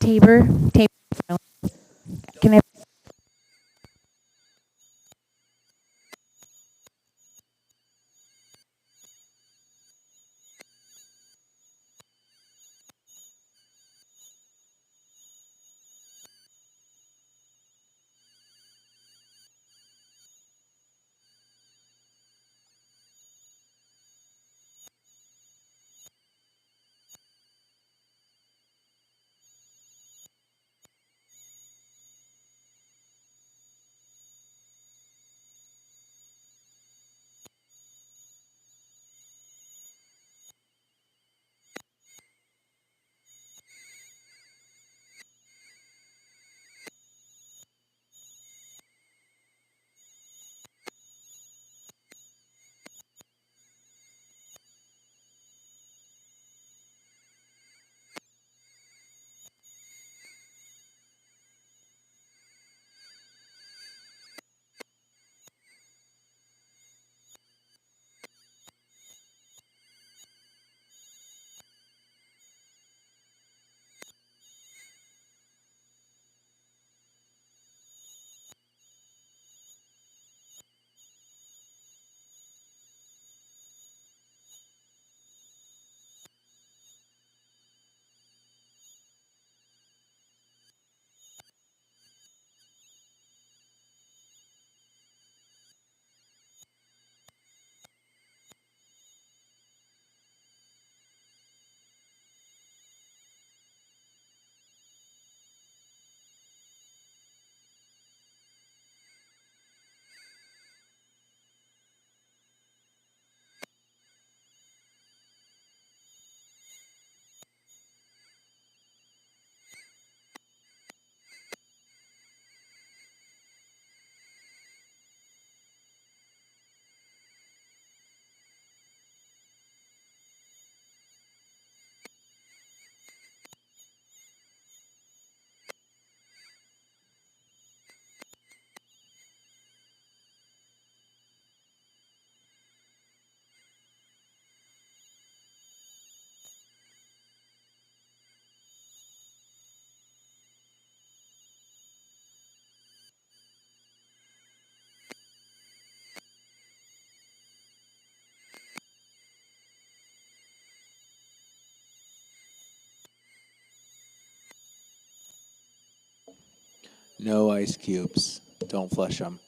Tabor. Can I? No ice cubes. Don't flush them.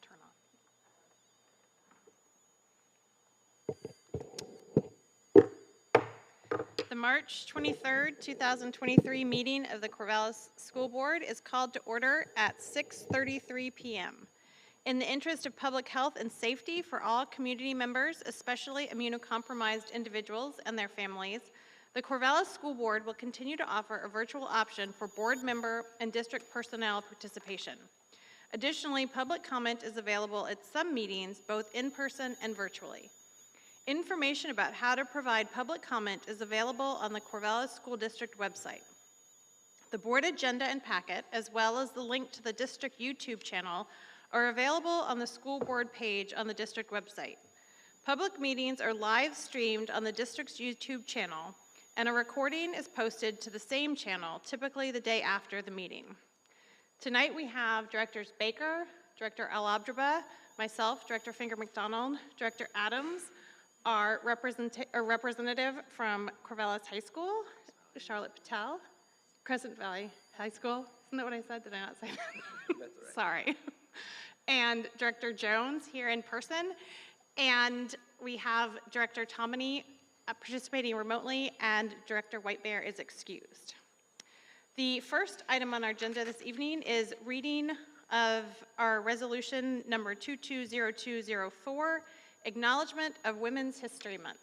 Turn on. The March 23rd, 2023 meeting of the Corvallis School Board is called to order at 6:33 p.m. In the interest of public health and safety for all community members, especially immunocompromised individuals and their families, the Corvallis School Board will continue to offer a virtual option for board member and district personnel participation. Additionally, public comment is available at some meetings, both in person and virtually. Information about how to provide public comment is available on the Corvallis School District website. The board agenda and packet, as well as the link to the district YouTube channel, are available on the school board page on the district website. Public meetings are live streamed on the district's YouTube channel, and a recording is posted to the same channel, typically the day after the meeting. Tonight we have Directors Baker, Director Al-Abdraba, myself, Director Finger McDonald, Director Adams, our representative from Corvallis High School, Charlotte Patel, Crescent Valley High School. Isn't that what I said? Did I not say that? That's right. Sorry. And Director Jones here in person. And we have Director Tomini participating remotely, and Director Whitebear is excused. The first item on our agenda this evening is reading of our resolution number 220204, Acknowledgement of Women's History Month.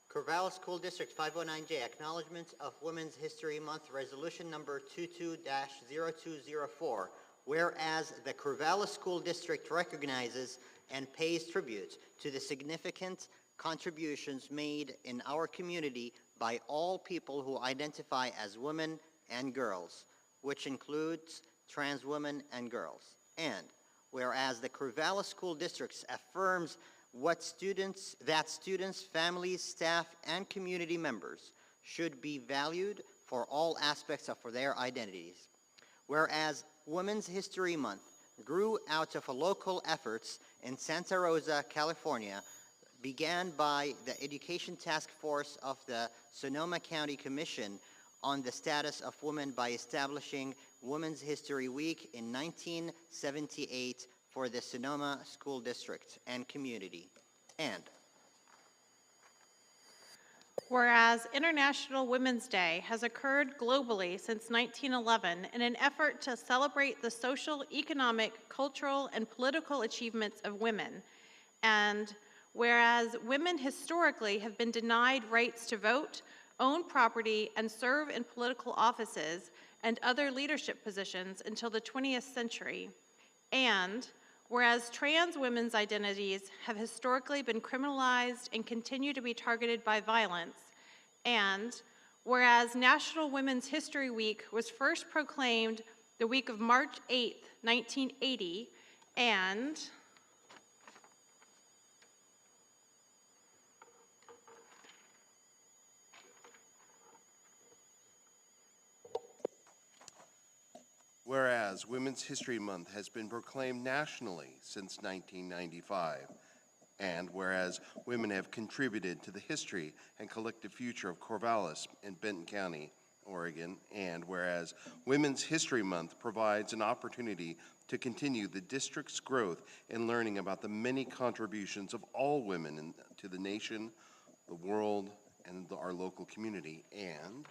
Corvallis School District 509J, Acknowledgement of Women's History Month, Resolution Number 22-0204. Whereas the Corvallis School District recognizes and pays tribute to the significant contributions made in our community by all people who identify as women and girls, which includes trans women and girls. And whereas the Corvallis School District affirms that students, families, staff, and community members should be valued for all aspects of their identities. Whereas Women's History Month grew out of local efforts in Santa Rosa, California, began by the Education Task Force of the Sonoma County Commission on the Status of Women by establishing Women's History Week in 1978 for the Sonoma School District and community. And whereas International Women's Day has occurred globally since 1911 in an effort to celebrate the social, economic, cultural, and political achievements of women, and whereas women historically have been denied rights to vote, own property, and serve in political offices and other leadership positions until the 20th century, and whereas trans women's identities have historically been criminalized and continue to be targeted by violence, and whereas National Women's History Week was first proclaimed the week of March 8th, 1980, and whereas Women's History Month has been proclaimed nationally since 1995, and whereas women have contributed to the history and collective future of Corvallis in Benton County, Oregon, and whereas Women's History Month provides an opportunity to continue the district's growth in learning about the many contributions of all women to the nation, the world, and our local community, and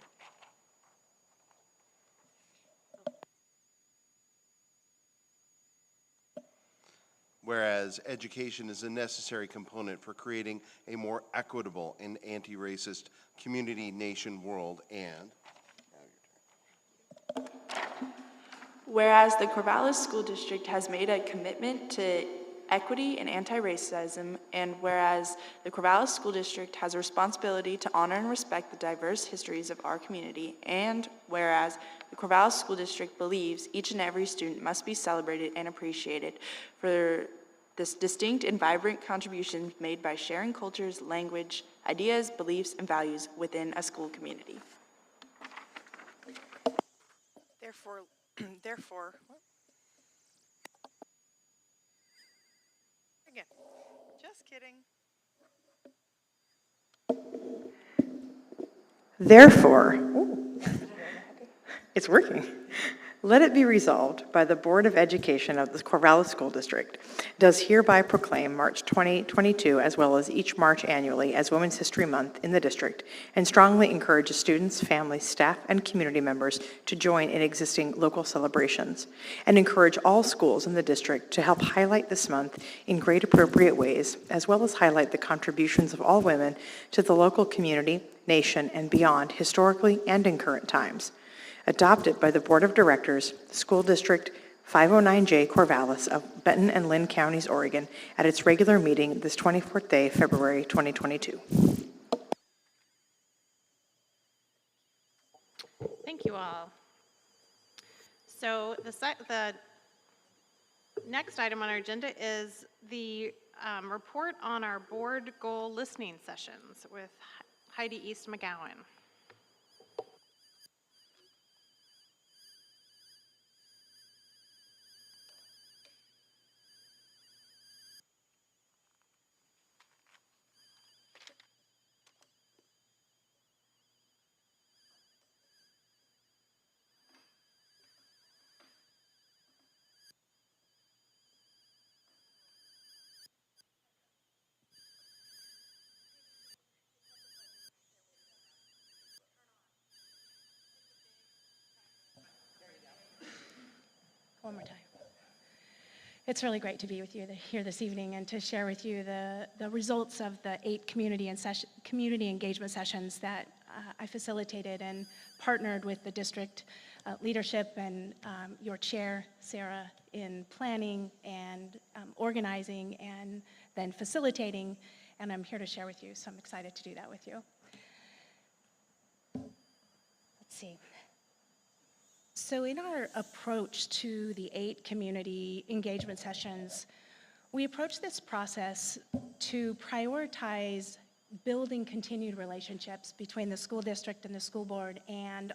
whereas education is a necessary component for creating a more equitable and anti-racist community, nation, world, and whereas the Corvallis School District has made a commitment to equity and anti-racism, and whereas the Corvallis School District has a responsibility to honor and respect the diverse histories of our community, and whereas the Corvallis School District believes each and every student must be celebrated and appreciated for this distinct and vibrant contributions made by sharing cultures, language, ideas, beliefs, and values within a school community. Therefore, again, just kidding. Therefore, it's working. Let it be resolved by the Board of Education of the Corvallis School District does hereby proclaim March 2022 as well as each March annually as Women's History Month in the district and strongly encourages students, families, staff, and community members to join in existing local celebrations and encourage all schools in the district to help highlight this month in great appropriate ways as well as highlight the contributions of all women to the local community, nation, and beyond historically and in current times. Adopted by the Board of Directors, School District 509J Corvallis of Benton and Lynn Counties, Oregon, at its regular meeting this 24th day, February 2022. Thank you all. So the next item on our agenda is the report on our board goal listening sessions with Heidi East McGowan. One more time. It's really great to be with you here this evening and to share with you the results of the 8 community engagement sessions that I facilitated and partnered with the district leadership and your chair, Sarah, in planning and organizing and then facilitating, and I'm here to share with you, so I'm excited to do that with you. Let's see. So in our approach to the 8 community engagement sessions, we approach this process to prioritize building continued relationships between the school district and the school board and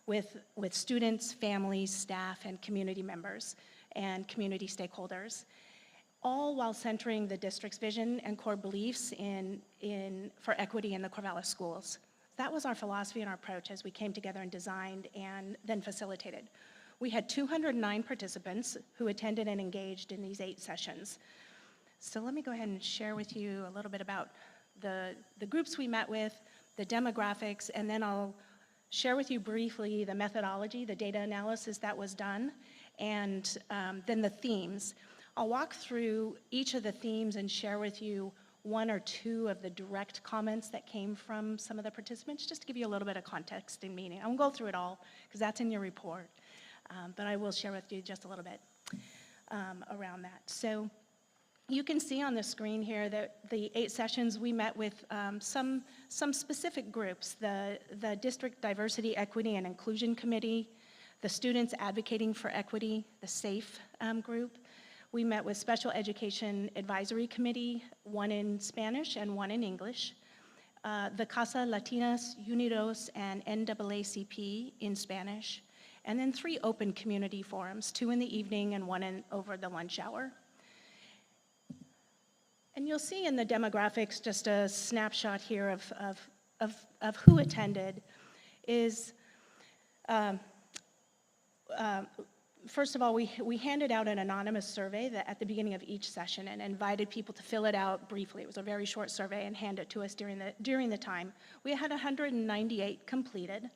with students, families, staff, and community members and community stakeholders, all while centering the district's vision and core beliefs for equity in the Corvallis schools. That was our philosophy and our approach as we came together and designed and then facilitated. We had 209 participants who attended and engaged in these 8 sessions. So let me go ahead and share with you a little bit about the groups we met with, the demographics, and then I'll share with you briefly the methodology, the data analysis that was done, and then the themes. I'll walk through each of the themes and share with you 1 or 2 of the direct comments that came from some of the participants, just to give you a little bit of context and meaning. I won't go through it all, because that's in your report, but I will share with you just a little bit around that. So you can see on the screen here that the 8 sessions we met with some specific groups, the District Diversity, Equity, and Inclusion Committee, the Students Advocating for Equity, the SAFE group. We met with Special Education Advisory Committee, 1 in Spanish and 1 in English, the Casa Latinas Unidos and NAACP in Spanish, and then 3 open community forums, 2 in the evening and 1 over the lunch hour. And you'll see in the demographics just a snapshot here of who attended is, first of all, we handed out an anonymous survey at the beginning of each session and invited people to fill it out briefly. It was a very short survey and hand it to us during the time. We had 198 completed.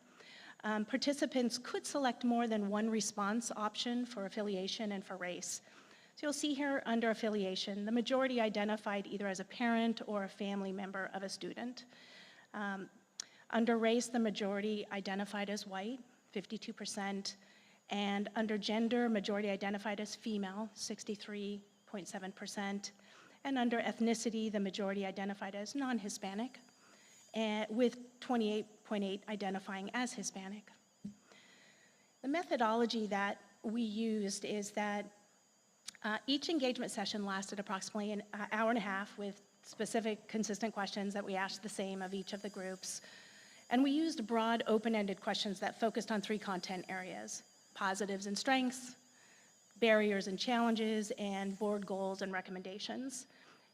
Participants could select more than 1 response option for affiliation and for race. So you'll see here under affiliation, the majority identified either as a parent or a family member of a student. Under race, the majority identified as white, 52%. And under gender, majority identified as female, 63.7%. And under ethnicity, the majority identified as non-Hispanic, with 28.8% identifying as Hispanic. The methodology that we used is that each engagement session lasted approximately an hour and a half with specific, consistent questions that we asked the same of each of the groups. And we used broad, open-ended questions that focused on 3 content areas: positives and strengths, barriers and challenges, and board goals and recommendations.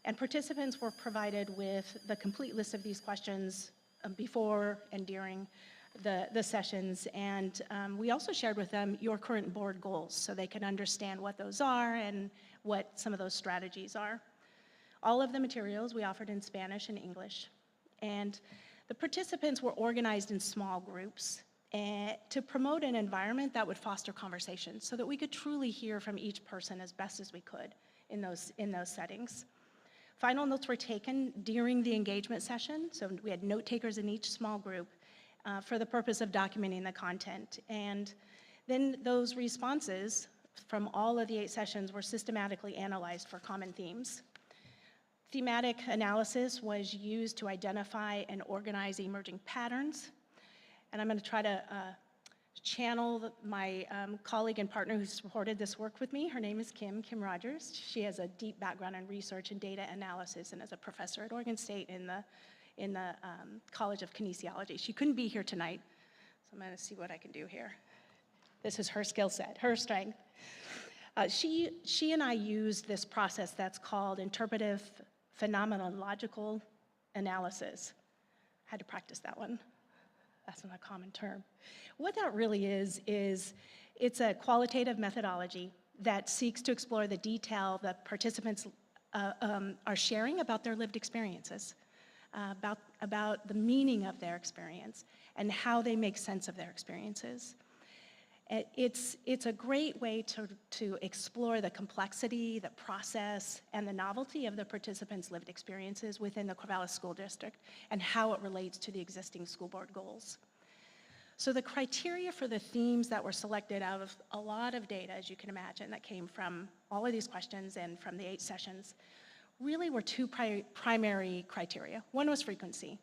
And participants were provided with the complete list of these questions before and during the sessions, and we also shared with them your current board goals so they can understand what those are and what some of those strategies are. All of the materials we offered in Spanish and English, and the participants were organized in small groups to promote an environment that would foster conversation so that we could truly hear from each person as best as we could in those settings. Final notes were taken during the engagement session, so we had note takers in each small group for the purpose of documenting the content. And then those responses from all of the 8 sessions were systematically analyzed for common themes. Thematic analysis was used to identify and organize emerging patterns. And I'm going to try to channel my colleague and partner who supported this work with me. Her name is Kim Rogers. She has a deep background in research and data analysis and is a professor at Oregon State in the College of Kinesiology. She couldn't be here tonight, so I'm going to see what I can do here. This is her skill set, her strength. She and I used this process that's called interpretive phenomenological analysis. I had to practice that one. That's not a common term. What that really is it's a qualitative methodology that seeks to explore the detail that participants are sharing about their lived experiences, about the meaning of their experience, and how they make sense of their experiences. It's a great way to explore the complexity, the process, and the novelty of the participants' lived experiences within the Corvallis School District and how it relates to the existing school board goals. So the criteria for the themes that were selected out of a lot of data, as you can imagine, that came from all of these questions and from the 8 sessions, really were 2 primary criteria. One was frequency.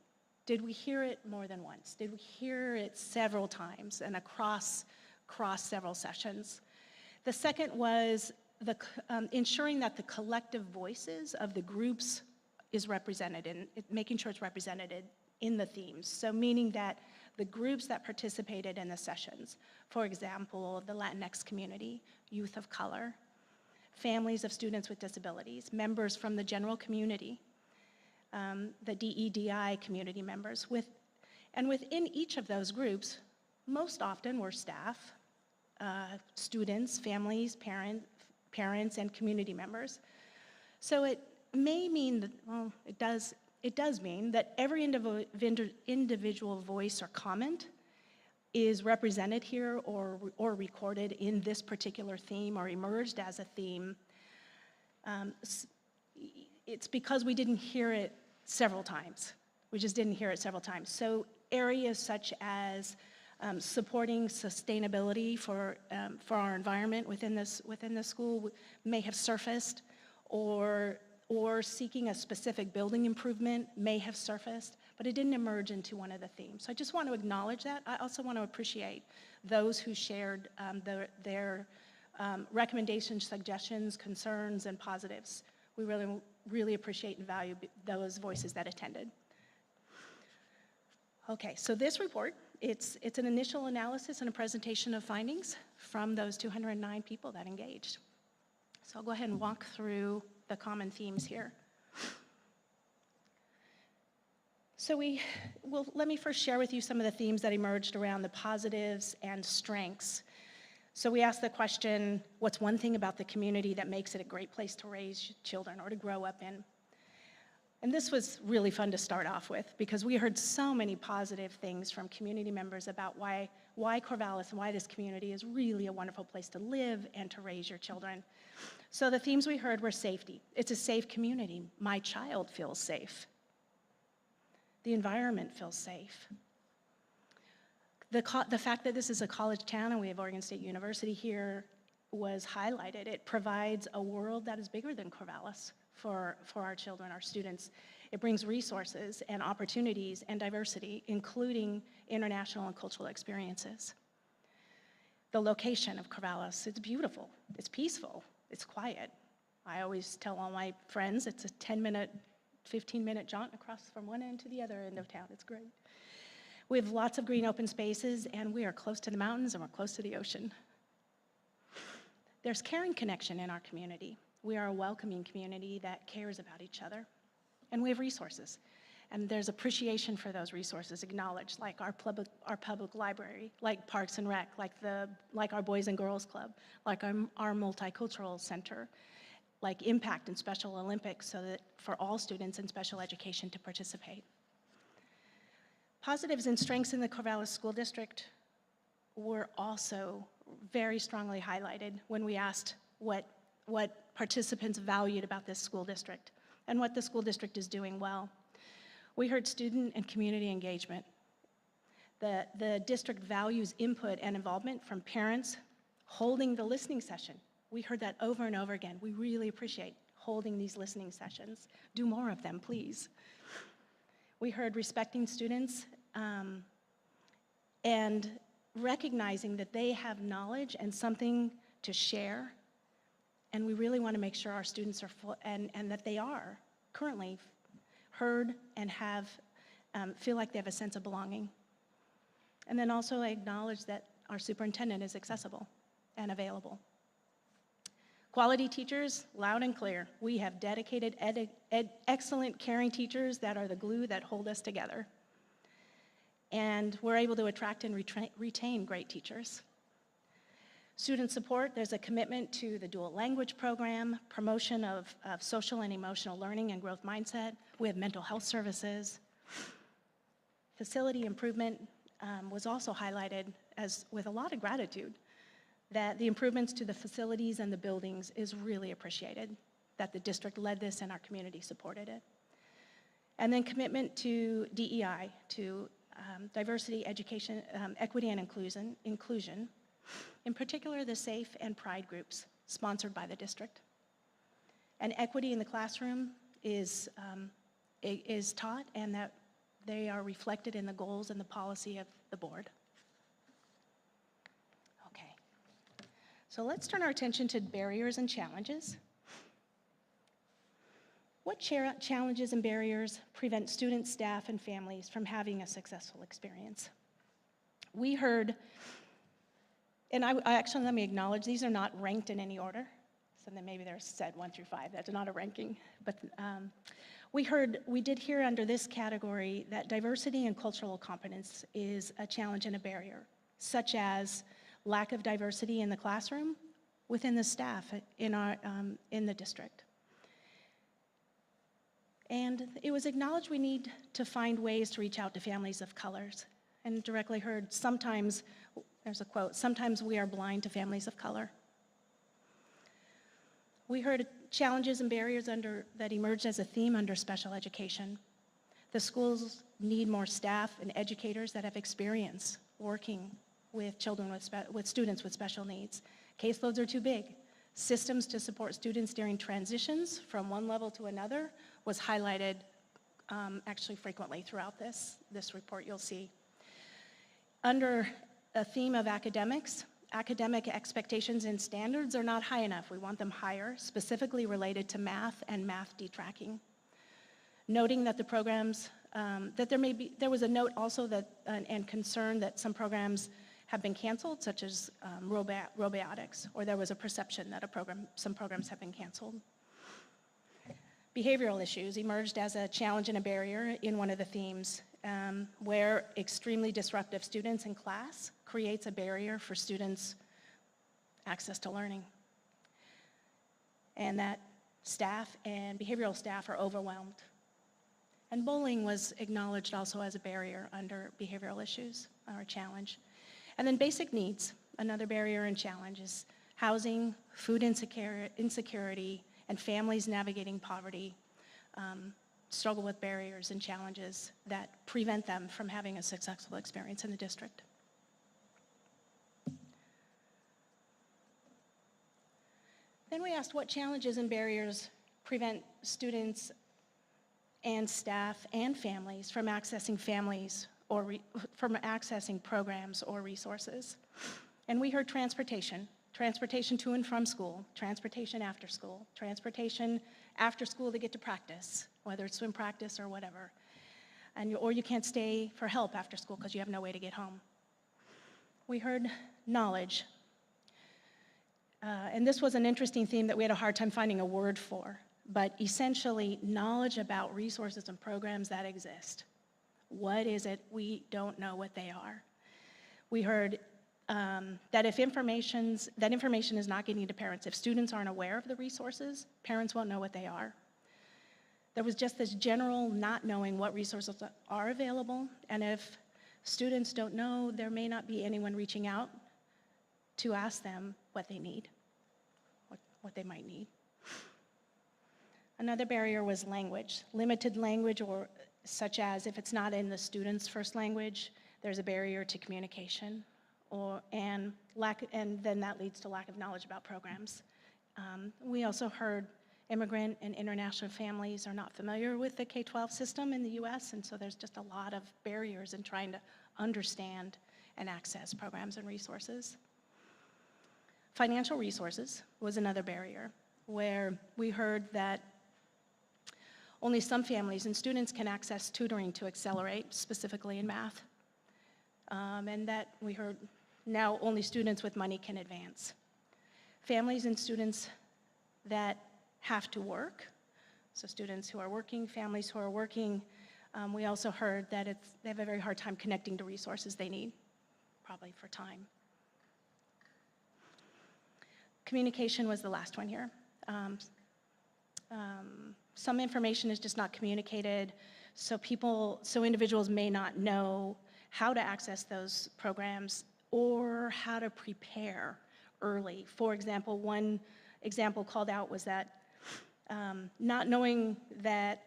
Did we hear it more than once? Did we hear it several times and across several sessions? The second was ensuring that the collective voices of the groups is represented in making sure it's represented in the themes. So meaning that the groups that participated in the sessions, for example, the Latinx community, youth of color, families of students with disabilities, members from the general community, the DEDI community members, and within each of those groups, most often were staff, students, families, parents, and community members. So it may mean that, well, it does mean that every individual voice or comment is represented here or recorded in this particular theme or emerged as a theme. It's because we didn't hear it several times. We just didn't hear it several times. So areas such as supporting sustainability for our environment within the school may have surfaced, or seeking a specific building improvement may have surfaced, but it didn't emerge into one of the themes. So I just want to acknowledge that. I also want to appreciate those who shared their recommendations, suggestions, concerns, and positives. We really appreciate and value those voices that attended. Okay, so this report, it's an initial analysis and a presentation of findings from those 209 people that engaged. So I'll go ahead and walk through the common themes here. So let me first share with you some of the themes that emerged around the positives and strengths. So we asked the question, what's one thing about the community that makes it a great place to raise children or to grow up in? And this was really fun to start off with because we heard so many positive things from community members about why Corvallis and why this community is really a wonderful place to live and to raise your children. So the themes we heard were safety. It's a safe community. My child feels safe. The environment feels safe. The fact that this is a college town and we have Oregon State University here was highlighted. It provides a world that is bigger than Corvallis for our children, our students. It brings resources and opportunities and diversity, including international and cultural experiences. The location of Corvallis, it's beautiful, it's peaceful, it's quiet. I always tell all my friends it's a 10-minute, 15-minute jaunt across from one end to the other end of town. It's great. We have lots of green open spaces, and we are close to the mountains and we're close to the ocean. There's care and connection in our community. We are a welcoming community that cares about each other, and we have resources. And there's appreciation for those resources acknowledged, like our public library, like Parks and Rec, like our Boys and Girls Club, like our multicultural center, like Impact and Special Olympics, so that for all students in special education to participate. Positives and strengths in the Corvallis School District were also very strongly highlighted when we asked what participants valued about this school district and what the school district is doing well. We heard student and community engagement. The district values input and involvement from parents holding the listening session. We heard that over and over again. We really appreciate holding these listening sessions. Do more of them, please. We heard respecting students and recognizing that they have knowledge and something to share. And we really want to make sure our students are and that they are currently heard and feel like they have a sense of belonging. And then also acknowledge that our superintendent is accessible and available. Quality teachers, loud and clear. We have dedicated, excellent, caring teachers that are the glue that hold us together. And we're able to attract and retain great teachers. Student support, there's a commitment to the dual language program, promotion of social and emotional learning and growth mindset. We have mental health services. Facility improvement was also highlighted with a lot of gratitude, that the improvements to the facilities and the buildings is really appreciated, that the district led this and our community supported it. And then commitment to DEI, to diversity, education, equity, and inclusion. In particular, the SAFE and Pride groups sponsored by the district. And equity in the classroom is taught, and that they are reflected in the goals and the policy of the board. Okay, so let's turn our attention to barriers and challenges. What challenges and barriers prevent students, staff, and families from having a successful experience? We heard, and I actually, let me acknowledge, these are not ranked in any order. So then maybe they're said 1 through 5. That's not a ranking. But we did hear under this category that diversity and cultural competence is a challenge and a barrier, such as lack of diversity in the classroom, within the staff in the district. And it was acknowledged we need to find ways to reach out to families of colors. And directly heard, sometimes, there's a quote, "Sometimes we are blind to families of color." We heard challenges and barriers that emerged as a theme under special education. The schools need more staff and educators that have experience working with children with students with special needs. Caseloads are too big. Systems to support students during transitions from one level to another was highlighted actually frequently throughout this report you'll see. Under a theme of academics, academic expectations and standards are not high enough. We want them higher, specifically related to math and math detracking. Noting that the programs, there was a note also that, and concern that some programs have been canceled, such as robotics, or there was a perception that some programs have been canceled. Behavioral issues emerged as a challenge and a barrier in one of the themes, where extremely disruptive students in class creates a barrier for students' access to learning. And that staff and behavioral staff are overwhelmed. And bullying was acknowledged also as a barrier under behavioral issues or a challenge. And then basic needs, another barrier and challenge is housing, food insecurity, and families navigating poverty struggle with barriers and challenges that prevent them from having a successful experience in the district. Then we asked what challenges and barriers prevent students and staff and families from accessing from accessing programs or resources. And we heard transportation to and from school, transportation after school to get to practice, whether it's swim practice or whatever. Or you can't stay for help after school because you have no way to get home. We heard knowledge. And this was an interesting theme that we had a hard time finding a word for. but essentially knowledge about resources and programs that exist. What is it? We don't know what they are. We heard that information is not getting to parents. If students aren't aware of the resources, parents won't know what they are. There was just this general not knowing what resources are available, and if students don't know, there may not be anyone reaching out to ask them what they need, what they might need. Another barrier was language. Limited language, or such as if it's not in the student's first language, there's a barrier to communication, and then that leads to lack of knowledge about programs. We also heard immigrant and international families are not familiar with the K-12 system in the US, and so there's just a lot of barriers in trying to understand and access programs and resources. Financial resources was another barrier, where we heard that only some families and students can access tutoring to accelerate, specifically in math, and that we heard now only students with money can advance. Families and students that have to work, so students who are working, families who are working, we also heard that they have a very hard time connecting to resources they need, probably for time. Communication was the last one here. Some information is just not communicated, so individuals may not know how to access those programs or how to prepare early. For example, one example called out was that not knowing that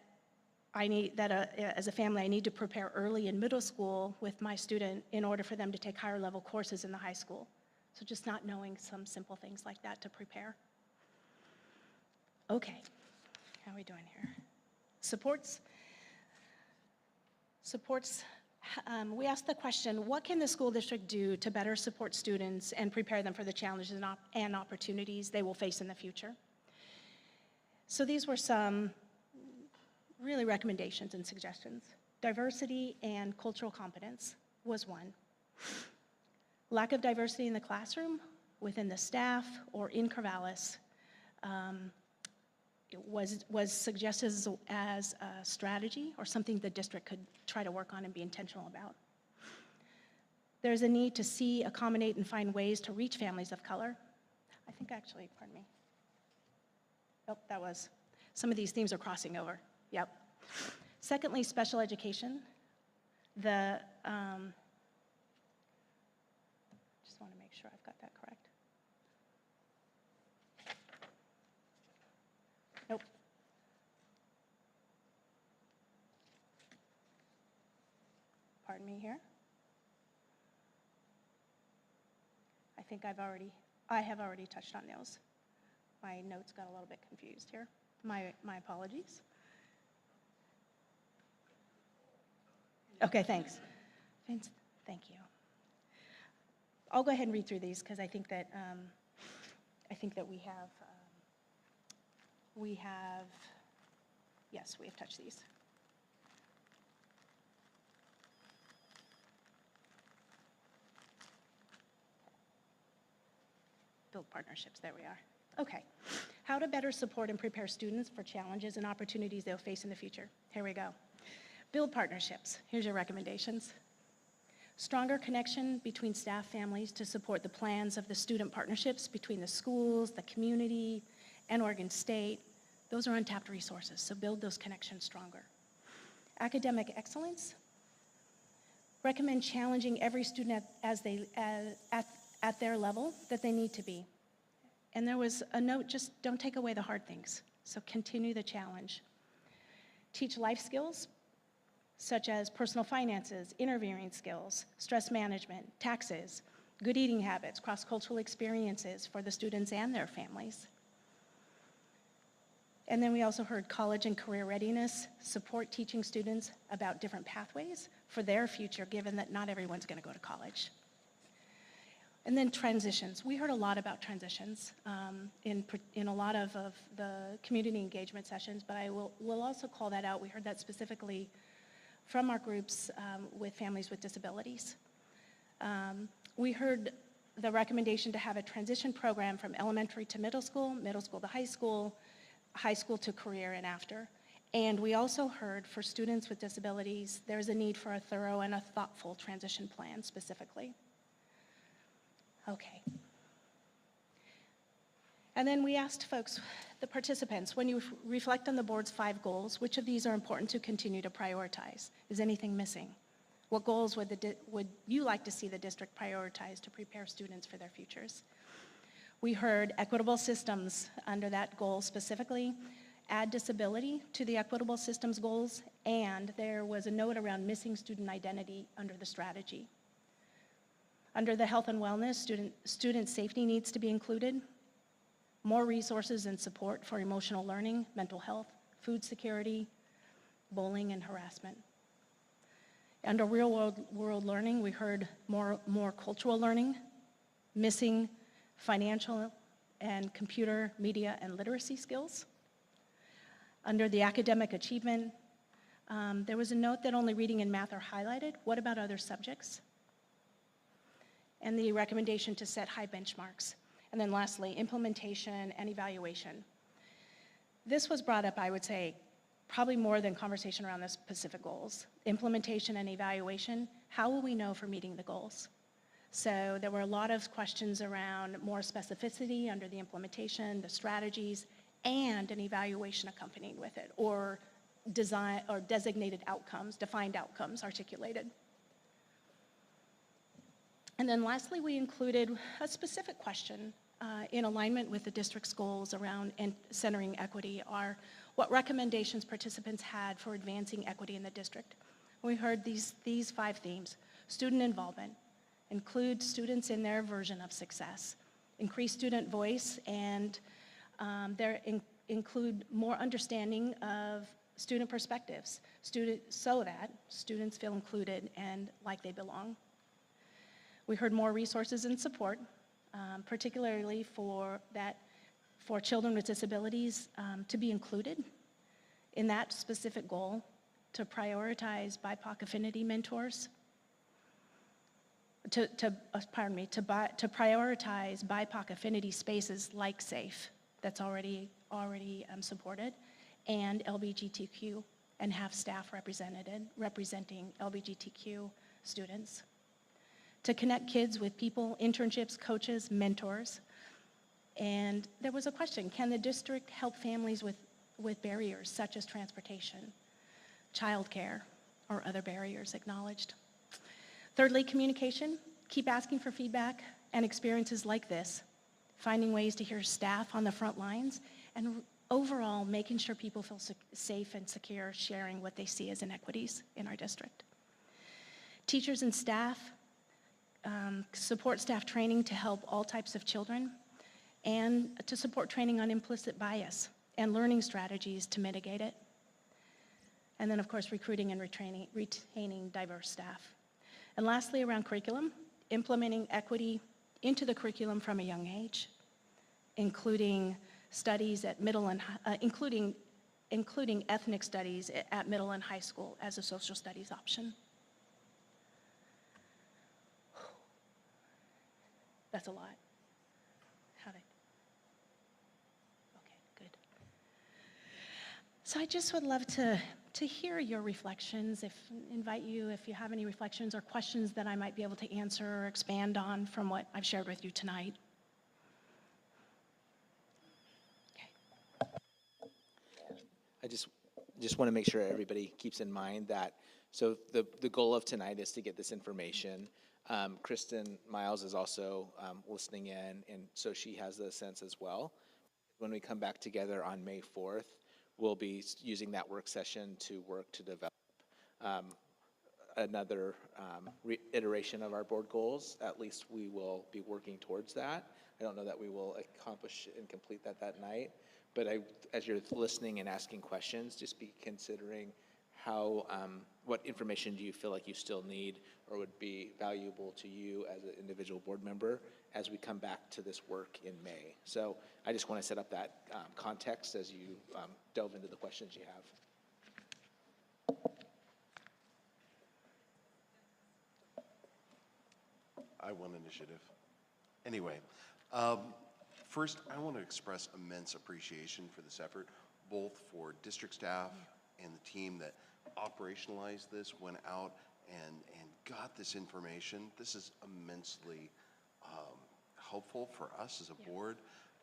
as a family, I need to prepare early in middle school with my student in order for them to take higher level courses in the high school. So just not knowing some simple things like that to prepare. Okay, how are we doing here? Supports. We asked the question, what can the school district do to better support students and prepare them for the challenges and opportunities they will face in the future? So these were some really recommendations and suggestions. Diversity and cultural competence was one. Lack of diversity in the classroom, within the staff, or in Corvallis was suggested as a strategy or something the district could try to work on and be intentional about. There's a need to see, accommodate, and find ways to reach families of color. I think actually, pardon me. Oh, that was, some of these themes are crossing over. Yep. Secondly, special education. Just want to make sure I've got that correct. Nope. Pardon me here. I think I have already touched on those. My notes got a little bit confused here. My apologies. Okay, thanks. Thank you. I'll go ahead and read through these because I think that we have touched these. Build partnerships, there we are. Okay, how to better support and prepare students for challenges and opportunities they'll face in the future. Here we go. Build partnerships, here's your recommendations. Stronger connection between staff families to support the plans of the student partnerships between the schools, the community, and Oregon State. Those are untapped resources, so build those connections stronger. Academic excellence. Recommend challenging every student at their level that they need to be. And there was a note, just don't take away the hard things, so continue the challenge. Teach life skills, such as personal finances, interviewing skills, stress management, taxes, good eating habits, cross-cultural experiences for the students and their families. And then we also heard college and career readiness, support teaching students about different pathways for their future, given that not everyone's going to go to college. And then transitions. We heard a lot about transitions in a lot of the community engagement sessions, but we'll also call that out. We heard that specifically from our groups with families with disabilities. We heard the recommendation to have a transition program from elementary to middle school to high school, high school to career and after. And we also heard for students with disabilities, there's a need for a thorough and a thoughtful transition plan specifically. Okay. And then we asked folks, the participants, when you reflect on the board's 5 goals, which of these are important to continue to prioritize? Is anything missing? What goals would you like to see the district prioritize to prepare students for their futures? We heard equitable systems under that goal specifically, add disability to the equitable systems goals, and there was a note around missing student identity under the strategy. Under the health and wellness, student safety needs to be included. More resources and support for emotional learning, mental health, food security, bullying, and harassment. Under real world learning, we heard more cultural learning, missing financial and computer, media, and literacy skills. Under the academic achievement, there was a note that only reading and math are highlighted. What about other subjects? And the recommendation to set high benchmarks. And then lastly, implementation and evaluation. This was brought up, I would say, probably more than conversation around the specific goals. Implementation and evaluation, how will we know if we're meeting the goals? So there were a lot of questions around more specificity under the implementation, the strategies, and an evaluation accompanied with it, or design or designated outcomes, defined outcomes articulated. And then lastly, we included a specific question in alignment with the district's goals around centering equity are what recommendations participants had for advancing equity in the district. We heard these 5 themes: student involvement, include students in their version of success, increase student voice, and include more understanding of student perspectives, so that students feel included and like they belong. We heard more resources and support, particularly for children with disabilities to be included in that specific goal, to prioritize BIPOC affinity mentors, to prioritize BIPOC affinity spaces like SAFE, that's already supported, and LGBTQ, and have staff representing LGBTQ students. To connect kids with people, internships, coaches, mentors. And there was a question, can the district help families with barriers such as transportation, childcare, or other barriers acknowledged? Thirdly, communication. Keep asking for feedback and experiences like this, finding ways to hear staff on the front lines, and overall making sure people feel safe and secure sharing what they see as inequities in our district. Teachers and staff, support staff training to help all types of children, and to support training on implicit bias and learning strategies to mitigate it. And then, of course, recruiting and retaining diverse staff. And lastly, around curriculum, implementing equity into the curriculum from a young age, including studies at middle and including ethnic studies at middle and high school as a social studies option. That's a lot. Okay, good. So I just would love to hear your reflections, invite you if you have any reflections or questions that I might be able to answer or expand on from what I've shared with you tonight. Okay. I just want to make sure everybody keeps in mind that, so the goal of tonight is to get this information. Kristen Miles is also listening in, and so she has the sense as well. When we come back together on May 4th, we'll be using that work session to work to develop another iteration of our board goals. At least we will be working towards that. I don't know that we will accomplish and complete that night, but as you're listening and asking questions, just be considering how, what information do you feel like you still need or would be valuable to you as an individual board member as we come back to this work in May. So I just want to set up that context as you delve into the questions you have. I want initiative. Anyway, first I want to express immense appreciation for this effort. both for district staff and the team that operationalized this, went out and got this information. This is immensely helpful for us as a board,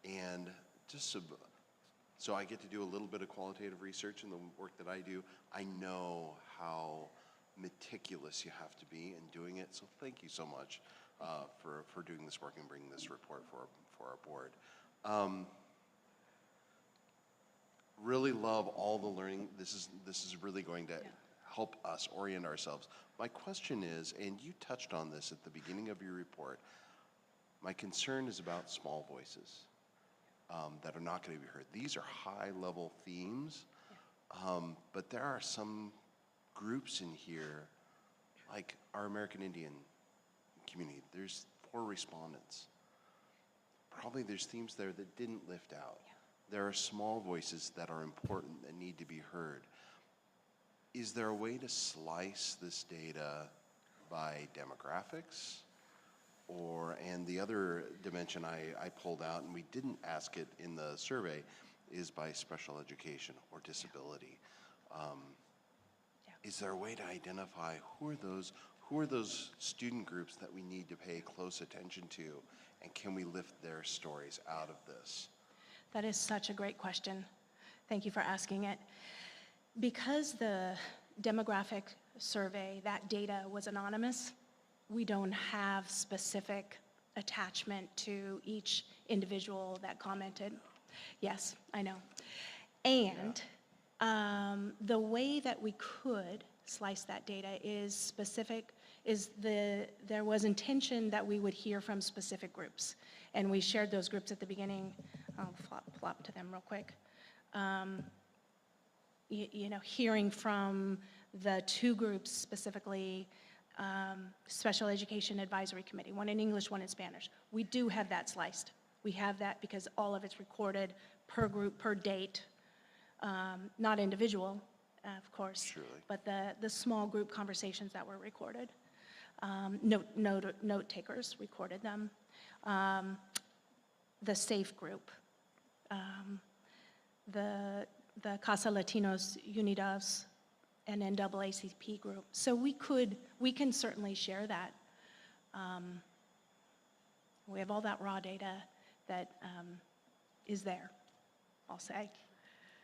and just so I get to do a little bit of qualitative research in the work that I do. I know how meticulous you have to be in doing it, so thank you so much for doing this work and bringing this report for our board. Really love all the learning. This is really going to help us orient ourselves. My question is, and you touched on this at the beginning of your report, my concern is about small voices that are not going to be heard. These are high-level themes, but there are some groups in here, like our American Indian community. There's 4 respondents. Probably there's themes there that didn't lift out. There are small voices that are important that need to be heard. Is there a way to slice this data by demographics? And the other dimension I pulled out, and we didn't ask it in the survey, is by special education or disability. Is there a way to identify who are those student groups that we need to pay close attention to, and can we lift their stories out of this? That is such a great question. Thank you for asking it. Because the demographic survey, that data was anonymous, we don't have specific attachment to each individual that commented. Yes, I know. And the way that we could slice that data is specific, there was intention that we would hear from specific groups. And we shared those groups at the beginning. I'll flop to them real quick. Hearing from the 2 groups specifically, Special Education Advisory Committee, one in English, one in Spanish. We do have that sliced. We have that because all of it's recorded per group, per date, not individual, of course, Surely. but the small group conversations that were recorded. Note takers recorded them. The SAFE group, the Casa Latinos Unidos, and NAACP group. So we can certainly share that. We have all that raw data that is there, I'll say.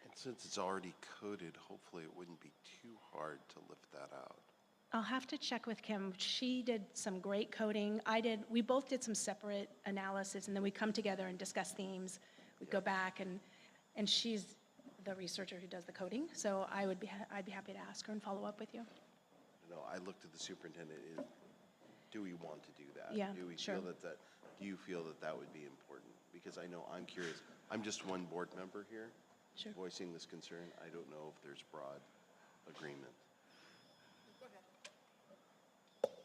And since it's already coded, hopefully it wouldn't be too hard to lift that out. I'll have to check with Kim. She did some great coding. We both did some separate analysis, and then we come together and discuss themes. We go back, and she's the researcher who does the coding, so I'd be happy to ask her and follow up with you. No, I looked at the superintendent. Do we want to do that? Yeah, do we sure. feel do you feel that would be important? Because I know I'm curious. I'm just one board member here, Sure. voicing this concern. I don't know if there's broad agreement.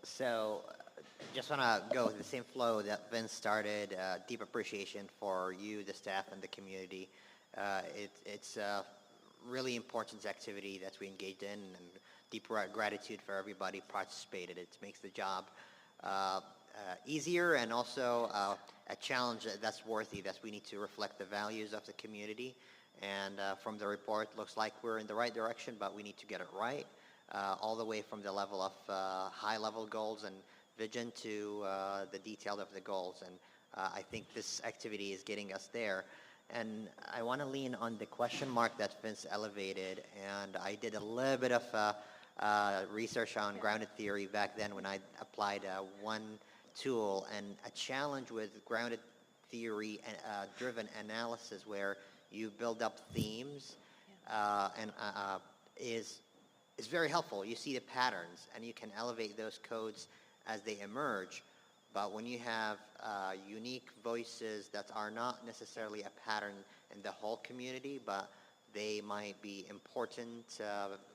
So, just want to go with the same flow that Vince started. Deep appreciation for you, the staff, and the community. It's a really important activity that we engaged in, and deep gratitude for everybody participated. It makes the job easier, and also a challenge that's worthy, that we need to reflect the values of the community. And from the report, looks like we're in the right direction, but we need to get it right. All the way from the level of high-level goals and vision to the detail of the goals. And I think this activity is getting us there. And I want to lean on the question mark that Vince elevated. And I did a little bit of research on grounded theory back then when I applied one tool. And a challenge with grounded theory driven analysis where you build up themes is very helpful. You see the patterns, and you can elevate those codes as they emerge. But when you have unique voices that are not necessarily a pattern in the whole community, but they might be important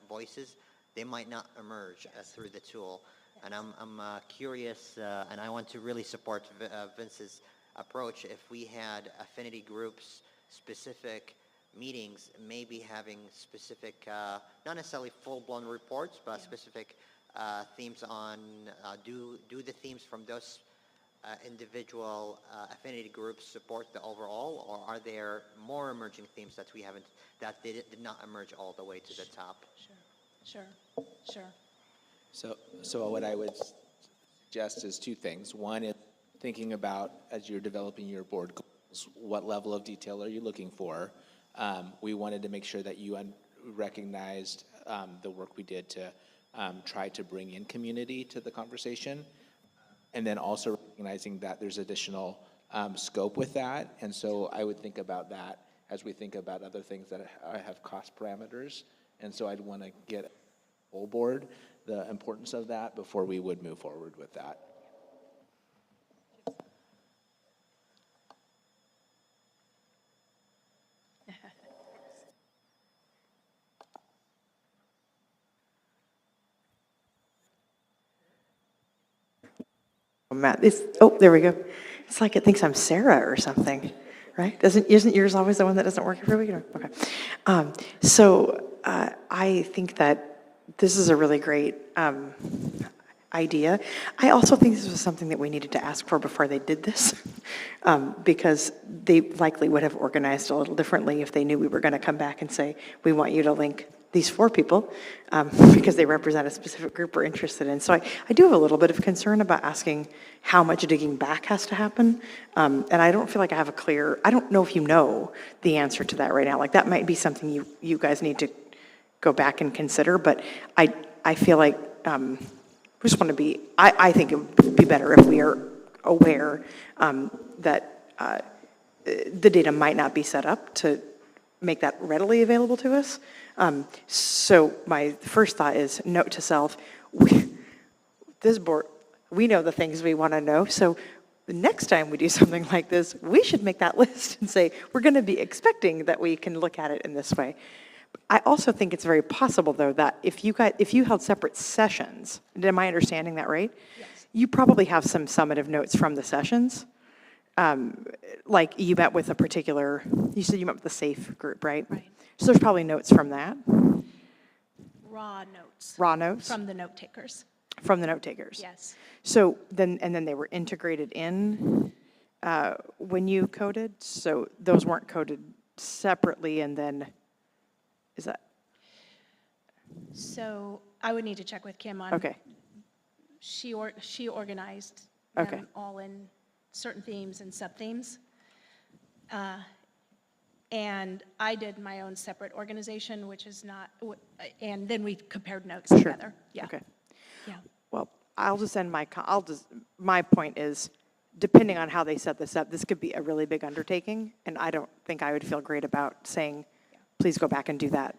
voices, they might not emerge through the tool. And I'm curious, and I want to really support Vince's approach. If we had affinity groups, specific meetings, maybe having specific, not necessarily full-blown reports, but specific themes on, do the themes from those individual affinity groups support the overall, or are there more emerging themes that we haven't, that did not emerge all the way to the top? Sure, sure. So what I would suggest is two things. One is thinking about, as you're developing your board goals, what level of detail are you looking for? We wanted to make sure that you recognized the work we did to try to bring in community to the conversation, and then also recognizing that there's additional scope with that. And so I would think about that as we think about other things that have cost parameters. And so I'd want to get full board the importance of that before we would move forward with that. Matt, oh, there we go. It's like it thinks I'm Sarah or something, right? Isn't yours always the one that doesn't work every week? Okay. I think that this is a really great idea. I also think this was something that we needed to ask for before they did this, because they likely would have organized a little differently if they knew we were going to come back and say, we want you to link these 4 people because they represent a specific group we're interested in. So I do have a little bit of concern about asking how much digging back has to happen. And I don't feel like I have I don't know if you know the answer to that right now. Like, that might be something you guys need to go back and consider, but I feel like we just want to be, I think it would be better if we are aware that the data might not be set up to make that readily available to us. So my first thought is, note to self, this board, we know the things we want to know, so the next time we do something like this, we should make that list and say, we're going to be expecting that we can look at it in this way. I also think it's very possible, though, that if you held separate sessions, am I understanding that right? Yes. You probably have some summative notes from the sessions. Like you met with a particular, you said you met with the SAFE group, right? Right. So there's probably notes from that. Raw notes. Raw notes? From the note takers. From the note takers. Yes. So then they were integrated in when you coded? So those weren't coded separately, and then, is that? So I would need to check with Kim on. Okay. She organized Okay. them all in certain themes and sub-themes. And I did my own separate organization, which is not, and then we compared notes Sure. together. Yeah. Okay. Yeah. Well, I'll just end my point is, depending on how they set this up, this could be a really big undertaking, and I don't think I would feel great about saying, please go back and do that.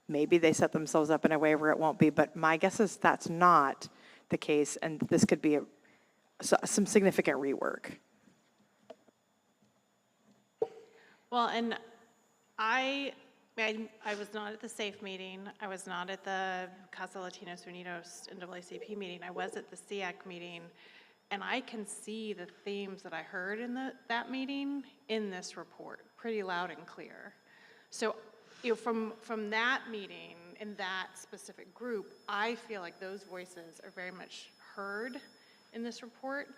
Maybe they set themselves up in a way where it won't be, but my guess is that's not the case, and this could be some significant rework. Well, and I was not at the SAFE meeting. I was not at the Casa Latinos Unidos NAACP meeting. I was at the SEAC meeting, and I can see the themes that I heard in that meeting in this report, pretty loud and clear. So, from that meeting in that specific group, I feel like those voices are very much heard in this report.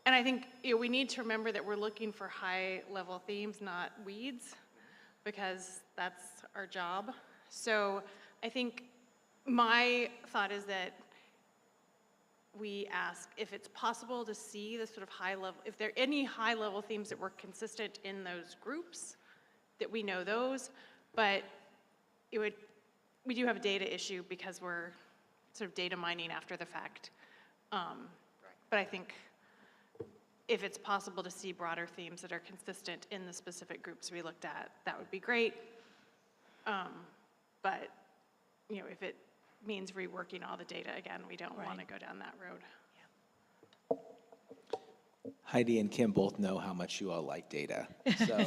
And I think we need to remember that we're looking for high-level themes, not weeds, because that's our job. So I think my thought is that we ask if it's possible to see the sort of high-level, if there are any high-level themes that were consistent in those groups, that we know those, but we do have a data issue because we're sort of data mining after the fact. But I think if it's possible to see broader themes that are consistent in the specific groups we looked at, that would be great. But, if it means reworking all the data again, we don't want to go down that road. Heidi and Kim both know how much you all like data. So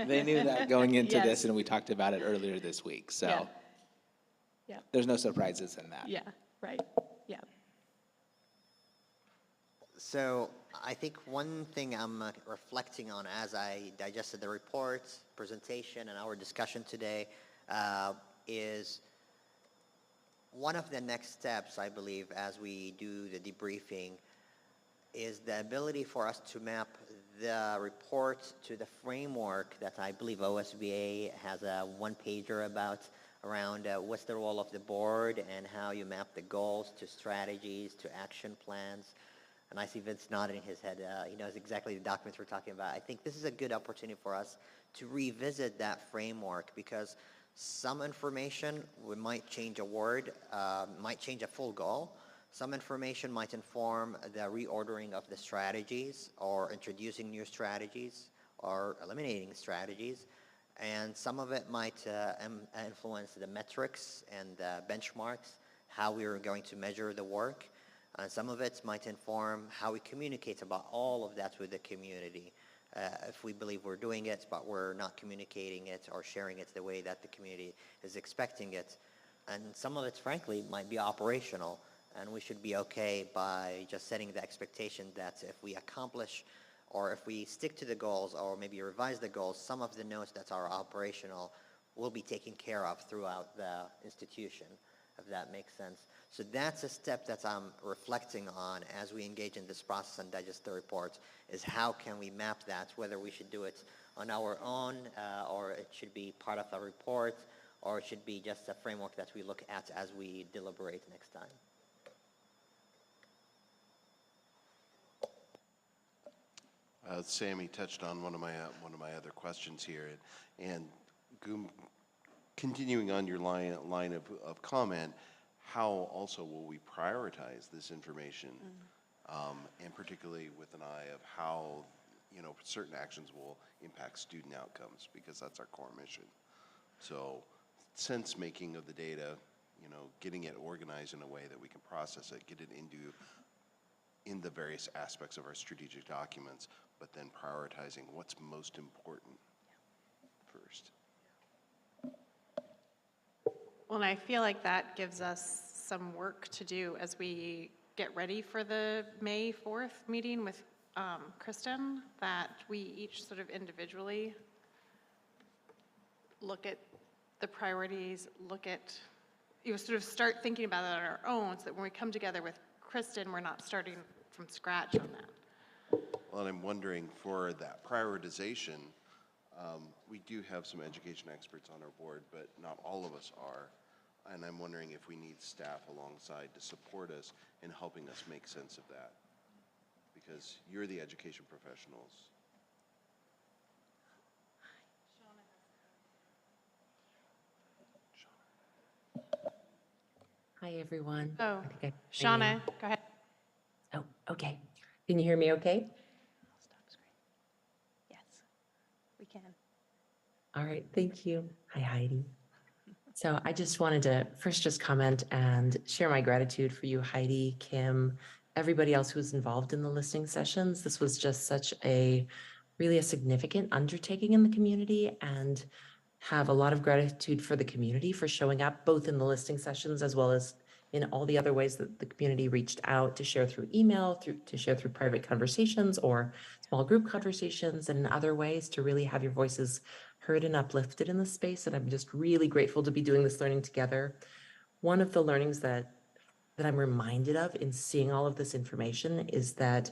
they knew that going into Yes. this, and we talked about it earlier this week. So Yeah. there's no surprises in that. Yeah, right, yeah. So I think one thing I'm reflecting on as I digested the report, presentation, and our discussion today is one of the next steps, I believe, as we do the debriefing, is the ability for us to map the report to the framework that I believe OSBA has a one-pager about around what's the role of the board and how you map the goals to strategies to action plans. And I see Vince nodding his head. He knows exactly the documents we're talking about. I think this is a good opportunity for us to revisit that framework because some information, we might change a word, might change a full goal. Some information might inform the reordering of the strategies or introducing new strategies or eliminating strategies. And some of it might influence the metrics and the benchmarks, how we are going to measure the work. And some of it might inform how we communicate about all of that with the community. If we believe we're doing it, but we're not communicating it or sharing it the way that the community is expecting it. And some of it, frankly, might be operational. And we should be okay by just setting the expectation that if we accomplish or if we stick to the goals or maybe revise the goals, some of the notes that are operational will be taken care of throughout the institution, if that makes sense. So that's a step that I'm reflecting on as we engage in this process and digest the report, is how can we map that, whether we should do it on our own or it should be part of a report or it should be just a framework that we look at as we deliberate next time. Sammy touched on one of my other questions here, and continuing on your line of comment, how also will we prioritize this information, and particularly with an eye of how certain actions will impact student outcomes, because that's our core mission. So, sense making of the data, getting it organized in a way that we can process it, get it in the various aspects of our strategic documents, but then prioritizing what's most important first. Well, and I feel like that gives us some work to do as we get ready for the May 4th meeting with Kristen, that we each sort of individually look at the priorities, look at, sort of start thinking about it on our own, so that when we come together with Kristen, we're not starting from scratch on that. Well, and I'm wondering, for that prioritization, we do have some education experts on our board, but not all of us are. And I'm wondering if we need staff alongside to support us in helping us make sense of that. Because you're the education professionals. Hi, everyone. Oh, I think Shauna, go ahead. Oh, okay. Can you hear me okay? Stop screen. Yes, we can. All right, thank you. Hi, Heidi. So I just wanted to first just comment and share my gratitude for you, Heidi, Kim, everybody else who was involved in the listening sessions. This was just such really a significant undertaking in the community, and have a lot of gratitude for the community for showing up both in the listening sessions as well as in all the other ways that the community reached out to share through email, to share through private conversations or small group conversations, and in other ways to really have your voices heard and uplifted in the space. And I'm just really grateful to be doing this learning together. One of the learnings that I'm reminded of in seeing all of this information is that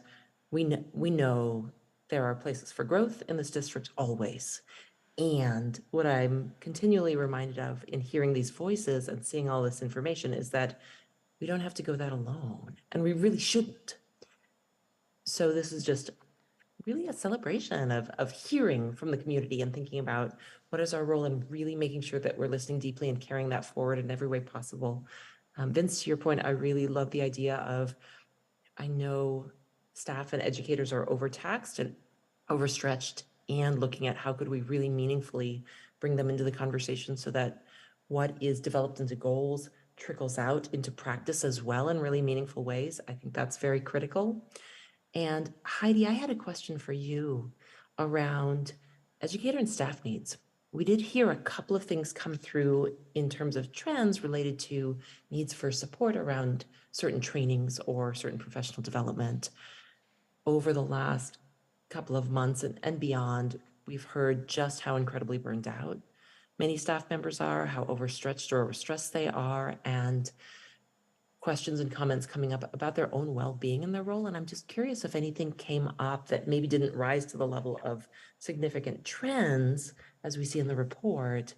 we know there are places for growth in this district always. And what I'm continually reminded of in hearing these voices and seeing all this information is that we don't have to go that alone, and we really shouldn't. So this is just really a celebration of hearing from the community and thinking about what is our role in really making sure that we're listening deeply and carrying that forward in every way possible. Vince, to your point, I really love the idea of, I know staff and educators are overtaxed and overstretched, and looking at how could we really meaningfully bring them into the conversation so that what is developed into goals trickles out into practice as well in really meaningful ways. I think that's very critical. And Heidi, I had a question for you around educator and staff needs. We did hear a couple of things come through in terms of trends related to needs for support around certain trainings or certain professional development. Over the last couple of months and beyond, we've heard just how incredibly burned out many staff members are, how overstretched or overstressed they are, and questions and comments coming up about their own well-being in their role. And I'm just curious if anything came up that maybe didn't rise to the level of significant trends, as we see in the report,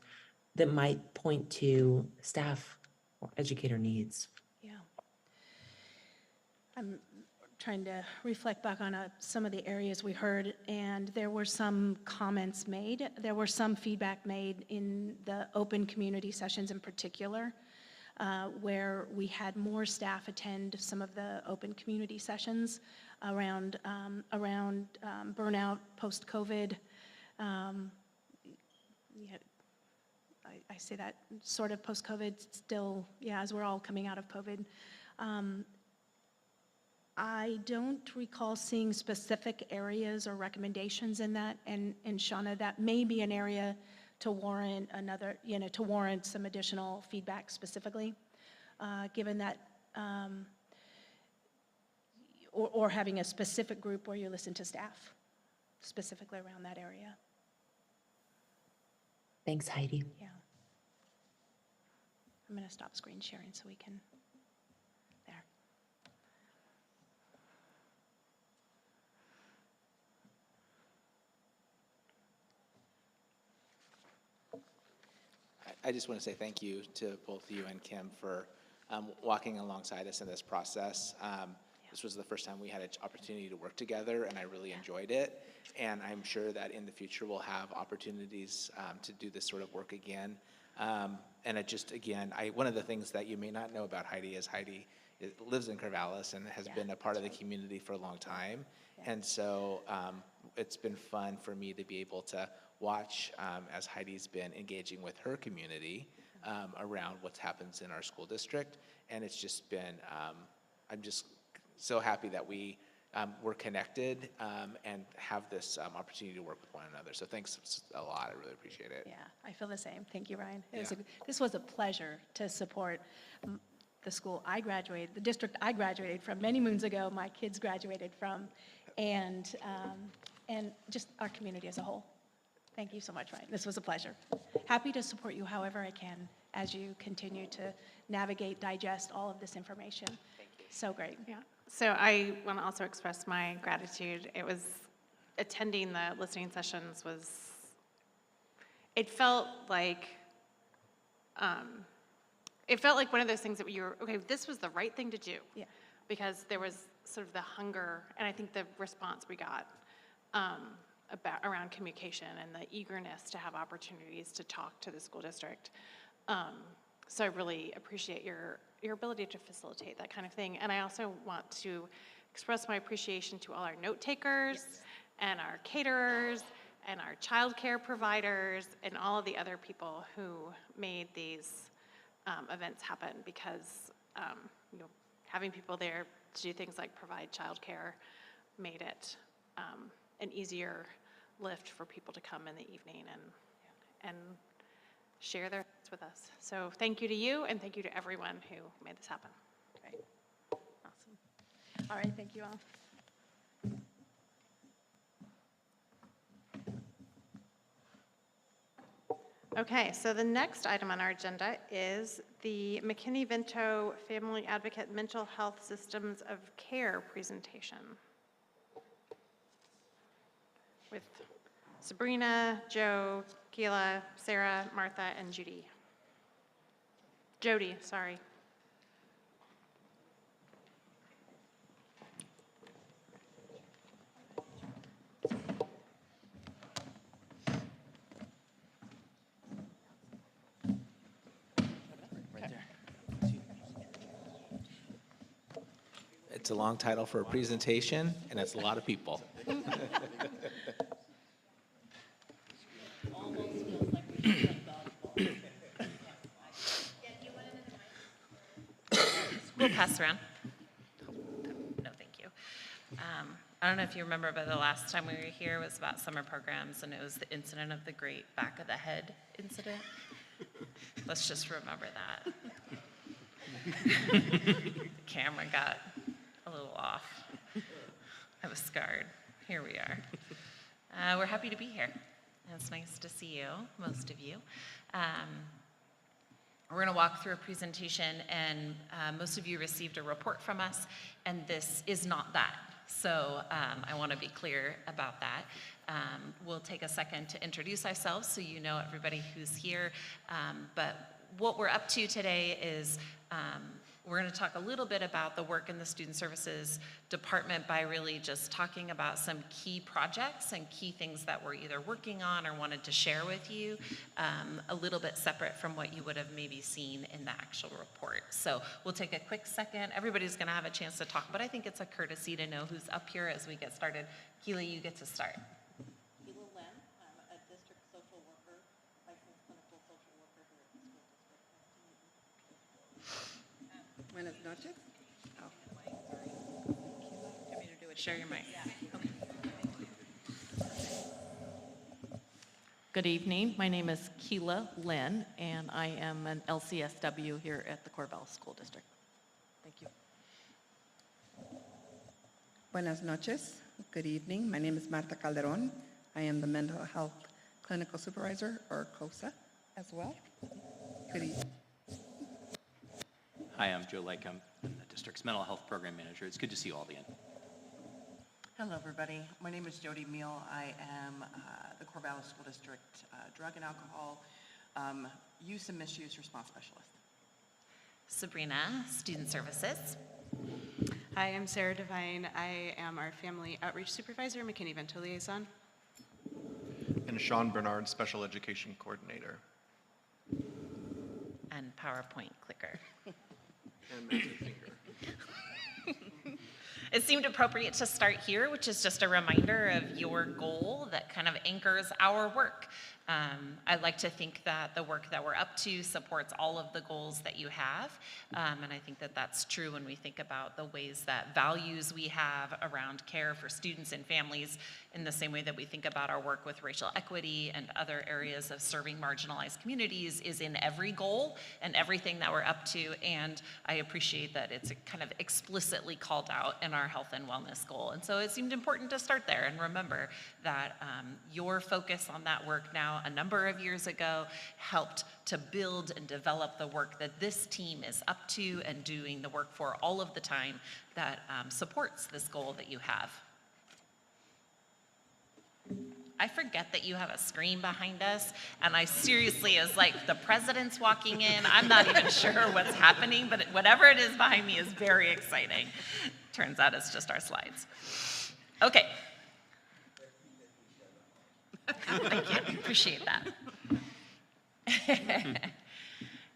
that might point to staff or educator needs. Yeah. I'm trying to reflect back on some of the areas we heard, and there were some comments made. There were some feedback made in the open community sessions in particular, where we had more staff attend some of the open community sessions around burnout post-COVID. Yeah, I say that sort of post-COVID still, yeah, as we're all coming out of COVID. I don't recall seeing specific areas or recommendations in that, and Shauna, that may be an area to warrant another, to warrant some additional feedback specifically, given that, or having a specific group where you listen to staff specifically around that area. Thanks, Heidi. Yeah. I'm going to stop screen sharing so we can, there. I just want to say thank you to both you and Kim for walking alongside us in this process. This was the first time we had an opportunity to work together, and I really enjoyed it. And I'm sure that in the future we'll have opportunities to do this sort of work again. And it just, again, one of the things that you may not know about Heidi is Heidi lives in Corvallis and has been a part of the community for a long time. And so it's been fun for me to be able to watch as Heidi's been engaging with her community around what happens in our school district. And it's just been, I'm just so happy that we're connected and have this opportunity to work with one another. So thanks a lot. I really appreciate it. Yeah, I feel the same. Thank you, Ryan. Yeah. This was a pleasure to support the school I graduated, the district I graduated from many moons ago, my kids graduated from, and just our community as a whole. Thank you so much, Ryan. This was a pleasure. Happy to support you however I can as you continue to navigate, digest all of this information. Thank you. So great. Yeah. So I want to also express my gratitude. It was, attending the listening sessions was, it felt like one of those things that you were, okay, this was the right thing to do. Yeah. Because there was sort of the hunger, and I think the response we got around communication and the eagerness to have opportunities to talk to the school district. So I really appreciate your ability to facilitate that kind of thing. And I also want to express my appreciation to all our note takers and our caterers and our childcare providers and all of the other people who made these events happen, because having people there to do things like provide childcare made it an easier lift for people to come in the evening and share their thoughts with us. So thank you to you, and thank you to everyone who made this happen. Great. Awesome. All right, thank you all. Okay, so the next item on our agenda is the McKinney-Vento Family Advocate Mental Health Systems of Care presentation with Sabrina, Joe, Keela, Sarah, Martha, and Jody, sorry. It's a long title for a presentation, and it's a lot of people. We'll pass around. No, thank you. I don't know if you remember, but the last time we were here was about summer programs, and it was the incident of the great back of the head incident. Let's just remember that. The camera got a little off. I was scarred. Here we are. We're happy to be here. It's nice to see you, most of you. We're going to walk through a presentation, and most of you received a report from us, and this is not that. So I want to be clear about that. We'll take a second to introduce ourselves so you know everybody who's here. But what we're up to today is we're going to talk a little bit about the work in the Student Services Department by really just talking about some key projects and key things that we're either working on or wanted to share with you, a little bit separate from what you would have maybe seen in the actual report. So we'll take a quick second. Everybody's going to have a chance to talk, but I think it's a courtesy to know who's up here as we get started. Keela, you get to start. Keila Lynn, I'm a district social worker, licensed clinical social worker here at the school district. Buenas noches. Oh, sorry. Want me to do it? Share your mic. Okay. Good evening. My name is Keila Lynn, and I am an LCSW here at the Corvallis School District. Thank you. Buenas noches. Good evening. My name is Marta Calderon. I am the Mental Health Clinical Supervisor, or COSA, as well. Good evening. Hi, I'm Joe Lycombe. I'm the district's mental health program manager. It's good to see you all again. Hello, everybody. My name is Jody Meal. I am the Corvallis School District Drug and Alcohol Use and Misuse Response Specialist. Sabrina, Student Services. Hi, I'm Sarah Devine. I am our Family Outreach Supervisor, McKinney-Vento Liaison. And Sean Bernard, Special Education Coordinator. And PowerPoint clicker. And magic finger. It seemed appropriate to start here, which is just a reminder of your goal that kind of anchors our work. I'd like to think that the work that we're up to supports all of the goals that you have. And I think that that's true when we think about the ways that values we have around care for students and families, in the same way that we think about our work with racial equity and other areas of serving marginalized communities is in every goal and everything that we're up to. And I appreciate that it's kind of explicitly called out in our health and wellness goal. And so it seemed important to start there and remember that your focus on that work now a number of years ago helped to build and develop the work that this team is up to and doing the work for all of the time that supports this goal that you have. I forget that you have a screen behind us, and I seriously, as like the president's walking in, I'm not even sure what's happening, but whatever it is behind me is very exciting. Turns out it's just our slides. Okay. Thank you, appreciate that.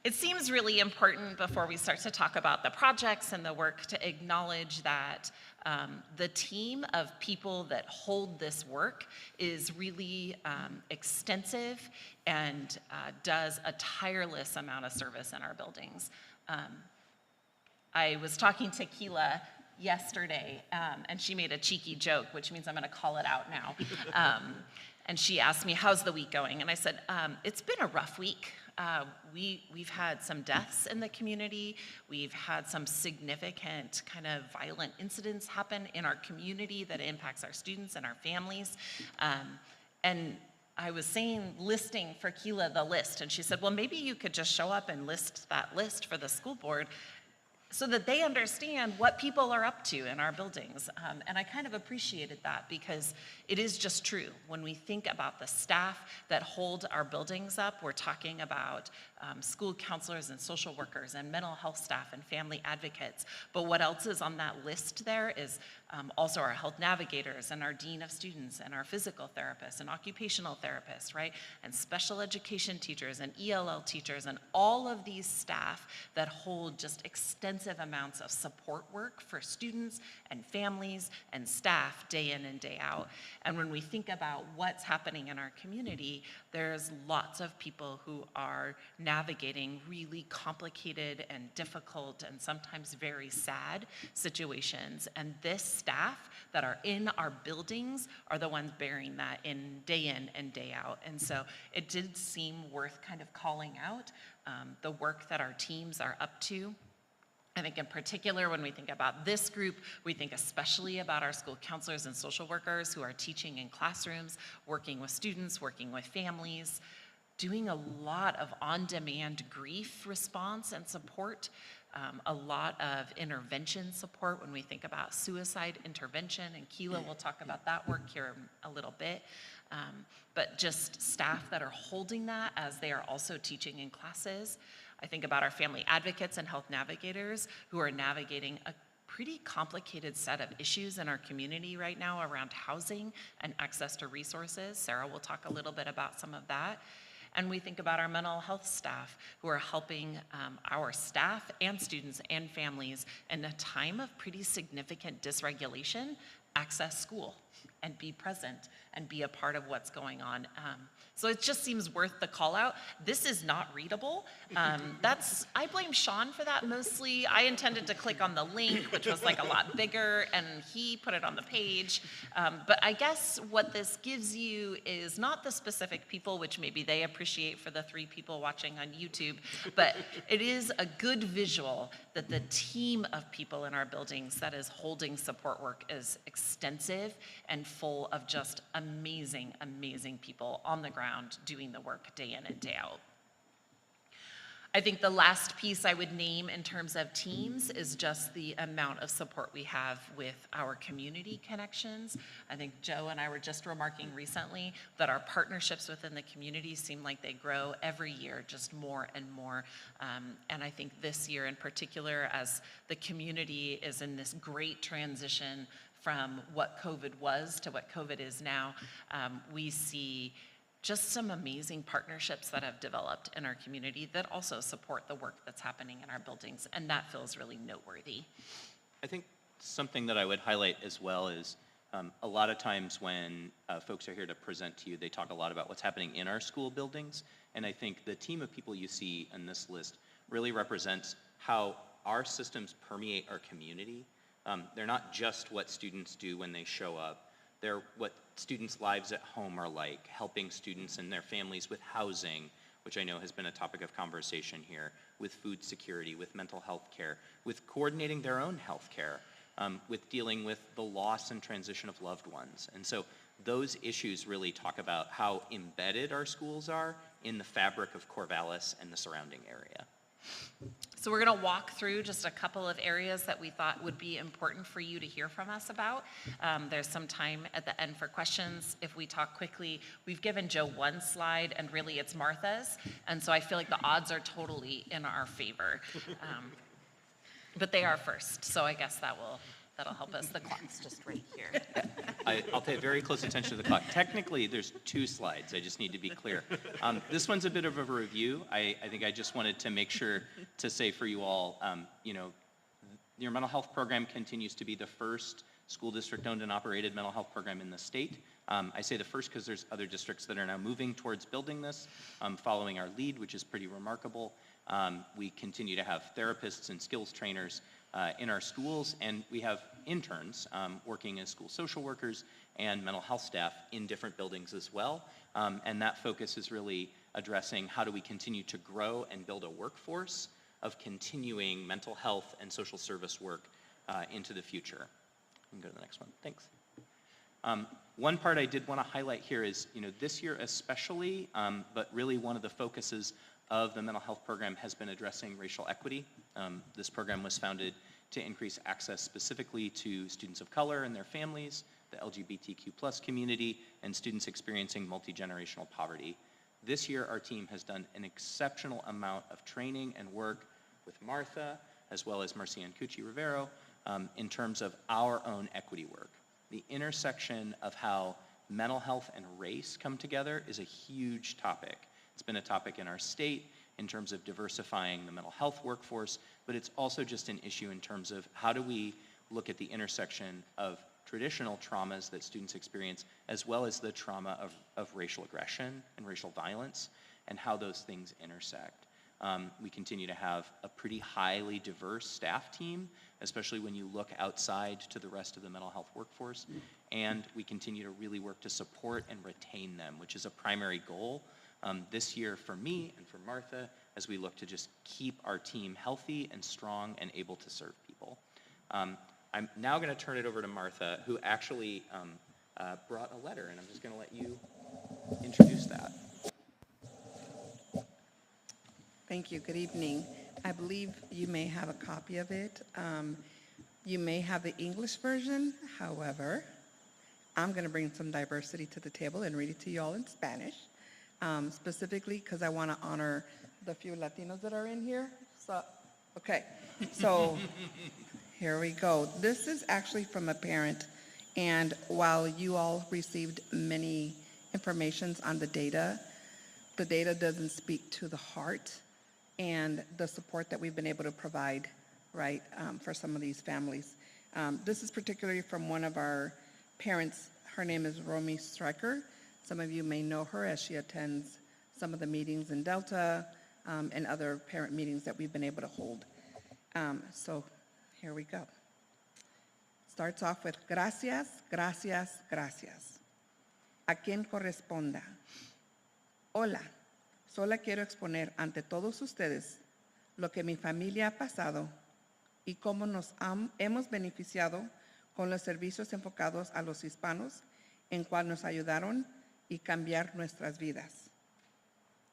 It seems really important before we start to talk about the projects and the work to acknowledge that the team of people that hold this work is really extensive and does a tireless amount of service in our buildings. I was talking to Keila yesterday, and she made a cheeky joke, which means I'm going to call it out now. And she asked me, how's the week going? And I said, it's been a rough week. We've had some deaths in the community. We've had some significant kind of violent incidents happen in our community that impacts our students and our families. And I was listing for Keila the list, and she said, well, maybe you could just show up and list that list for the school board so that they understand what people are up to in our buildings. And I kind of appreciated that because it is just true. When we think about the staff that hold our buildings up, we're talking about school counselors and social workers and mental health staff and family advocates. But what else is on that list there is also our health navigators and our dean of students and our physical therapists and occupational therapists, right? And special education teachers and ELL teachers and all of these staff that hold just extensive amounts of support work for students and families and staff day in and day out. And when we think about what's happening in our community, there's lots of people who are navigating really complicated and difficult and sometimes very sad situations. And this staff that are in our buildings are the ones bearing that in and day out. And so it did seem worth kind of calling out the work that our teams are up to. I think in particular, when we think about this group, we think especially about our school counselors and social workers who are teaching in classrooms, working with students, working with families, doing a lot of on-demand grief response and support, a lot of intervention support when we think about suicide intervention, and Keela will talk about that work here in a little bit. But just staff that are holding that as they are also teaching in classes. I think about our family advocates and health navigators who are navigating a pretty complicated set of issues in our community right now around housing and access to resources. Sarah will talk a little bit about some of that. And we think about our mental health staff who are helping our staff and students and families in a time of pretty significant dysregulation access school and be present and be a part of what's going on. So it just seems worth the call out. This is not readable. I blame Sean for that mostly. I intended to click on the link, which was like a lot bigger, and he put it on the page. But I guess what this gives you is not the specific people, which maybe they appreciate for the 3 people watching on YouTube, but it is a good visual that the team of people in our buildings that is holding support work is extensive and full of just amazing, amazing people on the ground doing the work day in and day out. I think the last piece I would name in terms of teams is just the amount of support we have with our community connections. I think Joe and I were just remarking recently that our partnerships within the community seem like they grow every year, just more and more. And I think this year in particular, as the community is in this great transition from what COVID was to what COVID is now, we see just some amazing partnerships that have developed in our community that also support the work that's happening in our buildings, and that feels really noteworthy. I think something that I would highlight as well is a lot of times when folks are here to present to you, they talk a lot about what's happening in our school buildings, and I think the team of people you see in this list really represents how our systems permeate our community. They're not just what students do when they show up. They're what students' lives at home are like, helping students and their families with housing, which I know has been a topic of conversation here, with food security, with mental health care, with coordinating their own health care, with dealing with the loss and transition of loved ones. And so those issues really talk about how embedded our schools are in the fabric of Corvallis and the surrounding area. So we're going to walk through just a couple of areas that we thought would be important for you to hear from us about. There's some time at the end for questions. If we talk quickly, we've given Joe one slide, and really it's Martha's, and so I feel like the odds are totally in our favor. But they are first, so I guess that'll help us. The clock's just right here. I'll pay very close attention to the clock. Technically, there's 2 slides. I just need to be clear. This one's a bit of a review. I think I just wanted to make sure to say for you all, your mental health program continues to be the first school district owned and operated mental health program in the state. I say the first because there's other districts that are now moving towards building this, following our lead, which is pretty remarkable. We continue to have therapists and skills trainers in our schools, and we have interns working as school social workers and mental health staff in different buildings as well. And that focus is really addressing how do we continue to grow and build a workforce of continuing mental health and social service work into the future. We can go to the next one. Thanks. One part I did want to highlight here is, this year especially, but really one of the focuses of the mental health program has been addressing racial equity. This program was founded to increase access specifically to students of color and their families, the LGBTQ+ community, and students experiencing multi-generational poverty. This year, our team has done an exceptional amount of training and work with Martha, as well as Marcia and Cucci Rivero, in terms of our own equity work. The intersection of how mental health and race come together is a huge topic. It's been a topic in our state in terms of diversifying the mental health workforce, but it's also just an issue in terms of how do we look at the intersection of traditional traumas that students experience, as well as the trauma of racial aggression and racial violence, and how those things intersect. We continue to have a pretty highly diverse staff team, especially when you look outside to the rest of the mental health workforce, and we continue to really work to support and retain them, which is a primary goal. This year for me and for Martha, as we look to just keep our team healthy and strong and able to serve people. I'm now going to turn it over to Martha, who actually brought a letter, and I'm just going to let you introduce that. Thank you. Good evening. I believe you may have a copy of it. You may have the English version. However, I'm going to bring some diversity to the table and read it to you all in Spanish, specifically because I want to honor the few Latinos that are in here. So, okay. So here we go. This is actually from a parent, and while you all received many informations on the data doesn't speak to the heart and the support that we've been able to provide, right, for some of these families. This is particularly from one of our parents. Her name is Romy Stryker. Some of you may know her as she attends some of the meetings in Delta and other parent meetings that we've been able to hold. So here we go. Starts off with gracias, gracias, gracias. A quien corresponda. Hola. Solo quiero exponer ante todos ustedes lo que mi familia ha pasado y cómo nos hemos beneficiado con los servicios enfocados a los hispanos, en cual nos ayudaron y cambiar nuestras vidas.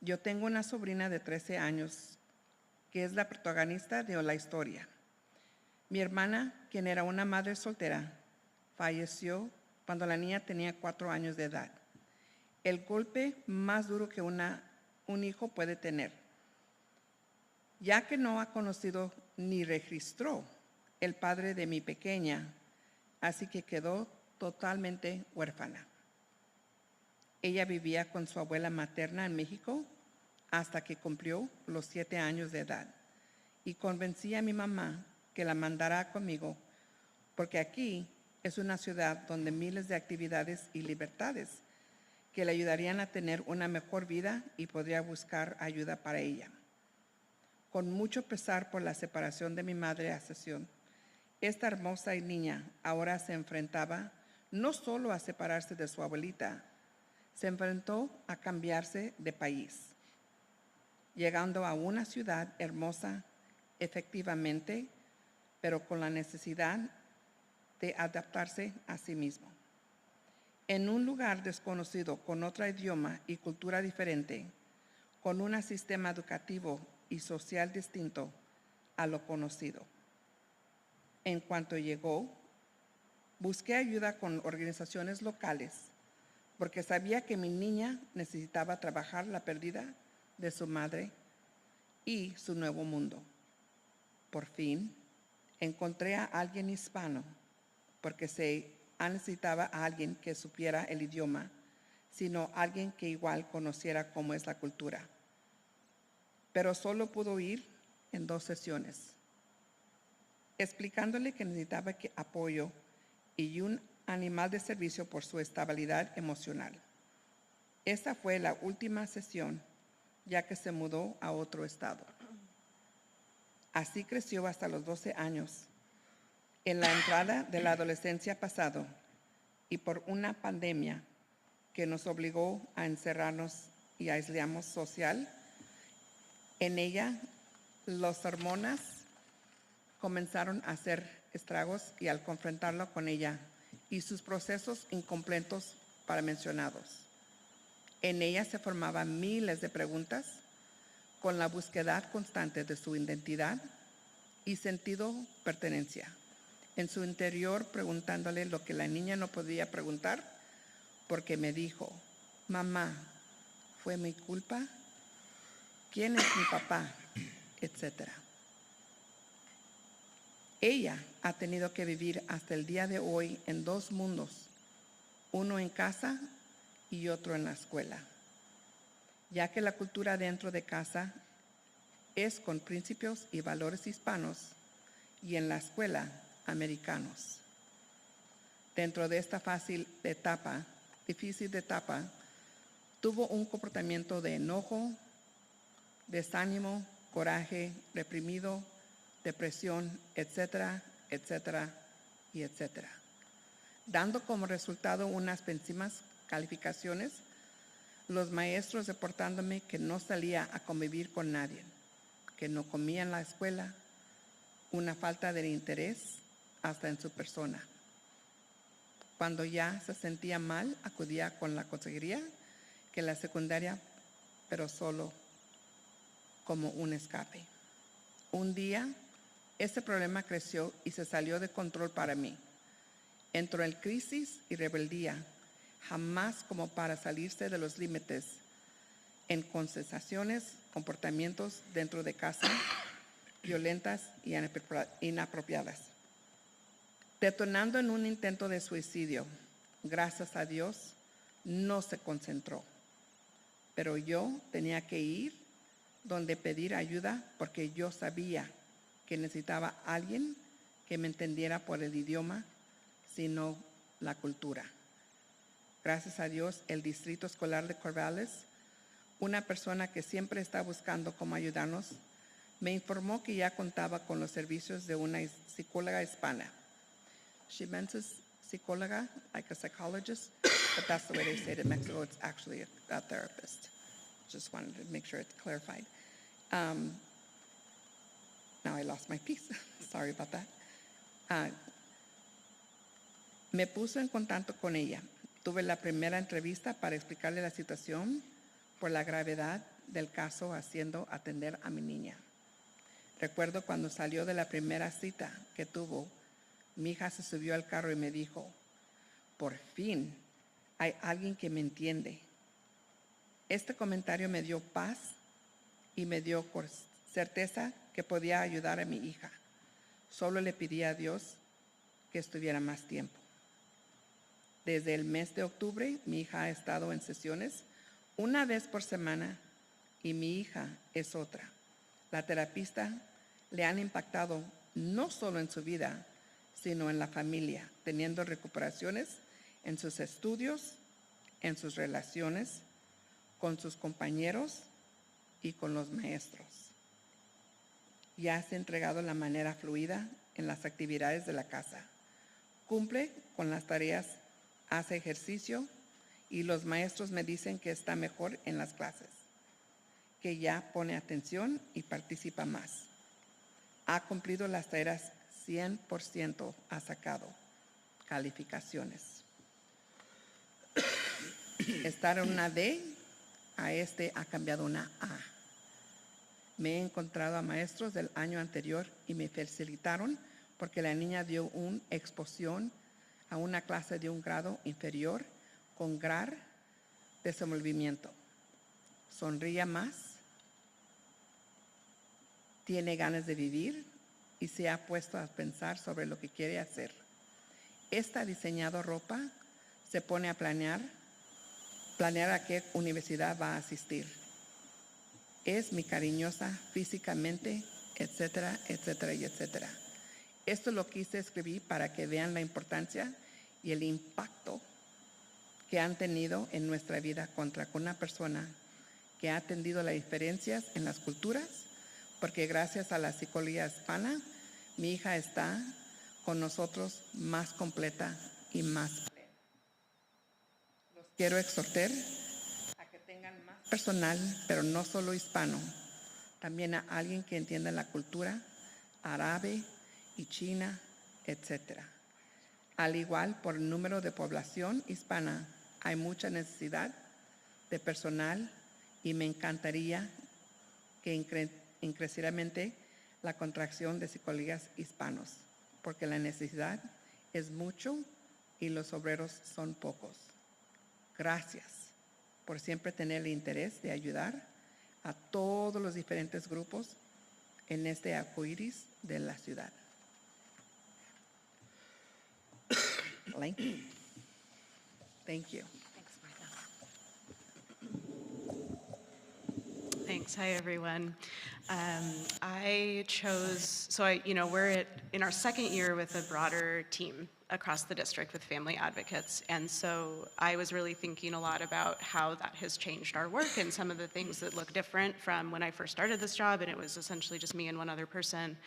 Yo tengo una sobrina de 13 años que es la protagonista de la historia. Mi hermana, quien era una madre soltera, falleció cuando la niña tenía 4 años de edad. El golpe más duro que un hijo puede tener, ya que no ha conocido ni registró el padre de mi pequeña, así que quedó totalmente huérfana. Ella vivía con su abuela materna en México hasta que cumplió los 7 años de edad y convencí a mi mamá que la mandara conmigo porque aquí es una ciudad donde miles de actividades y libertades que le ayudarían a tener una mejor vida y podría buscar ayuda para ella. Con mucho pesar por la separación de mi madre a sesión, esta hermosa niña ahora se enfrentaba no solo a separarse de su abuelita, se enfrentó a cambiarse de país, llegando a una ciudad hermosa, efectivamente, pero con la necesidad de adaptarse a sí mismo. En un lugar desconocido, con otro idioma y cultura diferente, con un sistema educativo y social distinto a lo conocido. En cuanto llegó, busqué ayuda con organizaciones locales porque sabía que mi niña necesitaba trabajar la pérdida de su madre y su nuevo mundo. Por fin, encontré a alguien hispano porque necesitaba a alguien que supiera el idioma, sino alguien que igual conociera cómo es la cultura. Pero solo pudo ir en 2 sesiones, explicándole que necesitaba apoyo y un animal de servicio por su estabilidad emocional. Esta fue la última sesión, ya que se mudó a otro estado. Así creció hasta los 12 años. En la entrada de la adolescencia pasado y por una pandemia que nos obligó a encerrarnos y aislamos social, en ella las hormonas comenzaron a hacer estragos y al confrontarlo con ella y sus procesos incompletos para mencionados. En ella se formaban miles de preguntas con la búsqueda constante de su identidad y sentido de pertenencia. En su interior preguntándole lo que la niña no podía preguntar porque me dijo, mamá, ¿fue mi culpa? ¿Quién es mi papá? Etcétera. Ella ha tenido que vivir hasta el día de hoy en 2 mundos, uno en casa y otro en la escuela, ya que la cultura dentro de casa es con principios y valores hispanos y en la escuela americanos. Dentro de esta difícil etapa, tuvo un comportamiento de enojo, desánimo, coraje, reprimido, depresión, etcétera, etcétera y etcétera, dando como resultado unas pésimas calificaciones Los maestros reportándome que no salía a convivir con nadie, que no comía en la escuela, una falta de interés hasta en su persona. Cuando ya se sentía mal, acudía con la consejería, que la secundaria, pero solo como un escape. Un día, este problema creció y se salió de control para mí. Entró en crisis y rebeldía, jamás como para salirse de los límites, en conversaciones, comportamientos dentro de casa, violentas y inapropiadas, detonando en un intento de suicidio. Gracias a Dios, no se concentró, pero yo tenía que ir donde pedir ayuda porque yo sabía que necesitaba a alguien que me entendiera por el idioma, sino la cultura. Gracias a Dios, el Distrito Escolar de Corvallis, una persona que siempre está buscando cómo ayudarnos, me informó que ya contaba con los servicios de una psicóloga hispana. She meant psicóloga, like a psychologist, but that's the way they say it in Mexico. It's actually a therapist. Just wanted to make sure it's clarified. Now I lost my piece. Sorry about that. Me puso en contacto con ella. Tuve la primera entrevista para explicarle la situación por la gravedad del caso haciendo atender a mi niña. Recuerdo cuando salió de la primera cita que tuvo, mi hija se subió al carro y me dijo, por fin hay alguien que me entiende. Este comentario me dio paz y me dio certeza que podía ayudar a mi hija. Solo le pedí a Dios que estuviera más tiempo. Desde el mes de octubre, mi hija ha estado en sesiones una vez por semana y mi hija es otra. La terapista le han impactado no solo en su vida, sino en la familia, teniendo recuperaciones en sus estudios, en sus relaciones, con sus compañeros y con los maestros. Ya se ha entregado la manera fluida en las actividades de la casa. Cumple con las tareas, hace ejercicio y los maestros me dicen que está mejor en las clases, que ya pone atención y participa más. Ha cumplido las tareas 100%, ha sacado calificaciones. Estar en una D, a este ha cambiado una A. Me he encontrado a maestros del año anterior y me felicitaron porque la niña dio una exposición a una clase de un grado inferior con gran desenvolvimiento. Sonríe más, tiene ganas de vivir y se ha puesto a pensar sobre lo que quiere hacer. Esta ha diseñado ropa, se pone a planear a qué universidad va a asistir. Es mi cariñosa físicamente, etcétera, etcétera y etcétera. Esto lo quise escribir para que vean la importancia y el impacto que han tenido en nuestra vida con una persona que ha atendido las diferencias en las culturas, porque gracias a la psicología hispana, mi hija está con nosotros más completa y más plena. Los quiero exhortar a que tengan más personal, pero no solo hispano, también a alguien que entienda la cultura árabe y china, etc. Al igual, por el número de población hispana, hay mucha necesidad de personal y me encantaría que increciamente la contracción de psicólogos hispanos, porque la necesidad es mucho y los obreros son pocos. Gracias por siempre tener el interés de ayudar a todos los diferentes grupos en este arcoíris de la ciudad. Thank you. Thanks. Hi, everyone. We're in our second year with a broader team across the district with family advocates. And so I was really thinking a lot about how that has changed our work and some of the things that look different from when I first started this job, and it was essentially just me and one other person.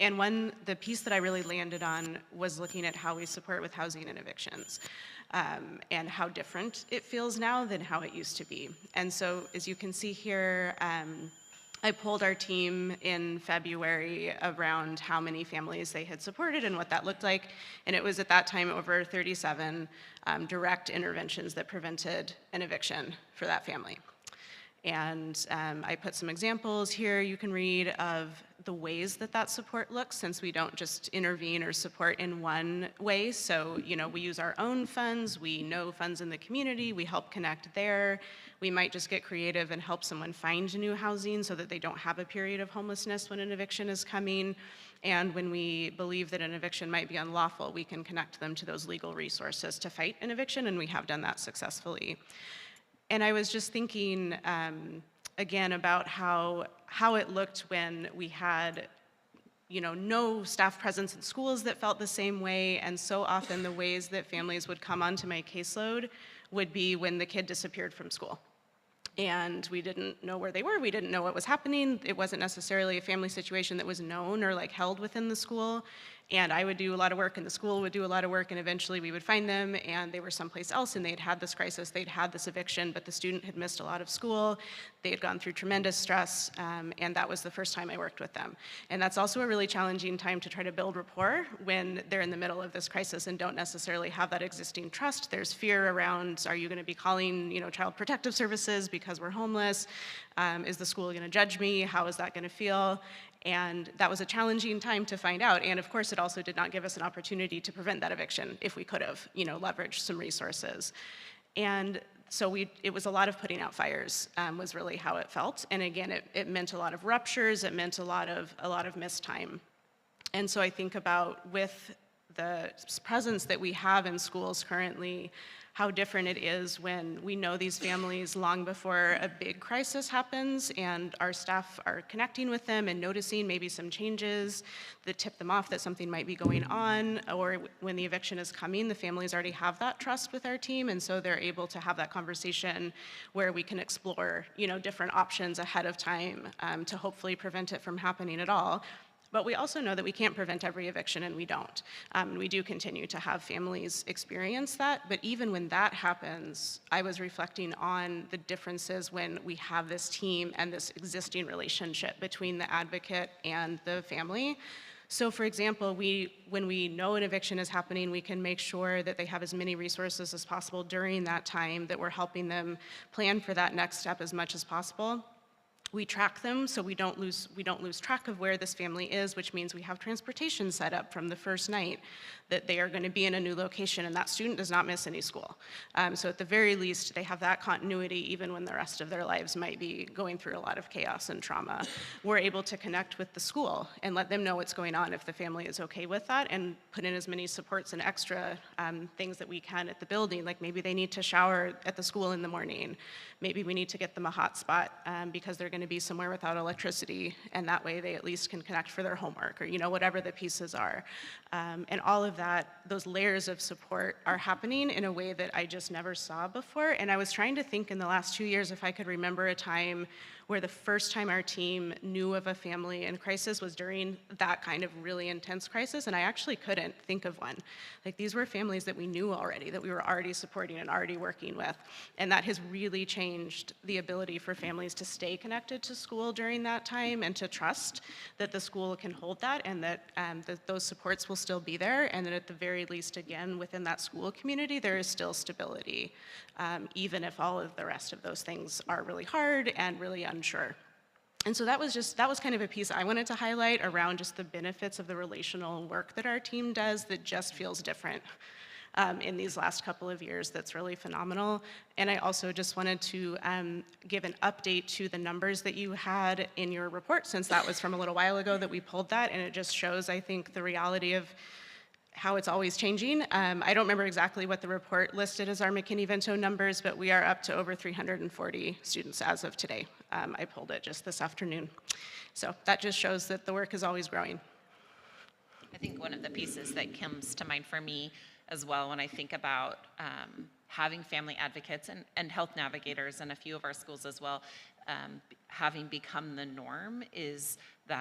And the piece that I really landed on was looking at how we support with housing and evictions, and how different it feels now than how it used to be. And so, as you can see here, I polled our team in February around how many families they had supported and what that looked like, and it was at that time over 37 direct interventions that prevented an eviction for that family. And I put some examples here you can read of the ways that that support looks, since we don't just intervene or support in one way. So, you know, we use our own funds, we know funds in the community, we help connect there. We might just get creative and help someone find new housing so that they don't have a period of homelessness when an eviction is coming. And when we believe that an eviction might be unlawful, we can connect them to those legal resources to fight an eviction, and we have done that successfully. And I was just thinking, again, about how it looked when we had, you know, no staff presence in schools that felt the same way, and so often the ways that families would come onto my caseload would be when the kid disappeared from school. And we didn't know where they were, we didn't know what was happening. It wasn't necessarily a family situation that was known or like held within the school. And I would do a lot of work, and the school would do a lot of work, and eventually we would find them, and they were someplace else, and they'd had this crisis, they'd had this eviction, but the student had missed a lot of school, they had gone through tremendous stress, and that was the first time I worked with them. And that's also a really challenging time to try to build rapport when they're in the middle of this crisis and don't necessarily have that existing trust. There's fear around, are you gonna be calling, you know, Child Protective Services because we're homeless? Is the school gonna judge me? How is that gonna feel? And that was a challenging time to find out. And of course, it also did not give us an opportunity to prevent that eviction if we could have, you know, leveraged some resources. And so it was a lot of putting out fires, was really how it felt. And again, it meant a lot of ruptures, it meant a lot of missed time. And so I think about with the presence that we have in schools currently, how different it is when we know these families long before a big crisis happens, and our staff are connecting with them and noticing maybe some changes that tip them off that something might be going on, or when the eviction is coming, the families already have that trust with our team, and so they're able to have that conversation where we can explore, you know, different options ahead of time to hopefully prevent it from happening at all. But we also know that we can't prevent every eviction, and we don't. We do continue to have families experience that, but even when that happens, I was reflecting on the differences when we have this team and this existing relationship between the advocate and the family. So for example, when we know an eviction is happening, we can make sure that they have as many resources as possible during that time, that we're helping them plan for that next step as much as possible. We track them so we don't lose track of where this family is, which means we have transportation set up from the first night, that they are going to be in a new location, and that student does not miss any school. So at the very least, they have that continuity even when the rest of their lives might be going through a lot of chaos and trauma. We're able to connect with the school and let them know what's going on if the family is okay with that, and put in as many supports and extra things that we can at the building, like maybe they need to shower at the school in the morning. Maybe we need to get them a hotspot because they're going to be somewhere without electricity, and that way they at least can connect for their homework, or, you know, whatever the pieces are. And all of that, those layers of support are happening in a way that I just never saw before. And I was trying to think in the last 2 years if I could remember a time where the first time our team knew of a family in crisis was during that kind of really intense crisis, and I actually couldn't think of one. Like, these were families that we knew already, that we were already supporting and already working with, and that has really changed the ability for families to stay connected to school during that time, and to trust that the school can hold that, and that those supports will still be there, and that at the very least, again, within that school community, there is still stability, even if all of the rest of those things are really hard and really unsure. And so that was kind of a piece I wanted to highlight around just the benefits of the relational work that our team does that just feels different in these last couple of years. That's really phenomenal. And I also just wanted to give an update to the numbers that you had in your report, since that was from a little while ago that we pulled that, and it just shows, I think, the reality of how it's always changing. I don't remember exactly what the report listed as our McKinney-Vento numbers, but we are up to over 340 students as of today. I pulled it just this afternoon. So that just shows that the work is always growing. I think one of the pieces that comes to mind for me as well when I think about having family advocates and health navigators in a few of our schools as well, having become the norm, is the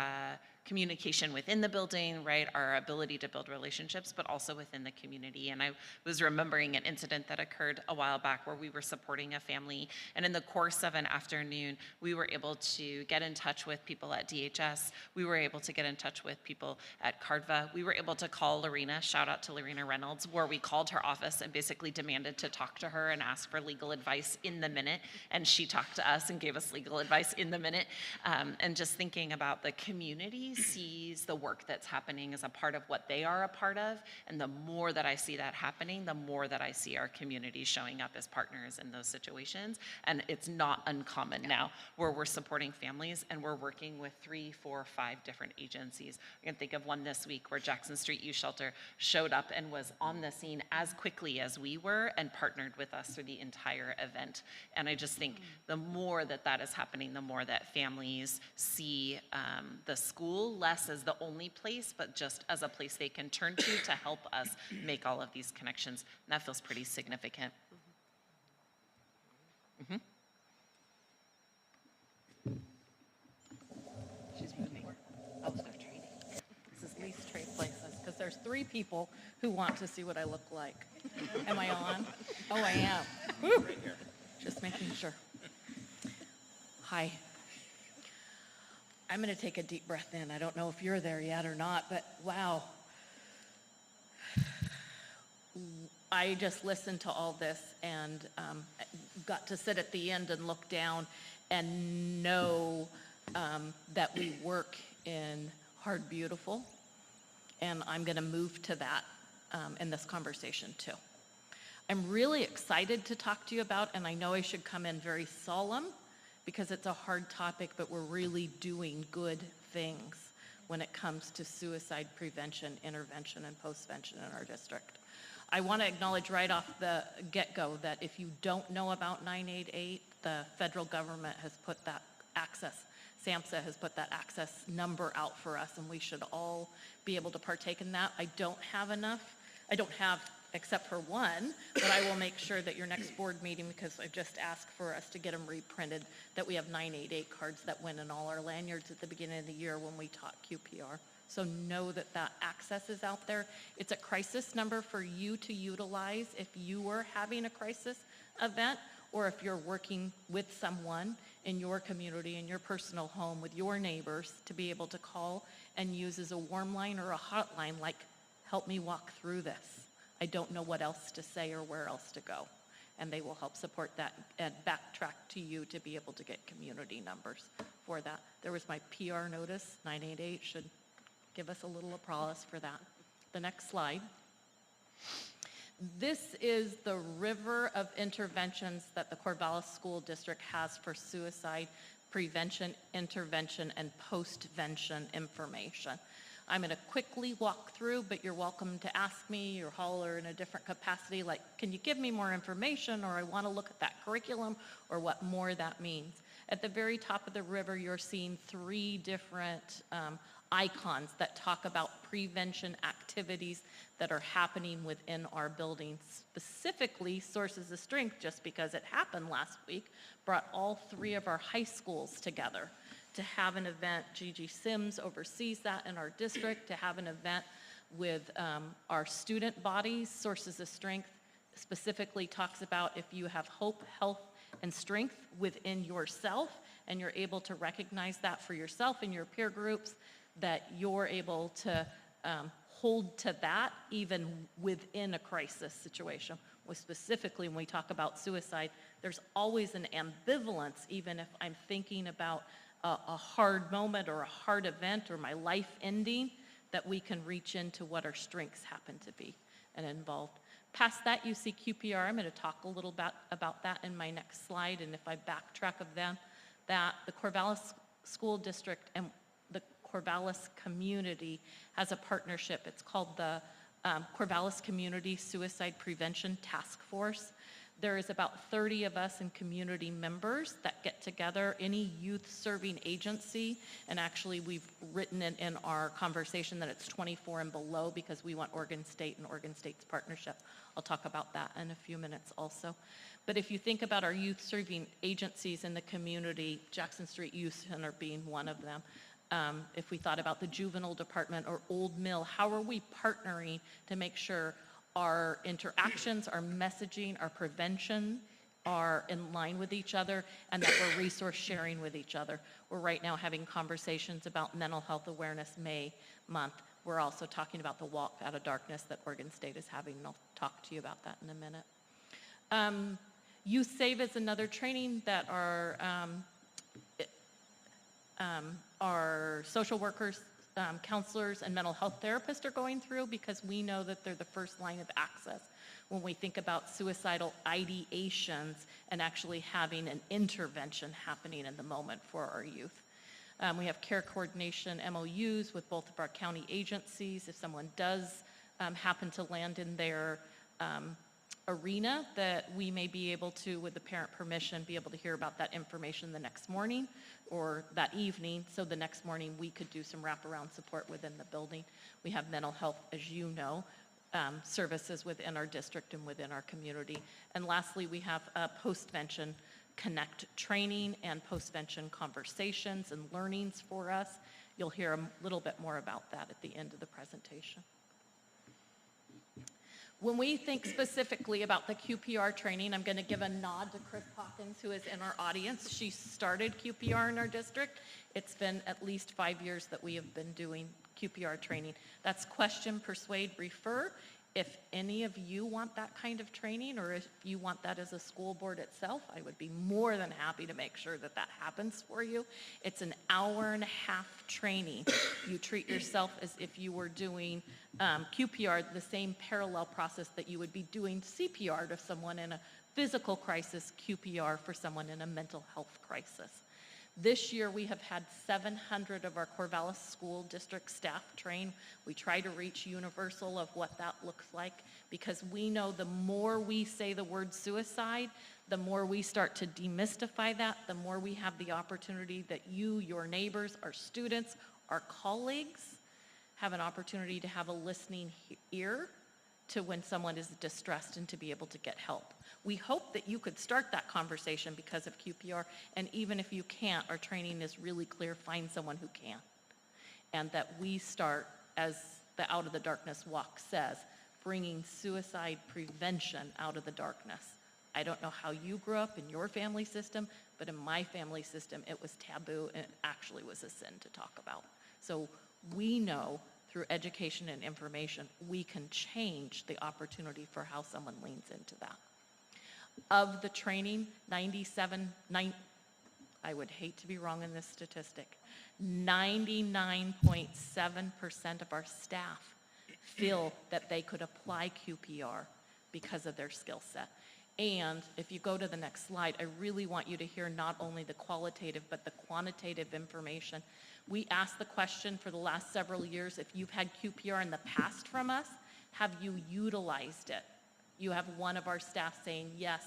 communication within the building, right? Our ability to build relationships, but also within the community. And I was remembering an incident that occurred a while back where we were supporting a family, and in the course of an afternoon, we were able to get in touch with people at DHS. We were able to get in touch with people at CARDVA. We were able to call Lorena, shout out to Lorena Reynolds, where we called her office and basically demanded to talk to her and ask for legal advice in the minute. And she talked to us and gave us legal advice in the minute. And just thinking about the community sees the work that's happening as a part of what they are a part of. And the more that I see that happening, the more that I see our community showing up as partners in those situations. And it's not uncommon now where we're supporting families and we're working with 3, 4, 5 different agencies. I can think of one this week where Jackson Street Youth Shelter showed up and was on the scene as quickly as we were and partnered with us through the entire event. And I just think the more that that is happening, the more that families see the school less as the only place, but just as a place they can turn to help us make all of these connections. And that feels pretty significant. She's moving. Oh, so trading. This is least trade places, because there's 3 people who want to see what I look like. Am I on? Oh, I am. Woo. Just making sure. Hi. I'm going to take a deep breath in. I don't know if you're there yet or not, but wow. I just listened to all this and got to sit at the end and look down and know that we work in Hard Beautiful, and I'm going to move to that in this conversation too. I'm really excited to talk to you about, and I know I should come in very solemn because it's a hard topic, but we're really doing good things when it comes to suicide prevention, intervention, and postvention in our district. I want to acknowledge right off the get-go that if you don't know about 988, the federal government has put that access, SAMHSA has put that access number out for us, and we should all be able to partake in that. I don't have except for one, but I will make sure that your next board meeting, because I just asked for us to get them reprinted, that we have 988 cards that went in all our lanyards at the beginning of the year when we taught QPR. So know that that access is out there. It's a crisis number for you to utilize if you were having a crisis event, or if you're working with someone in your community, in your personal home, with your neighbors, to be able to call and use as a warm line or a hotline, like, help me walk through this. I don't know what else to say or where else to go. And they will help support that and backtrack to you to be able to get community numbers for that. There was my PR notice, 988 should give us a little applause for that. The next slide. This is the river of interventions that the Corvallis School District has for suicide prevention, intervention, and postvention information. I'm going to quickly walk through, but you're welcome to ask me or holler in a different capacity, like, can you give me more information, or I want to look at that curriculum, or what more that means. At the very top of the river, you're seeing 3 different icons that talk about prevention activities that are happening within our buildings. Specifically, Sources of Strength, just because it happened last week, brought all 3 of our high schools together to have an event. Gigi Sims oversees that in our district, to have an event with our student bodies. Sources of Strength specifically talks about if you have hope, health, and strength within yourself, and you're able to recognize that for yourself and your peer groups, that you're able to hold to that even within a crisis situation. Well, specifically, when we talk about suicide, there's always an ambivalence, even if I'm thinking about a hard moment or a hard event or my life ending, that we can reach into what our strengths happen to be and involved. Past that, you see QPR. I'm going to talk a little bit about that in my next slide, and if I backtrack of them, that the Corvallis School District and the Corvallis community has a partnership. It's called the Corvallis Community Suicide Prevention Task Force. There is about 30 of us and community members that get together, any youth serving agency, and actually we've written in our conversation that it's 24 and below because we want Oregon State and Oregon State's partnership. I'll talk about that in a few minutes also. But if you think about our youth serving agencies in the community, Jackson Street Youth Center being one of them, If we thought about the juvenile department or Old Mill, how are we partnering to make sure our interactions, our messaging, our prevention are in line with each other, and that we're resource sharing with each other. We're right now having conversations about Mental Health Awareness May month. We're also talking about the Walk Out of Darkness that Oregon State is having, and I'll talk to you about that in a minute. Youth Save is another training that our social workers, counselors, and mental health therapists are going through, because we know that they're the first line of access when we think about suicidal ideations and actually having an intervention happening in the moment for our youth. We have care coordination MOUs with both of our county agencies. If someone does happen to land in their arena, that we may be able to, with the parent permission, be able to hear about that information the next morning or that evening, so the next morning we could do some wraparound support within the building. We have mental health, as you know, services within our district and within our community. And lastly, we have post-vention connect training and post-vention conversations and learnings for us. You'll hear a little bit more about that at the end of the presentation. When we think specifically about the QPR training, I'm going to give a nod to Chris Hawkins, who is in our audience. She started QPR in our district. It's been at least 5 years that we have been doing QPR training. That's question, persuade, refer. If any of you want that kind of training, or if you want that as a school board itself, I would be more than happy to make sure that that happens for you. It's an hour-and-a-half training. You treat yourself as if you were doing QPR, the same parallel process that you would be doing CPR to someone in a physical crisis, QPR for someone in a mental health crisis. This year, we have had 700 of our Corvallis School District staff train. We try to reach universal of what that looks like, because we know the more we say the word suicide, the more we start to demystify that, the more we have the opportunity that you, your neighbors, our students, our colleagues have an opportunity to have a listening ear to when someone is distressed and to be able to get help. We hope that you could start that conversation because of QPR, and even if you can't, our training is really clear: find someone who can. And that we start, as the Out of the Darkness Walk says, bringing suicide prevention out of the darkness. I don't know how you grew up in your family system, but in my family system, it was taboo, and it actually was a sin to talk about. So we know through education and information, we can change the opportunity for how someone leans into that. Of the training, I would hate to be wrong in this statistic, 99.7% of our staff feel that they could apply QPR because of their skill set. And if you go to the next slide, I really want you to hear not only the qualitative, but the quantitative information. We asked the question for the last several years: if you've had QPR in the past from us, have you utilized it? You have one of our staff saying, yes,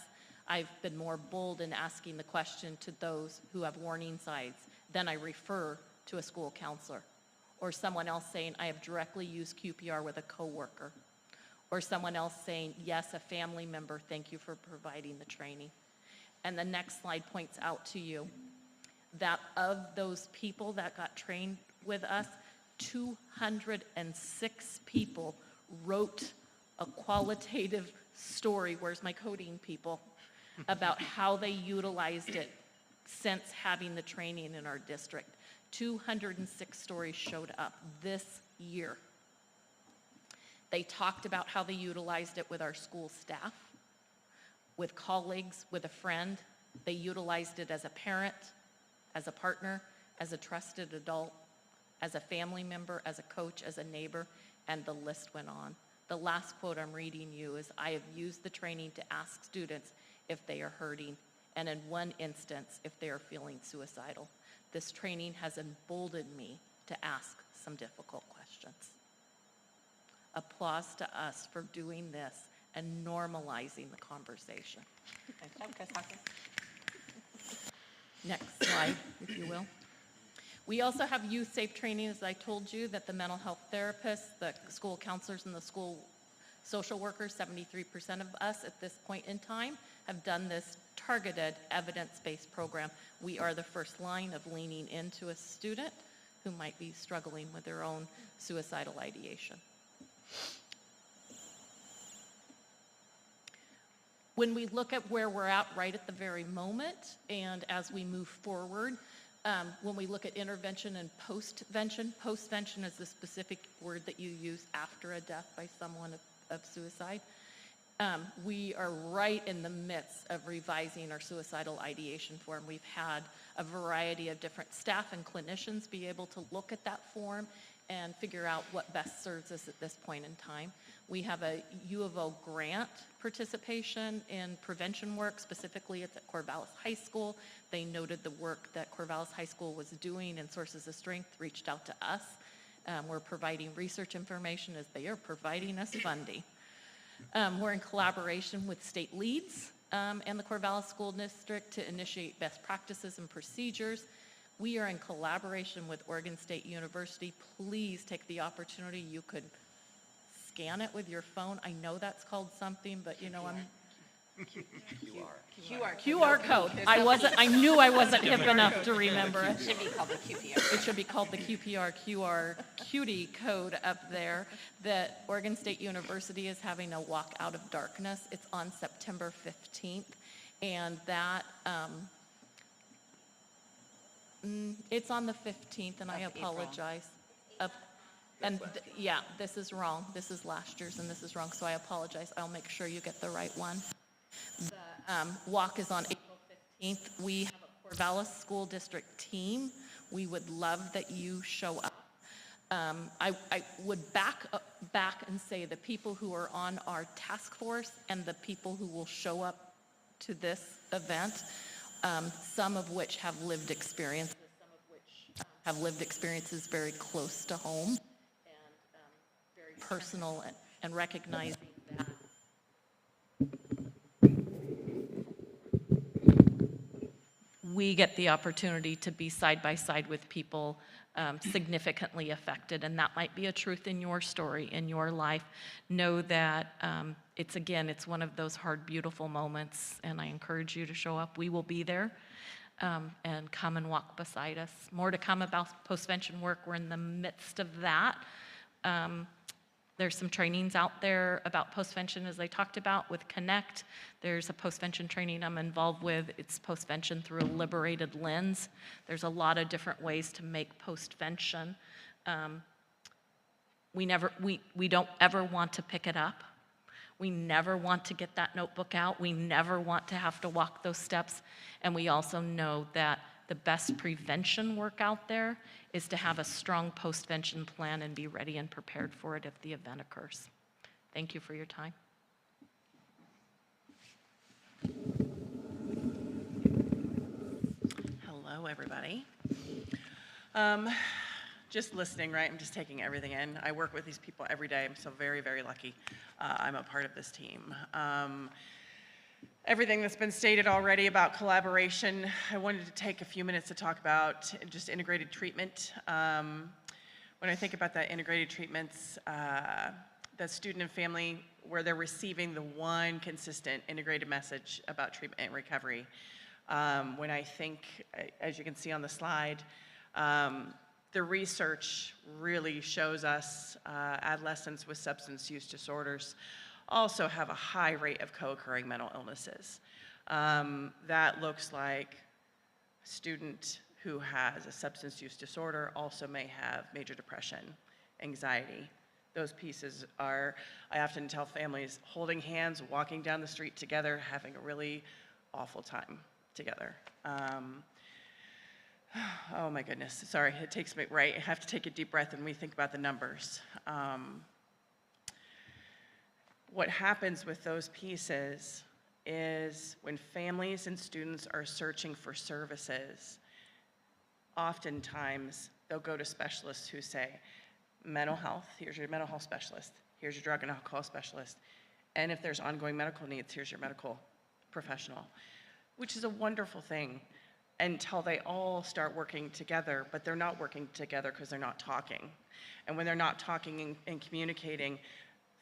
I've been more bold in asking the question to those who have warning signs. Then I refer to a school counselor. Or someone else saying, I have directly used QPR with a coworker. Or someone else saying, yes, a family member, thank you for providing the training. And the next slide points out to you that of those people that got trained with us, 206 people wrote a qualitative story, where's my coding people, about how they utilized it since having the training in our district. 206 stories showed up this year. They talked about how they utilized it with our school staff, with colleagues, with a friend. They utilized it as a parent, as a partner, as a trusted adult, as a family member, as a coach, as a neighbor, and the list went on. The last quote I'm reading you is, I have used the training to ask students if they are hurting, and in one instance, if they are feeling suicidal. This training has emboldened me to ask some difficult questions. Applause to us for doing this and normalizing the conversation. Next slide, if you will. We also have youth safe training, as I told you, that the mental health therapists, the school counselors, and the school social workers, 73% of us at this point in time, have done this targeted evidence-based program. We are the first line of leaning into a student who might be struggling with their own suicidal ideation. When we look at where we're at right at the very moment, and as we move forward, when we look at intervention and postvention is the specific word that you use after a death by someone of suicide. We are right in the midst of revising our suicidal ideation form. We've had a variety of different staff and clinicians be able to look at that form and figure out what best serves us at this point in time. We have a U of O grant participation in prevention work, specifically it's at Corvallis High School. They noted the work that Corvallis High School was doing, and Sources of Strength reached out to us. We're providing research information as they are providing us funding. We're in collaboration with state leads and the Corvallis School District to initiate best practices and procedures. We are in collaboration with Oregon State University. Please take the opportunity. You could scan it with your phone. I know that's called something, but you know, QR code. I knew I wasn't hip enough to remember it. It should be called the QPR. It should be called the QR cutie code up there, that Oregon State University is having a walk out of darkness. It's on September 15th, and that, it's on the 15th, and I apologize. Yeah, this is wrong. This is last year's, and this is wrong, so I apologize. I'll make sure you get the right one. The walk is on April 15th. We have a Corvallis School District team. We would love that you show up. I would back and say the people who are on our task force and the people who will show up to this event, some of which have lived experiences, some of which have lived experiences very close to home and very personal, and recognizing that we get the opportunity to be side by side with people significantly affected, and that might be a truth in your story, in your life. Know that it's one of those hard, beautiful moments, and I encourage you to show up. We will be there, and come and walk beside us. More to come about postvention work. We're in the midst of that. There's some trainings out there about postvention, as I talked about with Connect. There's a postvention training I'm involved with. It's postvention through a liberated lens. There's a lot of different ways to make postvention. We don't ever want to pick it up. We never want to get that notebook out. We never want to have to walk those steps. And we also know that the best prevention work out there is to have a strong postvention plan and be ready and prepared for it if the event occurs. Thank you for your time. Hello, everybody. Just listening, right? I'm just taking everything in. I work with these people every day. I'm so very, very lucky I'm a part of this team. Everything that's been stated already about collaboration, I wanted to take a few minutes to talk about just integrated treatment. When I think about that integrated treatments, the student and family, where they're receiving the one consistent integrated message about treatment and recovery. When I think, as you can see on the slide, the research really shows us adolescents with substance use disorders also have a high rate of co-occurring mental illnesses. That looks like a student who has a substance use disorder also may have major depression, anxiety. Those pieces are, I often tell families, holding hands, walking down the street together, having a really awful time together. Oh my goodness, sorry, it takes me, right, I have to take a deep breath when we think about the numbers. What happens with those pieces is when families and students are searching for services, oftentimes they'll go to specialists who say, mental health, here's your mental health specialist, here's your drug and alcohol specialist, and if there's ongoing medical needs, here's your medical professional, which is a wonderful thing until they all start working together, but they're not working together because they're not talking. And when they're not talking and communicating,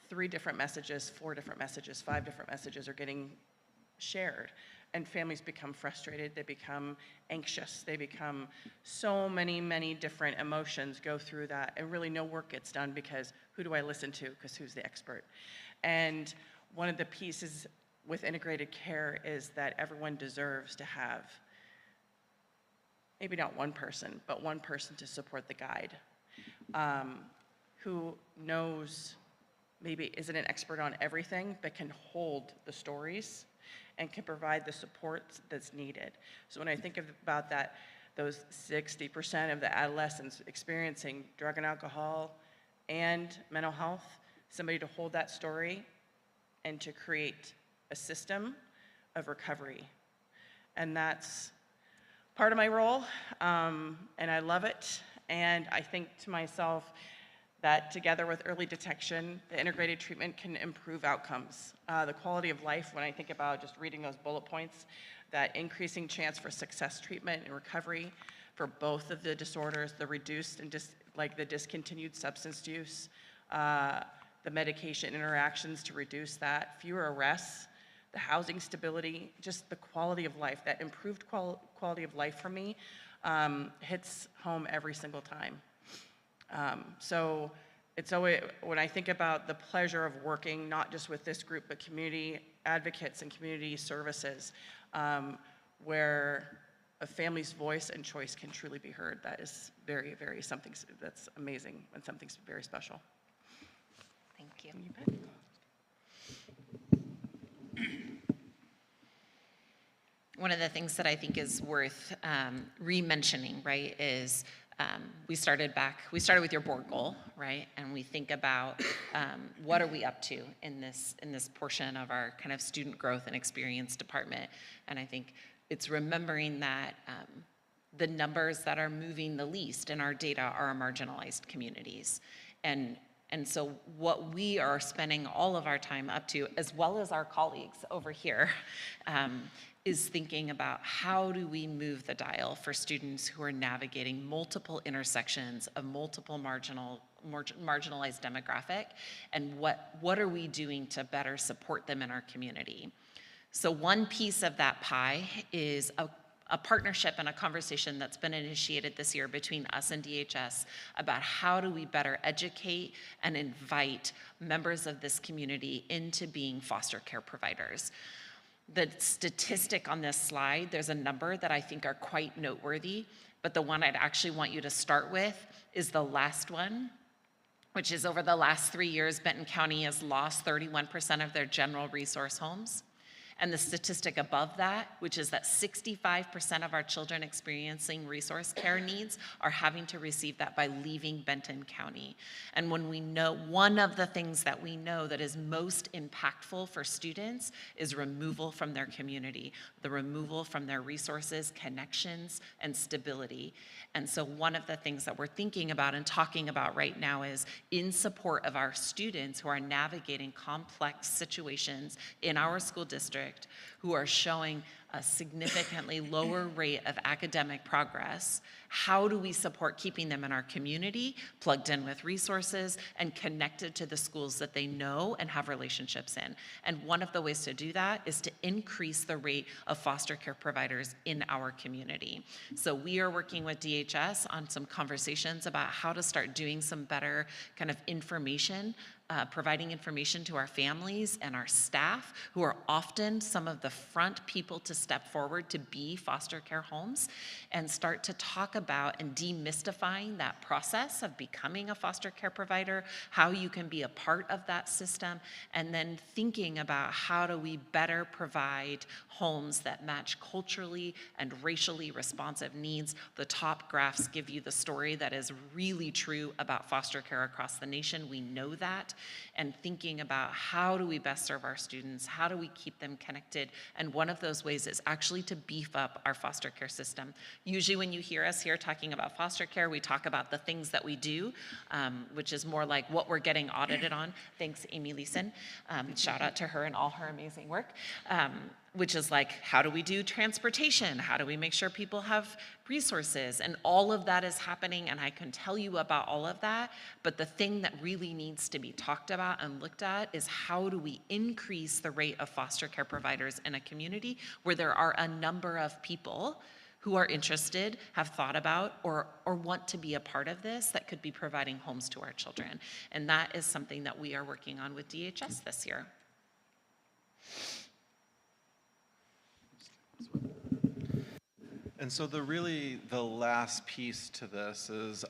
3 different messages, 4 different messages, 5 different messages are getting shared. and families become frustrated, they become anxious, they become so many different emotions go through that, and really no work gets done because who do I listen to? Because who's the expert? And one of the pieces with integrated care is that everyone deserves to have maybe not one person, but one person to support the guide, who knows, maybe isn't an expert on everything, but can hold the stories and can provide the support that's needed. So when I think about that, those 60% of the adolescents experiencing drug and alcohol and mental health, somebody to hold that story and to create a system of recovery. And that's part of my role, and I love it. And I think to myself that together with early detection, the integrated treatment can improve outcomes. The quality of life, when I think about just reading those bullet points, that increasing chance for success treatment and recovery for both of the disorders, the reduced and the discontinued substance use, the medication interactions to reduce that, fewer arrests, the housing stability, just the quality of life, that improved quality of life for me hits home every single time. So it's always, when I think about the pleasure of working, not just with this group, but community advocates and community services, where a family's voice and choice can truly be heard, that is very, very something that's amazing and something very special. Thank you. You bet. One of the things that I think is worth re-mentioning, right, is we started with your board goal, right, and we think about what are we up to in this portion of our kind of student growth and experience department, and I think it's remembering that the numbers that are moving the least in our data are our marginalized communities, and so what we are spending all of our time up to, as well as our colleagues over here, is thinking about how do we move the dial for students who are navigating multiple intersections of multiple marginalized demographic, and what are we doing to better support them in our community. So one piece of that pie is a partnership and a conversation that's been initiated this year between us and DHS about how do we better educate and invite members of this community into being foster care providers. The statistic on this slide, there's a number that I think are quite noteworthy, but the one I'd actually want you to start with is the last one, which is over the last 3 years, Benton County has lost 31% of their general resource homes. And the statistic above that, which is that 65% of our children experiencing resource care needs are having to receive that by leaving Benton County. And when we know, one of the things that we know that is most impactful for students is removal from their community, the removal from their resources, connections, and stability. And so one of the things that we're thinking about and talking about right now is in support of our students who are navigating complex situations in our school district, who are showing a significantly lower rate of academic progress, how do we support keeping them in our community, plugged in with resources, and connected to the schools that they know and have relationships in? And one of the ways to do that is to increase the rate of foster care providers in our community. So we are working with DHS on some conversations about how to start doing some better kind of information, providing information to our families and our staff, who are often some of the front people to step forward to be foster care homes, and start to talk about and demystifying that process of becoming a foster care provider, how you can be a part of that system, and then thinking about how do we better provide homes that match culturally and racially responsive needs. The top graphs give you the story that is really true about foster care across the nation. We know that. And thinking about how do we best serve our students, how do we keep them connected, and one of those ways is actually to beef up our foster care system. Usually when you hear us here talking about foster care, we talk about the things that we do, which is more like what we're getting audited on. Thanks, Amy Leeson. Shout out to her and all her amazing work. which is like, how do we do transportation? How do we make sure people have resources? And all of that is happening, and I can tell you about all of that, but the thing that really needs to be talked about and looked at is how do we increase the rate of foster care providers in a community where there are a number of people who are interested, have thought about, or want to be a part of this that could be providing homes to our children. And that is something that we are working on with DHS this year. And so the last piece to this is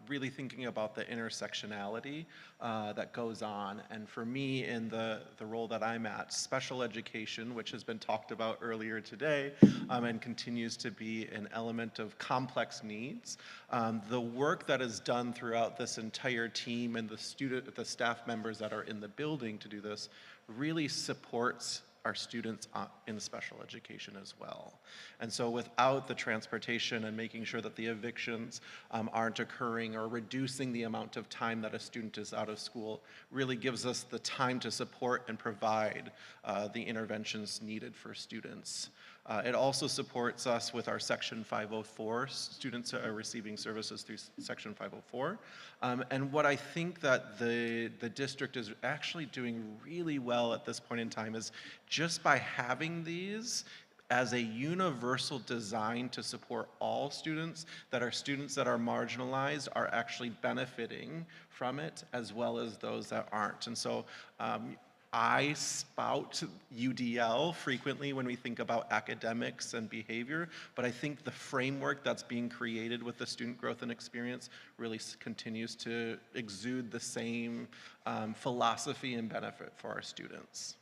really thinking about the intersectionality that goes on. And for me, in the role that I'm at, special education, which has been talked about earlier today and continues to be an element of complex needs, the work that is done throughout this entire team and the staff members that are in the building to do this really supports our students in special education as well. And so without the transportation and making sure that the evictions aren't occurring or reducing the amount of time that a student is out of school really gives us the time to support and provide the interventions needed for students. It also supports us with our Section 504. Students are receiving services through Section 504. And what I think that the district is actually doing really well at this point in time is just by having these as a universal design to support all students that are marginalized are actually benefiting from it, as well as those that aren't. And so I spout UDL frequently when we think about academics and behavior, but I think the framework that's being created with the student growth and experience really continues to exude the same philosophy and benefit for our students.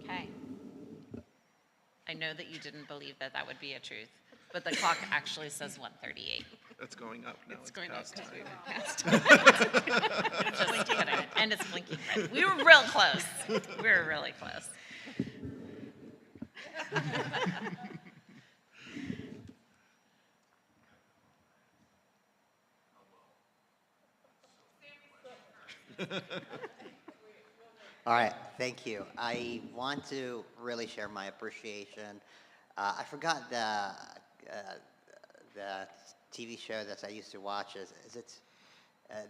Okay. I know that you didn't believe that that would be a truth, but the clock actually says 1:38. It's going up now. It's going up because we went past. Just kidding. And it's blinking red. We were real close. We were really close. All right, thank you. I want to really share my appreciation. I forgot the TV show that I used to watch. Is it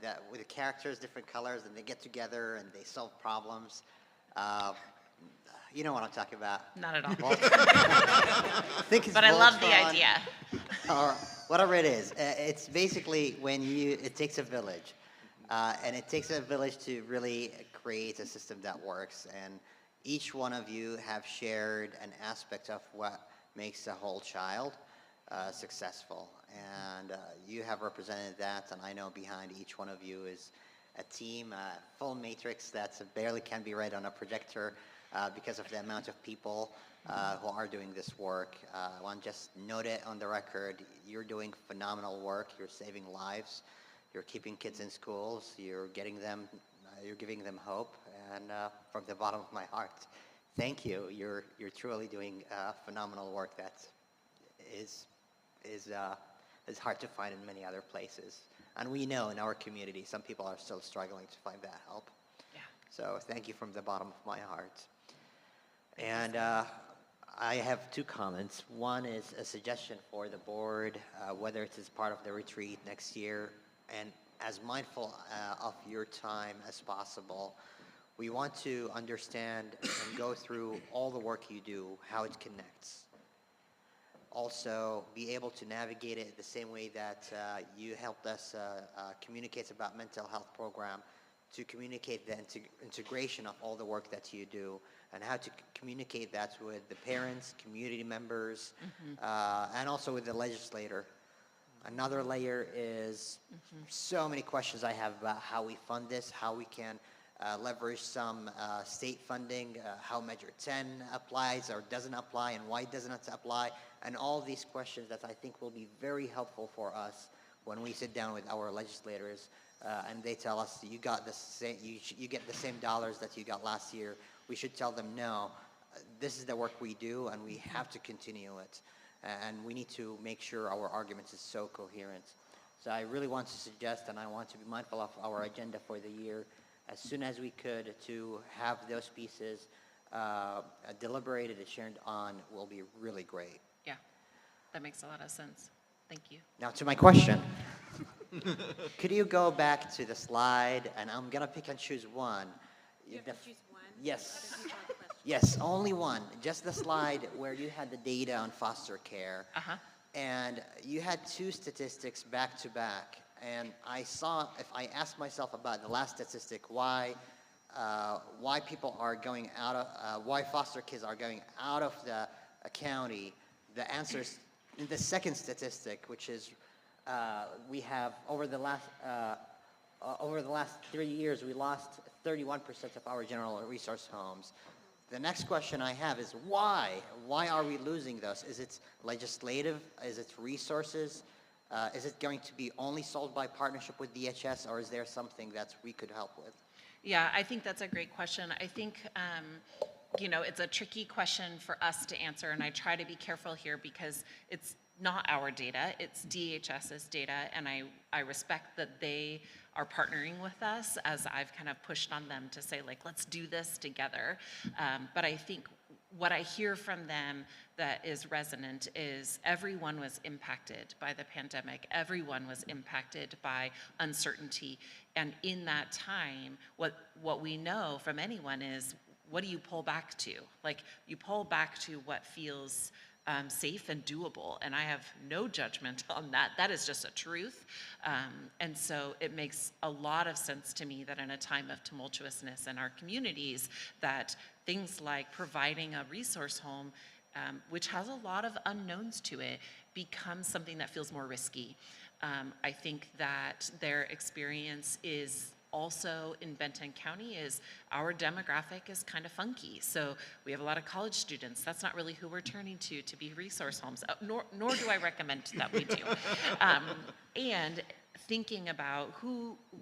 that with the characters, different colors, and they get together and they solve problems? You know what I'm talking about. Not at all. Well, I think it's but I love the Voltron, idea. or whatever it is. It's basically when it takes a village. And it takes a village to really create a system that works. And each one of you have shared an aspect of what makes a whole child successful. And you have represented that, and I know behind each one of you is a team, a full matrix that barely can be read on a projector because of the amount of people who are doing this work. I want to just note it on the record, you're doing phenomenal work, you're saving lives. You're keeping kids in schools. You're giving them hope. And from the bottom of my heart, thank you. You're truly doing phenomenal work that is hard to find in many other places. And we know in our community, some people are still struggling to find that help. Yeah. So thank you from the bottom of my heart. And I have two comments. One is a suggestion for the board, whether it is part of the retreat next year, and as mindful of your time as possible. We want to understand and go through all the work you do, how it connects. Also, be able to navigate it the same way that you helped us communicate about mental health program, to communicate the integration of all the work that you do, and how to communicate that with the parents, community members, and also with the legislator. Another layer is so many questions I have about how we fund this, how we can leverage some state funding, how Measure 10 applies or doesn't apply, and why it does not apply, and all these questions that I think will be very helpful for us when we sit down with our legislators and they tell us you got the same, you get the same dollars that you got last year. We should tell them no. This is the work we do, and we have to continue it. And we need to make sure our arguments is so coherent. So I really want to suggest, and I want to be mindful of our agenda for the year, as soon as we could, to have those pieces deliberated and shared on will be really great. Yeah, that makes a lot of sense. Thank you. Now to my question. Could you go back to the slide, and I'm gonna pick and choose one. You have to choose one? Yes. Yes, only one. Just the slide where you had the data on foster care. Uh-huh. And you had two statistics back to back. And I saw, if I asked myself about the last statistic, why people are going out of, why foster kids are going out of the county, the answers in the second statistic, which is we have over the last 3 years, we lost 31% of our general resource homes. The next question I have is why? Why are we losing those? Is it legislative? Is it resources? Is it going to be only solved by partnership with DHS, or is there something that we could help with? Yeah, I think that's a great question. I think, you know, it's a tricky question for us to answer, and I try to be careful here because it's not our data, it's DHS's data, and I respect that they are partnering with us as I've kind of pushed on them to say, like, let's do this together. But I think what I hear from them that is resonant is everyone was impacted by the pandemic. Everyone was impacted by uncertainty. And in that time, what we know from anyone is, what do you pull back to? Like, you pull back to what feels safe and doable, and I have no judgment on that. That is just a truth. And so it makes a lot of sense to me that in a time of tumultuousness in our communities, that things like providing a resource home, which has a lot of unknowns to it, becomes something that feels more risky. I think that their experience is also in Benton County is our demographic is kind of funky. So we have a lot of college students. That's not really who we're turning to be resource homes, nor do I recommend that we do. And thinking about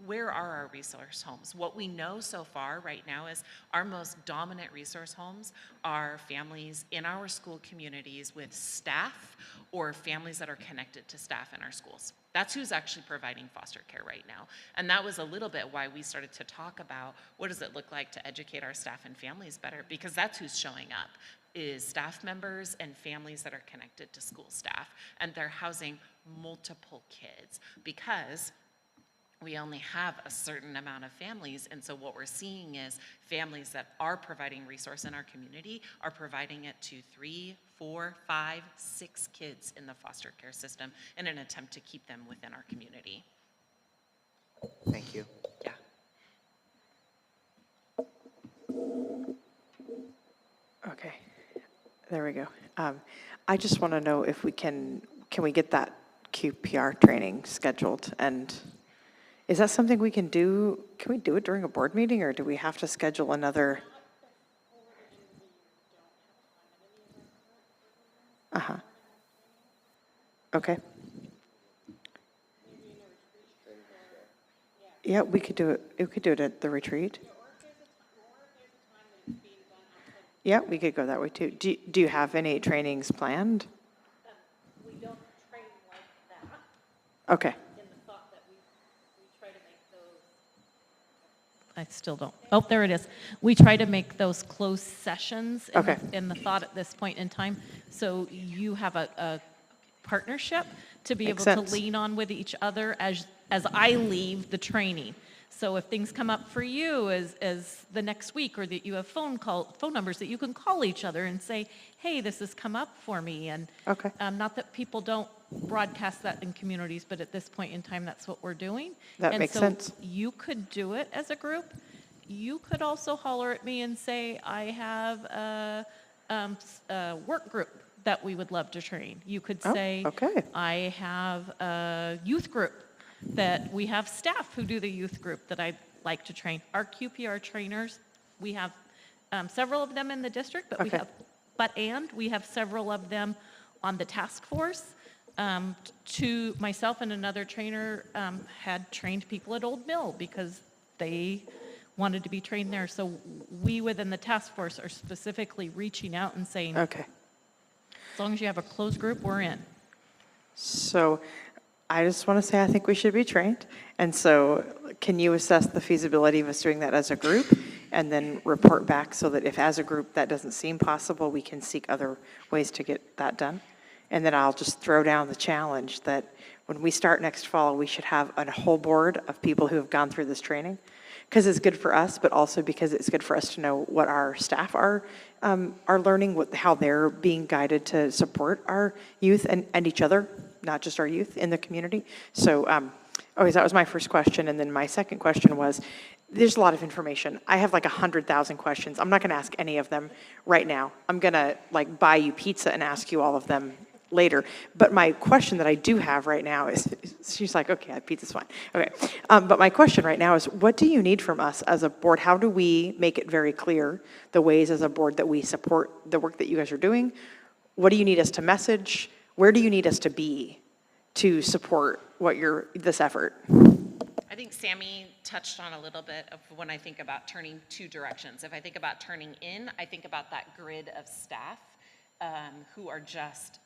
where are our resource homes? What we know so far right now is our most dominant resource homes are families in our school communities with staff or families that are connected to staff in our schools. That's who's actually providing foster care right now. And that was a little bit why we started to talk about what does it look like to educate our staff and families better, because that's who's showing up, is staff members and families that are connected to school staff. And they're housing multiple kids because we only have a certain amount of families. And so what we're seeing is families that are providing resource in our community are providing it to 3, 4, 5, 6 kids in the foster care system in an attempt to keep them within our community. Thank you. Yeah. Okay, there we go. I just want to know if we can we get that QPR training scheduled? And is that something we can do? Can we do it during a board meeting, or do we have to schedule another? Uh-huh. Okay. Yeah, we could do it. We could do it at the retreat. Yeah, we could go that way too. Do you have any trainings planned? We don't train like that. Okay. In the thought that we try to make those. I still don't. Oh, there it is. We try to make those closed sessions in the thought at this point in time. So you have a partnership to be able to lean on with each other as I leave the training. So if things come up for you as the next week, or that you have phone numbers that you can call each other and say, hey, this has come up for me. And not that people don't broadcast that in communities, but at this point in time, that's what we're doing. That makes sense. You could do it as a group. You could also holler at me and say, I have a work group that we would love to train. You could say, I have a youth group that we have staff who do the youth group that I'd like to train. Our QPR trainers, we have several of them in the district, but we have several of them on the task force. To myself and another trainer had trained people at Old Mill because they wanted to be trained there. So we within the task force are specifically reaching out and saying, okay, as long as you have a closed group, we're in. So I just want to say I think we should be trained. And so can you assess the feasibility of us doing that as a group? and then report back so that if as a group that doesn't seem possible, we can seek other ways to get that done. And then I'll just throw down the challenge that when we start next fall, we should have a whole board of people who have gone through this training, because it's good for us, but also because it's good for us to know what our staff are learning, how they're being guided to support our youth and each other, not just our youth in the community. So, okay, so that was my first question, and then my second question was, there's a lot of information. I have like 100,000 questions. I'm not gonna ask any of them right now. I'm gonna like buy you pizza and ask you all of them later. But my question that I do have right now is, she's like, okay, pizza's fine. Okay, but my question right now is, what do you need from us as a board? How do we make it very clear the ways as a board that we support the work that you guys are doing? What do you need us to message? Where do you need us to be to support this effort? I think Sammy touched on a little bit of when I think about turning two directions. If I think about turning in, I think about that grid of staff who are just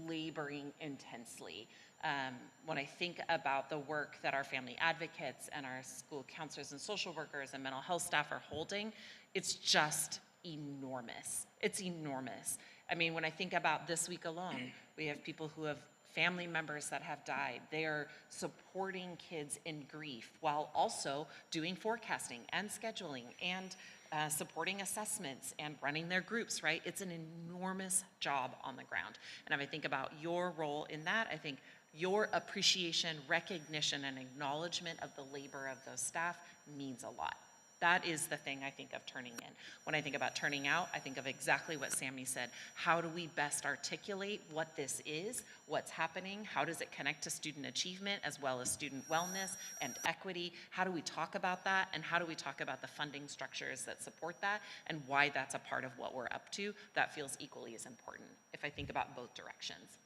laboring intensely. When I think about the work that our family advocates and our school counselors and social workers and mental health staff are holding, it's just enormous. It's enormous. I mean, when I think about this week alone, we have people who have family members that have died. They are supporting kids in grief while also doing forecasting and scheduling and supporting assessments and running their groups, right? It's an enormous job on the ground. And if I think about your role in that, I think your appreciation, recognition, and acknowledgement of the labor of those staff means a lot. That is the thing I think of turning in. When I think about turning out, I think of exactly what Sammy said. How do we best articulate what this is, what's happening, how does it connect to student achievement as well as student wellness and equity? How do we talk about that, and how do we talk about the funding structures that support that, and why that's a part of what we're up to? That feels equally as important if I think about both directions.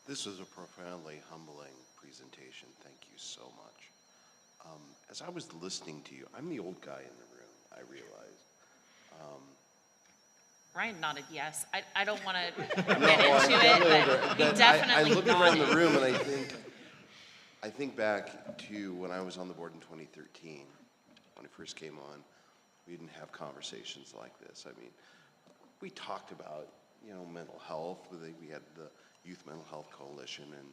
This was a profoundly humbling presentation. Thank you so much. As I was listening to you, I'm the old guy in the room, I realized. Ryan nodded yes. I don't want to get into it, but he definitely I look around nodded. the room and I think back to when I was on the board in 2013, when I first came on. We didn't have conversations like this. I mean, we talked about, mental health. We had the Youth Mental Health Coalition, and,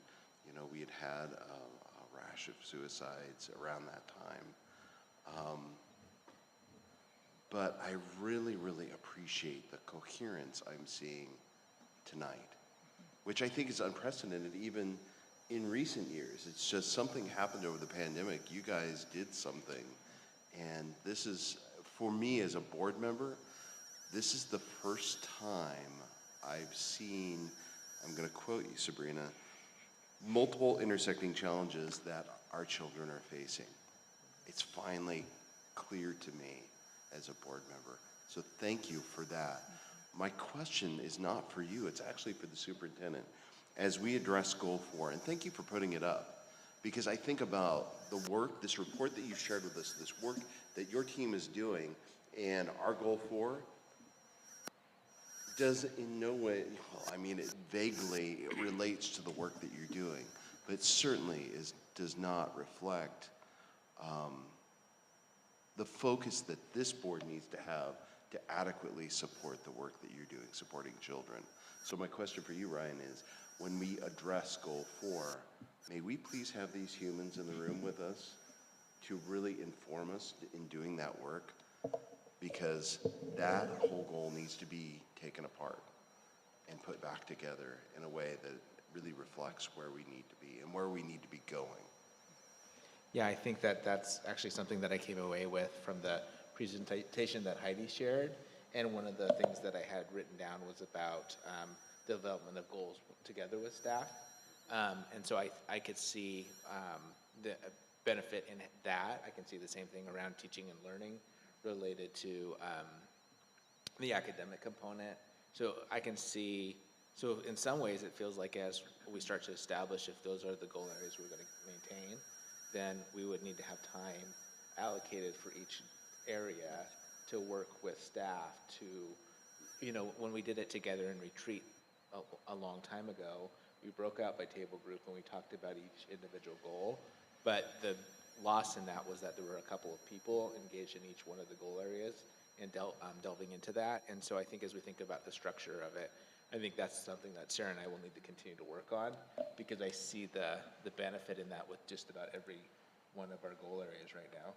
we had had a rash of suicides around that time. But I really, really appreciate the coherence I'm seeing tonight, which I think is unprecedented even in recent years. It's just something happened over the pandemic. You guys did something, and this is, for me as a board member, this is the first time I've seen, I'm going to quote you, Sabrina, multiple intersecting challenges that our children are facing. It's finally clear to me as a board member. So thank you for that. My question is not for you, it's actually for the superintendent. As we address Goal 4, and thank you for putting it up, because I think about the work, this report that you've shared with us, this work that your team is doing, and our Goal 4 does in no way, it vaguely relates to the work that you're doing, but it certainly does not reflect the focus that this board needs to have to adequately support the work that you're doing, supporting children. So my question for you, Ryan, is when we address Goal 4, may we please have these humans in the room with us to really inform us in doing that work? Because that whole goal needs to be taken apart and put back together in a way that really reflects where we need to be and where we need to be going. Yeah, I think that's actually something that I came away with from the presentation that Heidi shared. And one of the things that I had written down was about development of goals together with staff. And so I could see the benefit in that. I can see the same thing around teaching and learning related to the academic component. So I can see, so in some ways it feels like as we start to establish if those are the goal areas we're going to maintain, then we would need to have time allocated for each area to work with staff to, when we did it together in retreat a long time ago, We broke out by table group and we talked about each individual goal, but the loss in that was that there were a couple of people engaged in each one of the goal areas and delving into that. And so I think as we think about the structure of it, I think that's something that Sarah and I will need to continue to work on, because I see the benefit in that with just about every one of our goal areas right now.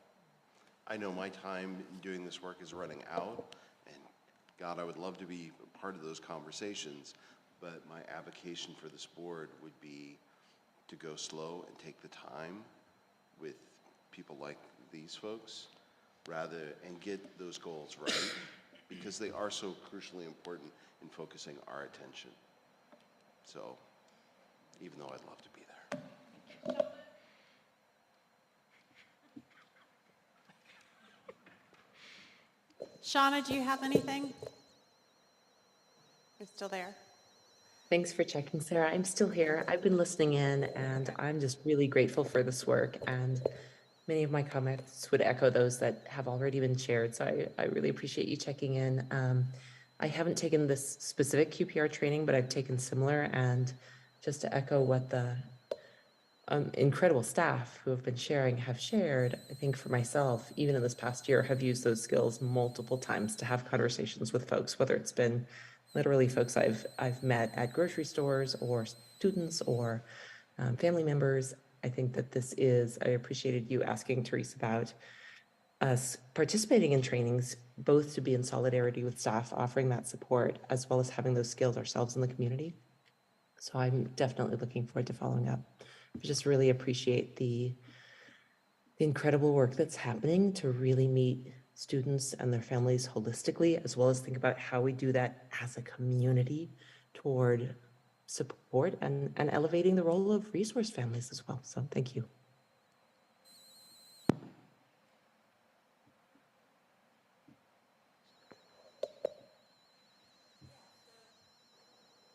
I know my time doing this work is running out, and God, I would love to be part of those conversations, but my avocation for this board would be to go slow and take the time with people like these folks and get those goals right, because they are so crucially important in focusing our attention. So, even though I'd love to be there. Shauna, do you have anything? You're still there. Thanks for checking, Sarah. I'm still here. I've been listening in, and I'm just really grateful for this work. And many of my comments would echo those that have already been shared. So I really appreciate you checking in. I haven't taken this specific QPR training, but I've taken similar. And just to echo what the incredible staff who have been sharing have shared, I think for myself, even in this past year, have used those skills multiple times to have conversations with folks, whether it's been literally folks I've met at grocery stores or students or family members. I think that I appreciated you asking Therese about us participating in trainings, both to be in solidarity with staff offering that support, as well as having those skills ourselves in the community. So I'm definitely looking forward to following up. I just really appreciate the incredible work that's happening to really meet students and their families holistically, as well as think about how we do that as a community toward support and elevating the role of resource families as well. So thank you.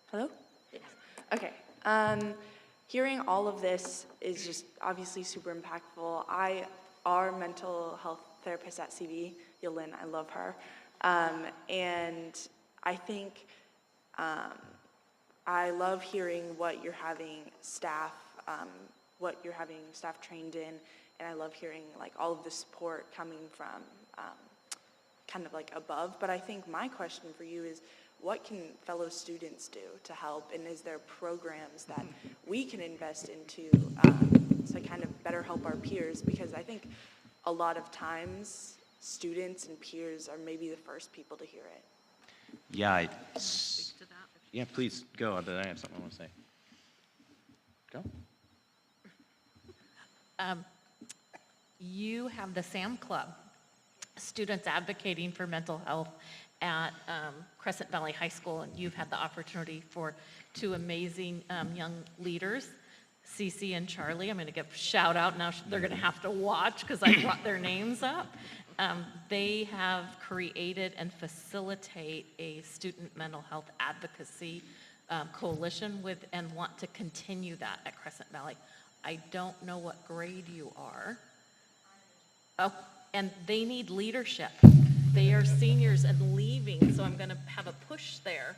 Hello? Yes. Okay. Hearing all of this is just obviously super impactful. Our mental health therapist at CV, Yolyn, I love her. And I think I love hearing what you're having staff trained in, and I love hearing like all of the support coming from kind of like above. But I think my question for you is, what can fellow students do to help, and is there programs that we can invest into to kind of better help our peers? Because I think a lot of times students and peers are maybe the first people to hear it. Yeah, yeah, please go. But I have something I want to say. Go. You have the SAM Club, Students Advocating for Mental Health at Crescent Valley High School, and you've had the opportunity for two amazing young leaders, Cece and Charlie. I'm going to give a shout out now. They're going to have to watch because I brought their names up. They have created and facilitate a student mental health advocacy coalition and want to continue that at Crescent Valley. I don't know what grade you are. Oh, and they need leadership. They are seniors and leaving, so I'm going to have a push there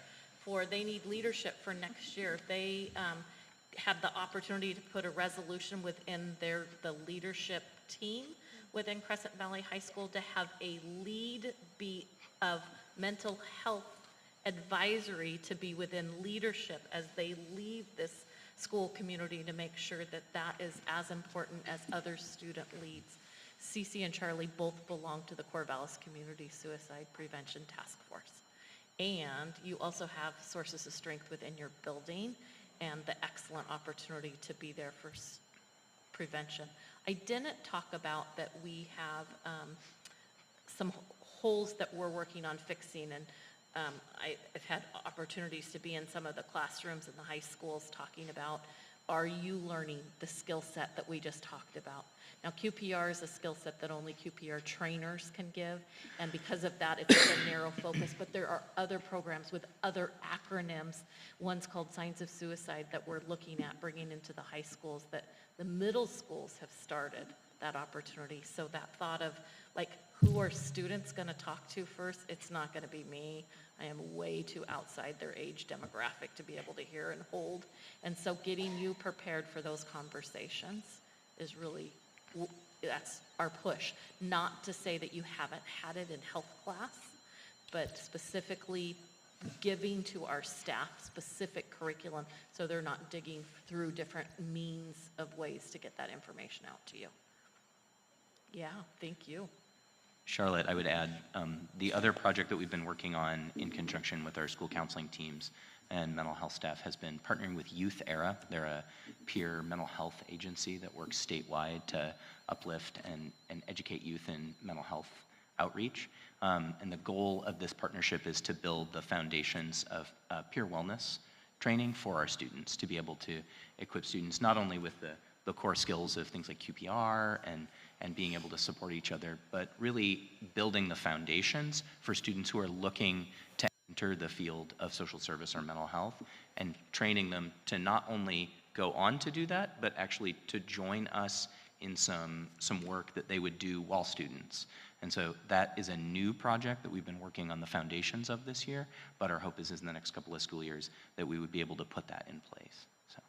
they need leadership for next year. If they have the opportunity to put a resolution within the leadership team within Crescent Valley High School to have a lead of mental health advisory to be within leadership as they leave this school community, to make sure that that is as important as other student leads. Cece and Charlie both belong to the Corvallis Community Suicide Prevention Task Force. And you also have sources of strength within your building and the excellent opportunity to be there for prevention. I didn't talk about that we have some holes that we're working on fixing, and I've had opportunities to be in some of the classrooms in the high schools talking about, are you learning the skill set that we just talked about? Now, QPR is a skill set that only QPR trainers can give, and because of that, it's a narrow focus, but there are other programs with other acronyms. One's called Signs of Suicide that we're looking at bringing into the high schools that the middle schools have started that opportunity. So that thought of like, who are students going to talk to first? It's not going to be me. I am way too outside their age demographic to be able to hear and hold. And so getting you prepared for those conversations is really, that's our push. Not to say that you haven't had it in health class, but specifically giving to our staff specific curriculum so they're not digging through different means of ways to get that information out to you. Yeah, thank you. Charlotte, I would add, the other project that we've been working on in conjunction with our school counseling teams and mental health staff has been partnering with Youth Era. They're a peer mental health agency that works statewide to uplift and educate youth in mental health outreach. And the goal of this partnership is to build the foundations of peer wellness training for our students, to be able to equip students not only with the core skills of things like QPR and being able to support each other, but really building the foundations for students who are looking to enter the field of social service or mental health, and training them to not only go on to do that, but actually to join us in some work that they would do while students. And so that is a new project that we've been working on the foundations of this year, but our hope is in the next couple of school years that we would be able to put that in place. So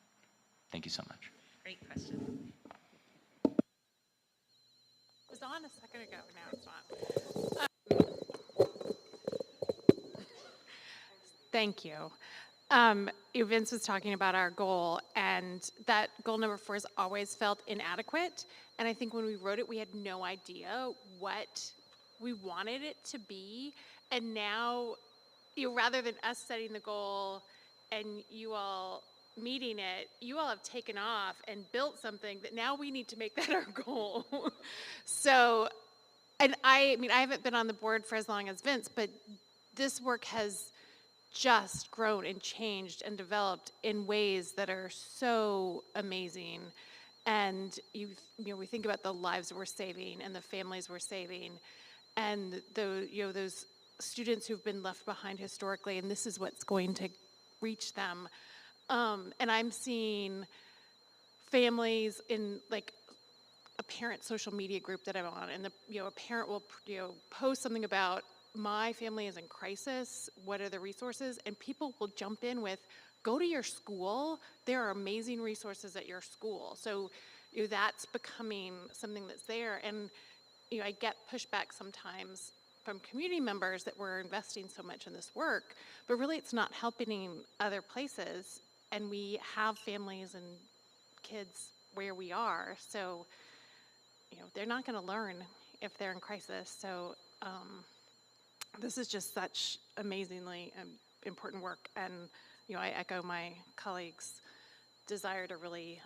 thank you so much. Great question. It was on a second ago, now it's not. Thank you. Vince was talking about our goal, and that goal number 4 has always felt inadequate. And I think when we wrote it, we had no idea what we wanted it to be. And now, rather than us setting the goal and you all meeting it, you all have taken off and built something that now we need to make that our goal. So, and I haven't been on the board for as long as Vince, but this work has just grown and changed and developed in ways that are so amazing. And we think about the lives we're saving and the families we're saving, and those students who've been left behind historically, and this is what's going to reach them. And I'm seeing families in like a parent social media group that I'm on, and a parent will post something about, my family is in crisis, what are the resources? And people will jump in with, go to your school, there are amazing resources at your school. So that's becoming something that's there. And I get pushback sometimes from community members that we're investing so much in this work, but really it's not helping other places. And we have families and kids where we are, so they're not going to learn if they're in crisis. So this is just such amazingly important work, and I echo my colleagues' desire to really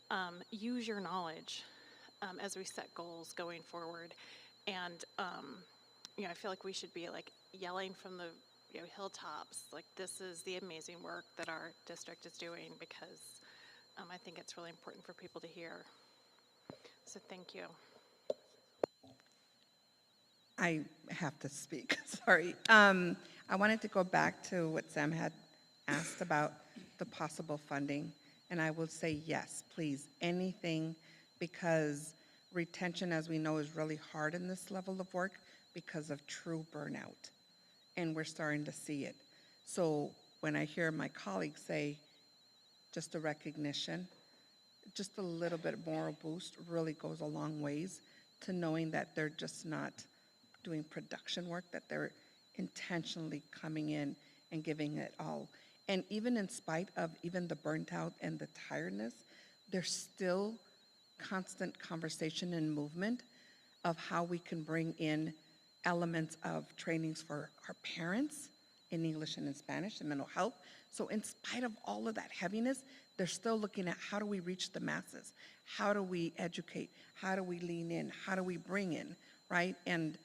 use your knowledge as we set goals going forward. And I feel like we should be like yelling from the hilltops, like, this is the amazing work that our district is doing, because I think it's really important for people to hear. So thank you. I have to speak, sorry. I wanted to go back to what Sam had asked about the possible funding, and I will say yes, please, anything, because retention, as we know, is really hard in this level of work because of true burnout, and we're starting to see it. So when I hear my colleagues say just a recognition, just a little bit more boost really goes a long ways to knowing that they're just not doing production work, that they're intentionally coming in and giving it all. And even in spite of even the burnt out and the tiredness, there's still constant conversation and movement of how we can bring in elements of trainings for our parents in English and in Spanish and mental health. So in spite of all of that heaviness, they're still looking at, how do we reach the masses? How do we educate? How do we lean in? How do we bring in, right? And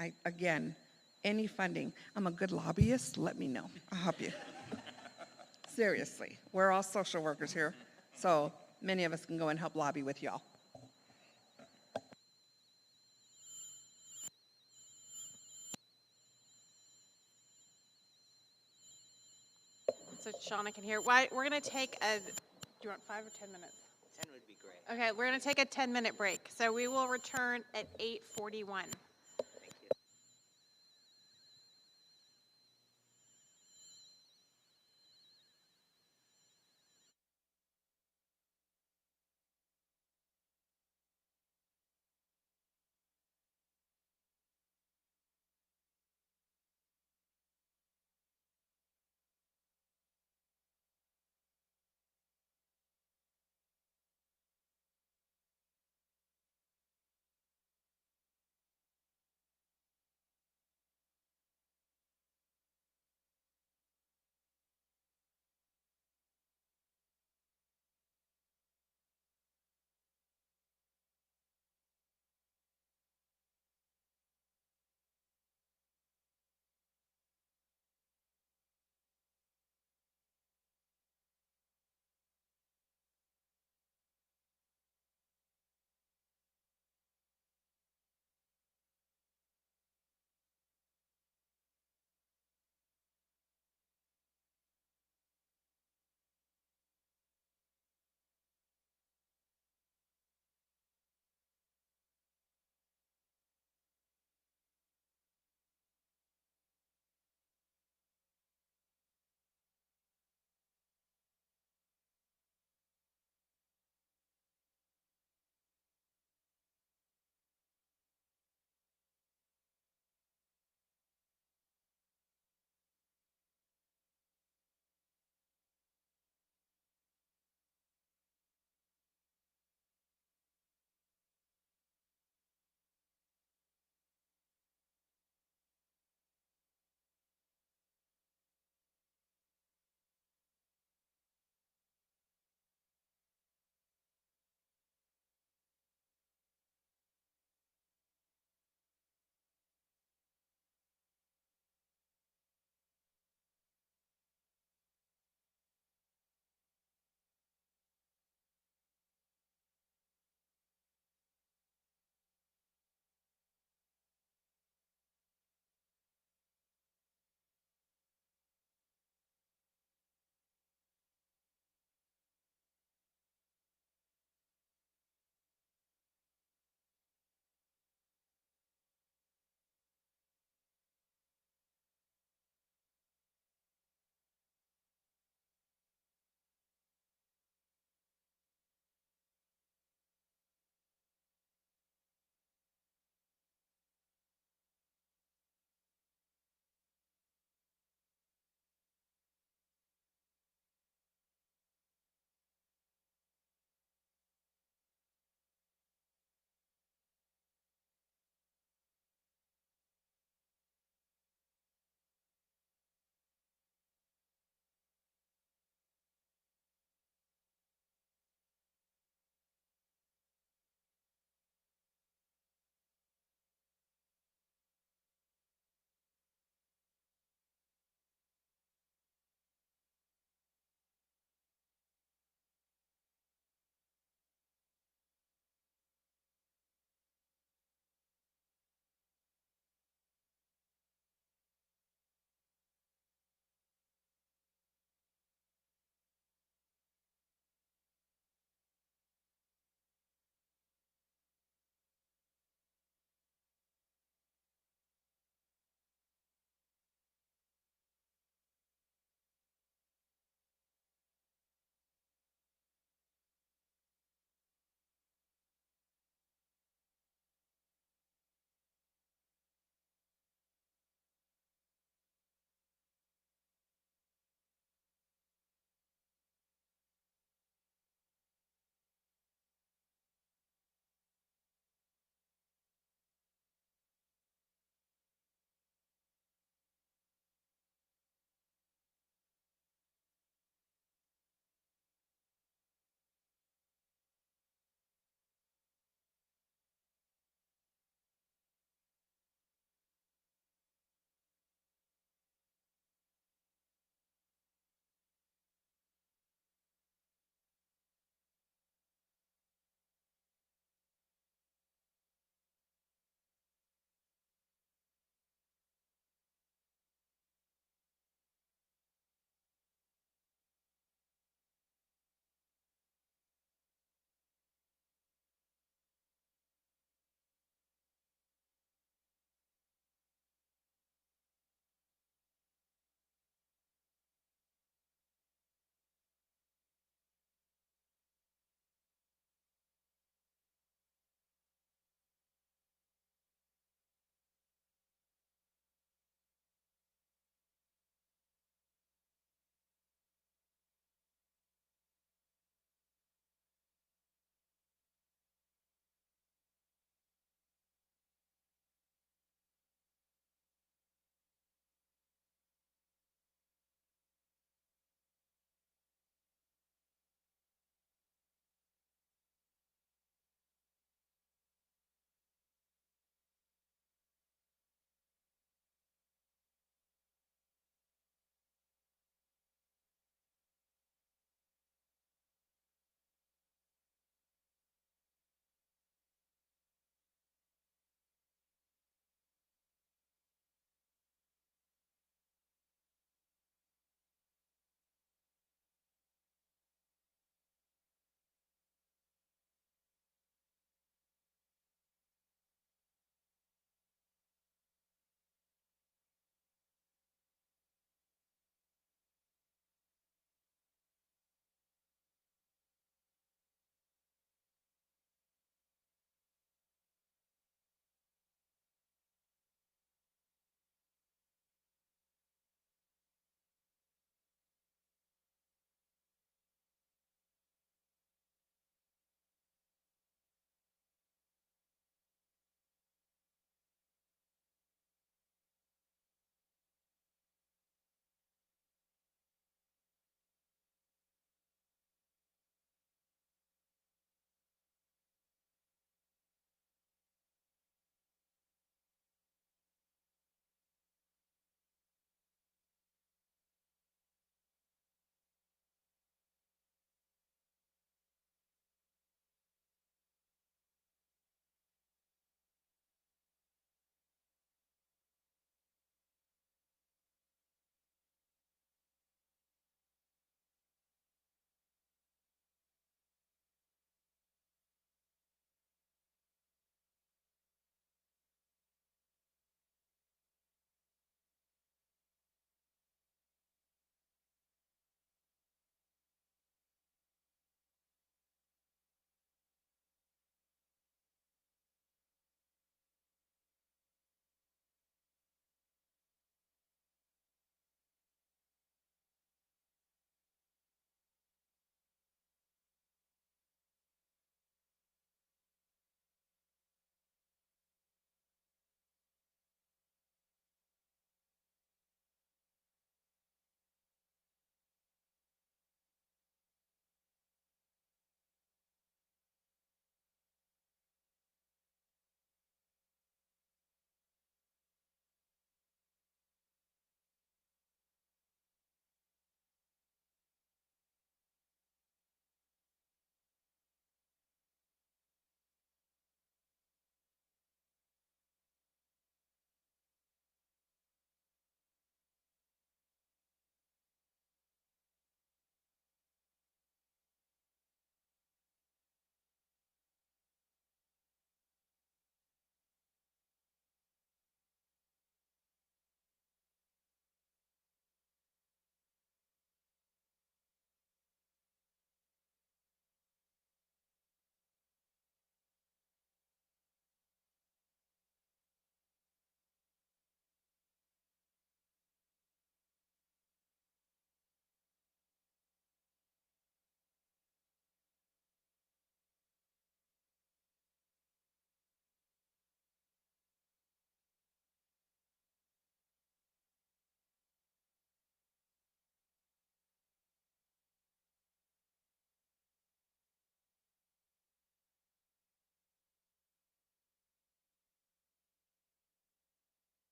I again, any funding, I'm a good lobbyist, let me know, I'll help you. Seriously, we're all social workers here, so many of us can go and help lobby with y'all. So Shauna can hear. We're going to take do you want 5 or 10 minutes? 10 would be great. Okay, we're going to take a 10-minute break. So we will return at 8:41.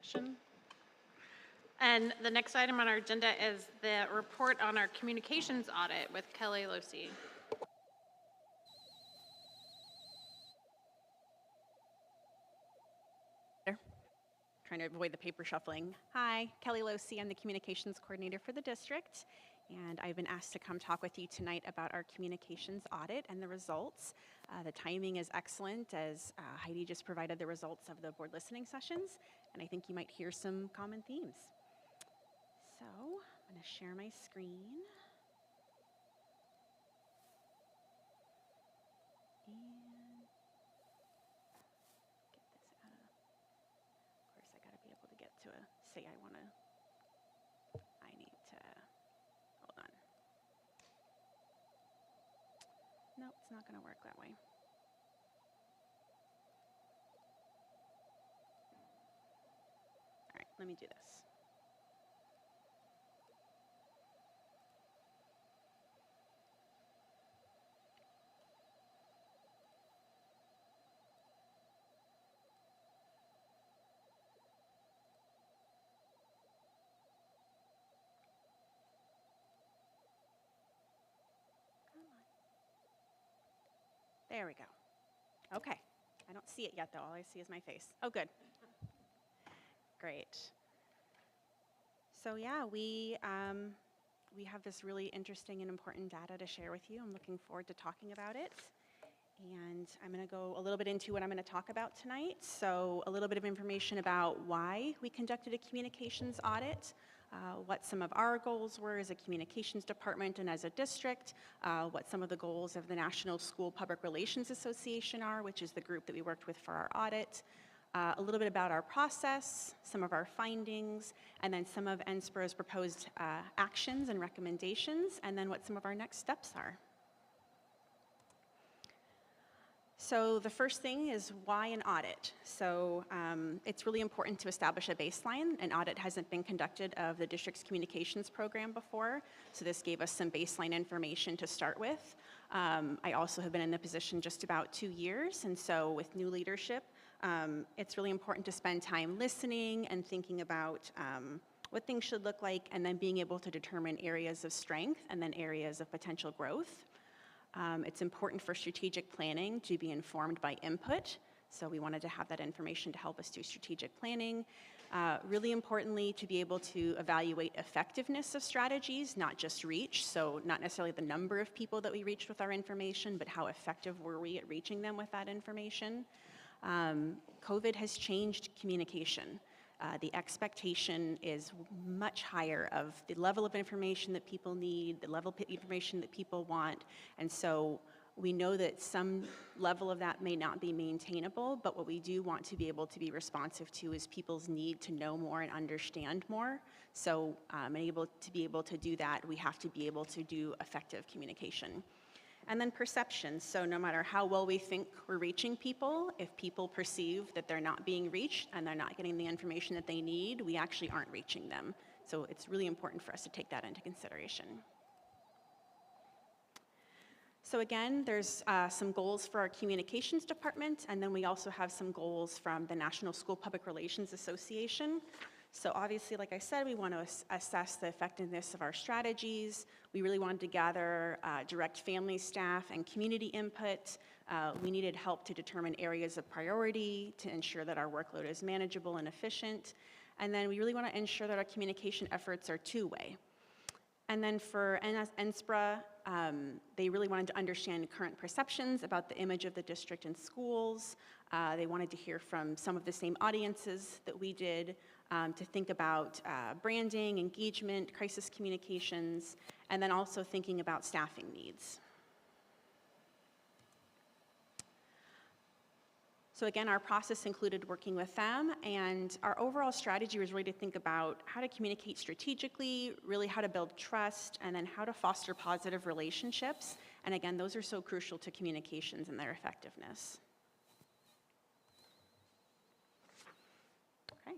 section. And the next item on our agenda is the report on our communications audit with Kelly Losi. Trying to avoid the paper shuffling. Hi, Kelly Losi. I'm the communications coordinator for the district, and I've been asked to come talk with you tonight about our communications audit and the results. The timing is excellent as Heidi just provided the results of the board listening sessions, and I think you might hear some common themes. So I'm going to share my screen. And get this out of, course I gotta be able to get to say I need to, hold on. Nope, it's not gonna work that way. All right, let me do this. There we go. Okay, I don't see it yet though, all I see is my face. Oh, good. Great. So yeah, we have this really interesting and important data to share with you. I'm looking forward to talking about it. And I'm going to go a little bit into what I'm going to talk about tonight. So a little bit of information about why we conducted a communications audit, what some of our goals were as a communications department and as a district, what some of the goals of the National School Public Relations Association are, which is the group that we worked with for our audit, a little bit about our process, some of our findings, and then some of NSPRA's proposed actions and recommendations, and then what some of our next steps are. So the first thing is why an audit? So it's really important to establish a baseline. An audit hasn't been conducted of the district's communications program before, so this gave us some baseline information to start with. I also have been in the position just about 2 years, and so with new leadership, it's really important to spend time listening and thinking about what things should look like, and then being able to determine areas of strength and then areas of potential growth. It's important for strategic planning to be informed by input, so we wanted to have that information to help us do strategic planning. Really importantly, to be able to evaluate effectiveness of strategies, not just reach, so not necessarily the number of people that we reached with our information, but how effective were we at reaching them with that information. COVID has changed communication. The expectation is much higher of the level of information that people need, the level of information that people want, and so we know that some level of that may not be maintainable, but what we do want to be able to be responsive to is people's need to know more and understand more. So to be able to do that, we have to be able to do effective communication. And then perception. So no matter how well we think we're reaching people, if people perceive that they're not being reached and they're not getting the information that they need, we actually aren't reaching them. So it's really important for us to take that into consideration. So again, there's some goals for our communications department, and then we also have some goals from the National School Public Relations Association. So obviously, like I said, we want to assess the effectiveness of our strategies. We really wanted to gather direct family, staff, and community input. We needed help to determine areas of priority to ensure that our workload is manageable and efficient. And then we really want to ensure that our communication efforts are two-way. And then for NSPRA, they really wanted to understand current perceptions about the image of the district and schools. They wanted to hear from some of the same audiences that we did, to think about branding, engagement, crisis communications, and then also thinking about staffing needs. So again, our process included working with them, and our overall strategy was really to think about how to communicate strategically, really how to build trust, and then how to foster positive relationships. And again, those are so crucial to communications and their effectiveness. Okay.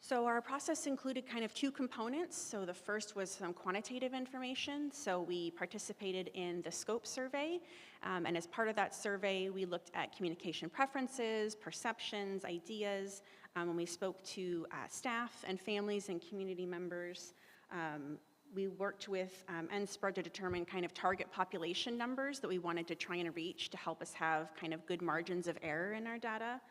So our process included kind of two components. So the first was some quantitative information. So we participated in the scope survey. And as part of that survey, we looked at communication preferences, perceptions, ideas, When we spoke to staff and families and community members, we worked with NSPRA to determine kind of target population numbers that we wanted to try and reach to help us have kind of good margins of error in our data.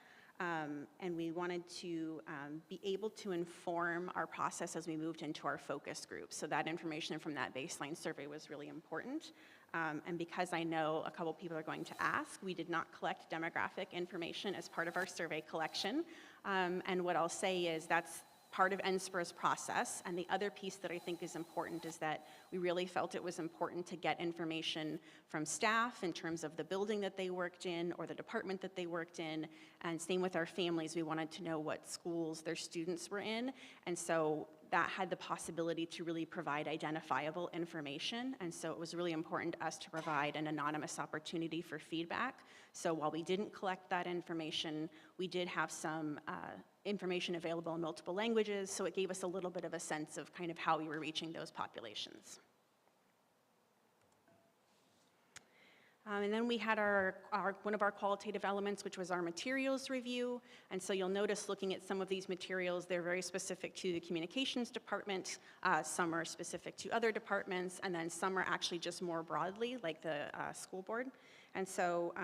And we wanted to be able to inform our process as we moved into our focus groups. So that information from that baseline survey was really important. And because I know a couple people are going to ask, we did not collect demographic information as part of our survey collection. And what I'll say is that's part of NSPRA's process. And the other piece that I think is important is that we really felt it was important to get information from staff in terms of the building that they worked in or the department that they worked in. And same with our families, we wanted to know what schools their students were in. And so that had the possibility to really provide identifiable information. And so it was really important to us to provide an anonymous opportunity for feedback. So while we didn't collect that information, we did have some information available in multiple languages, so it gave us a little bit of a sense of kind of how we were reaching those populations. And then we had one of our qualitative elements, which was our materials review. And so you'll notice looking at some of these materials, they're very specific to the communications department. Some are specific to other departments, and then some are actually just more broadly, like the school board. And so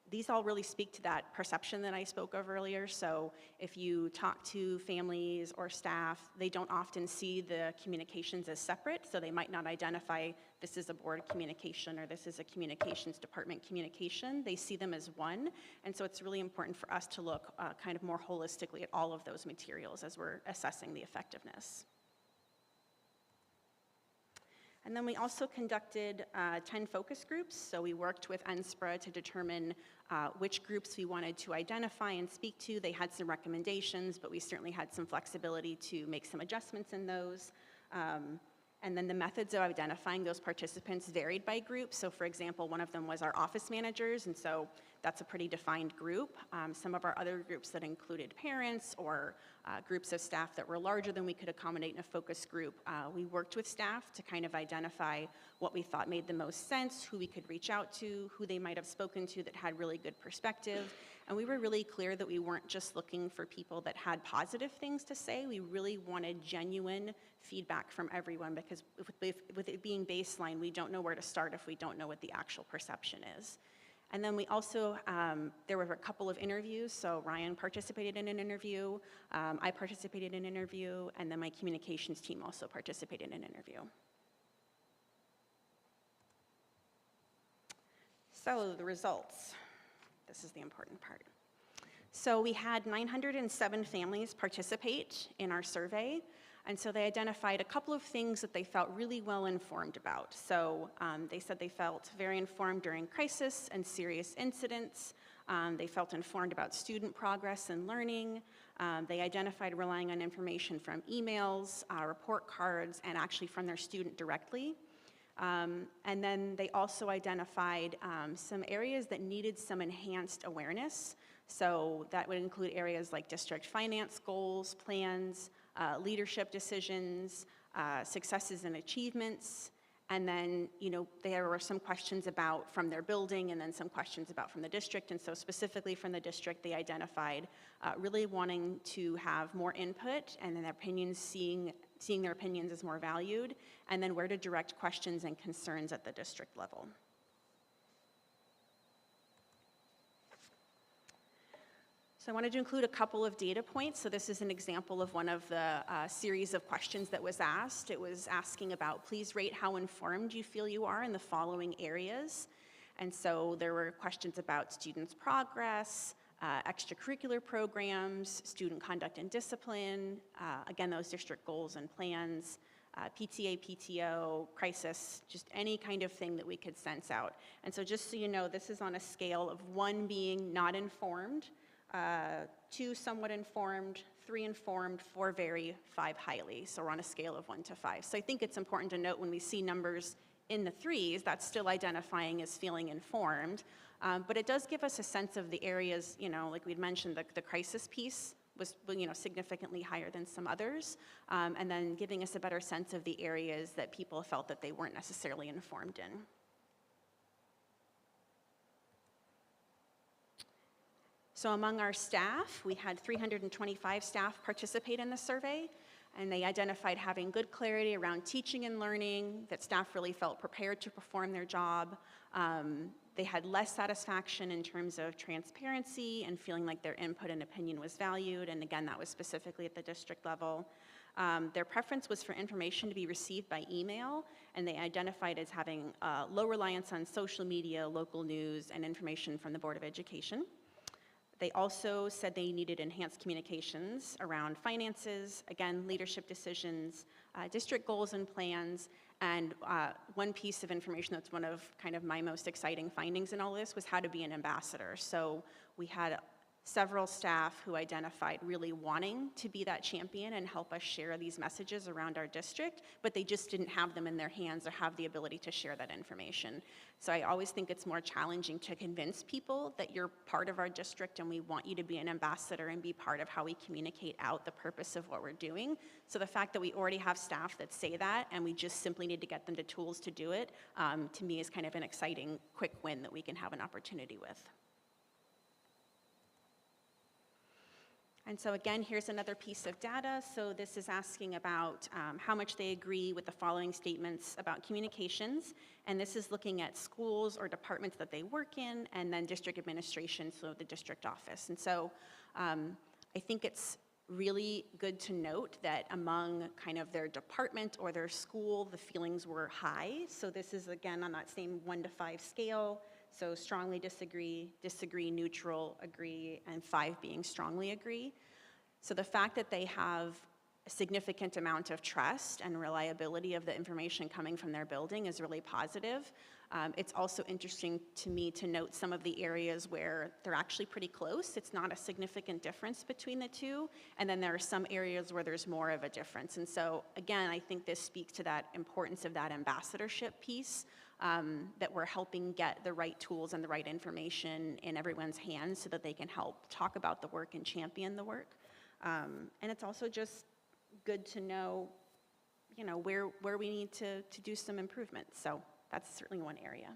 these all really speak to that perception that I spoke of earlier. So if you talk to families or staff, they don't often see the communications as separate, so they might not identify this is a board communication or this is a communications department communication. They see them as one, and so it's really important for us to look kind of more holistically at all of those materials as we're assessing the effectiveness. And then we also conducted 10 focus groups. So we worked with NSPRA to determine which groups we wanted to identify and speak to. They had some recommendations, but we certainly had some flexibility to make some adjustments in those. And then the methods of identifying those participants varied by group. So for example, one of them was our office managers, and so that's a pretty defined group. Some of our other groups that included parents or groups of staff that were larger than we could accommodate in a focus group, we worked with staff to kind of identify what we thought made the most sense, who we could reach out to, who they might have spoken to that had really good perspective. And we were really clear that we weren't just looking for people that had positive things to say. We really wanted genuine feedback from everyone, because with it being baseline, we don't know where to start if we don't know what the actual perception is. And then we also, there were a couple of interviews. So Ryan participated in an interview, I participated in an interview, and then my communications team also participated in an interview. So the results, this is the important part. So we had 907 families participate in our survey. And so they identified a couple of things that they felt really well informed about. So they said they felt very informed during crisis and serious incidents. They felt informed about student progress and learning. They identified relying on information from emails, report cards, and actually from their student directly. And then they also identified some areas that needed some enhanced awareness. So that would include areas like district finance goals, plans, leadership decisions, successes and achievements. And then, there were some questions about from their building and then some questions about from the district. And so specifically from the district, they identified really wanting to have more input and then their opinions, seeing their opinions as more valued, and then where to direct questions and concerns at the district level. So I wanted to include a couple of data points. So this is an example of one of the series of questions that was asked. It was asking about, please rate how informed you feel you are in the following areas. And so there were questions about students' progress, extracurricular programs, student conduct and discipline, again, those district goals and plans, PTA, PTO, crisis, just any kind of thing that we could sense out. And so just so you know, this is on a scale of 1 being not informed, 2 somewhat informed, 3 informed, 4 very, 5 highly. So we're on a scale of 1 to 5. So I think it's important to note when we see numbers in the 3s, that's still identifying as feeling informed. But it does give us a sense of the areas, like we'd mentioned, the crisis piece was significantly higher than some others, and then giving us a better sense of the areas that people felt that they weren't necessarily informed in. So So among our staff, we had 325 staff participate in the survey, and they identified having good clarity around teaching and learning, that staff really felt prepared to perform their job. They had less satisfaction in terms of transparency and feeling like their input and opinion was valued, and again, that was specifically at the district level. Their preference was for information to be received by email, and they identified as having low reliance on social media, local news, and information from the Board of Education. They also said they needed enhanced communications around finances, again, leadership decisions, district goals and plans, and one piece of information that's one of kind of my most exciting findings in all this was how to be an ambassador. So we had several staff who identified really wanting to be that champion and help us share these messages around our district, but they just didn't have them in their hands or have the ability to share that information. So I always think it's more challenging to convince people that you're part of our district and we want you to be an ambassador and be part of how we communicate out the purpose of what we're doing. So the fact that we already have staff that say that and we just simply need to get them the tools to do it, to me is kind of an exciting quick win that we can have an opportunity with. And so again, here's another piece of data. So this is asking about how much they agree with the following statements about communications. And this is looking at schools or departments that they work in, and then district administration, so the district office. And so I think it's really good to note that among kind of their department or their school, the feelings were high. So this is again on that same 1 to 5 scale. So strongly disagree, disagree, neutral, agree, and 5 being strongly agree. So the fact that they have a significant amount of trust and reliability of the information coming from their building is really positive. It's also interesting to me to note some of the areas where they're actually pretty close. It's not a significant difference between the two. And then there are some areas where there's more of a difference. And so again, I think this speaks to that importance of that ambassadorship piece. That we're helping get the right tools and the right information in everyone's hands so that they can help talk about the work and champion the work. And it's also just good to know, where we need to do some improvement. So that's certainly one area.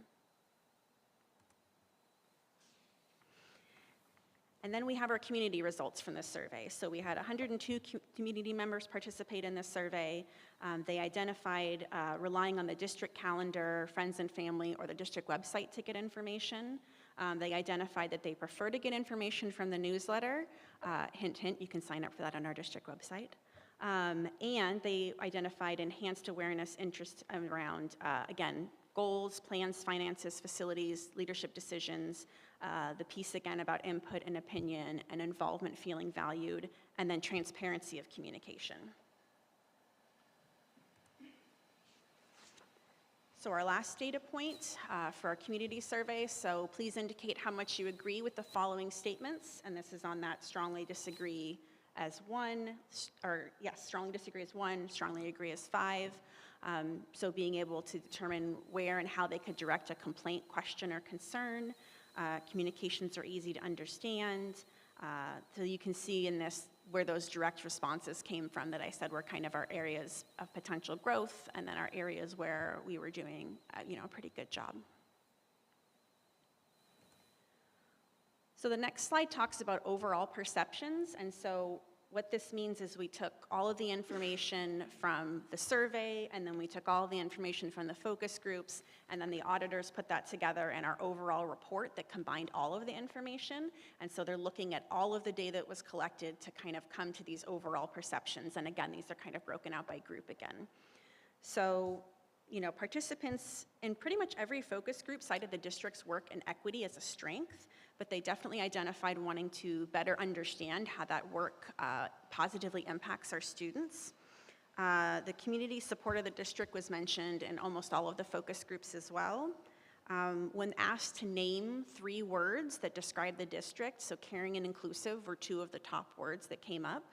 And then we have our community results from this survey. So we had 102 community members participate in this survey. They identified relying on the district calendar, friends and family, or the district website to get information. They identified that they prefer to get information from the newsletter. Hint, hint, you can sign up for that on our district website. And they identified enhanced awareness, interest around, again, goals, plans, finances, facilities, leadership decisions, the piece again about input and opinion and involvement feeling valued, and then transparency of communication. So our last data point for our community survey, so please indicate how much you agree with the following statements, and this is on that strongly disagree as 1, or yes, strongly disagree as 1, strongly agree as 5. So being able to determine where and how they could direct a complaint, question, or concern. Communications are easy to understand. So you can see in this where those direct responses came from that I said were kind of our areas of potential growth, and then our areas where we were doing a pretty good job. So the next slide talks about overall perceptions, and so what this means is we took all of the information from the survey, and then we took all the information from the focus groups, and then the auditors put that together in our overall report that combined all of the information. And so they're looking at all of the data that was collected to kind of come to these overall perceptions. And again, these are kind of broken out by group again. So, participants in pretty much every focus group cited the district's work in equity as a strength, but they definitely identified wanting to better understand how that work positively impacts our students. The community support of the district was mentioned in almost all of the focus groups as well. When asked to name 3 words that describe the district, so caring and inclusive were 2 of the top words that came up.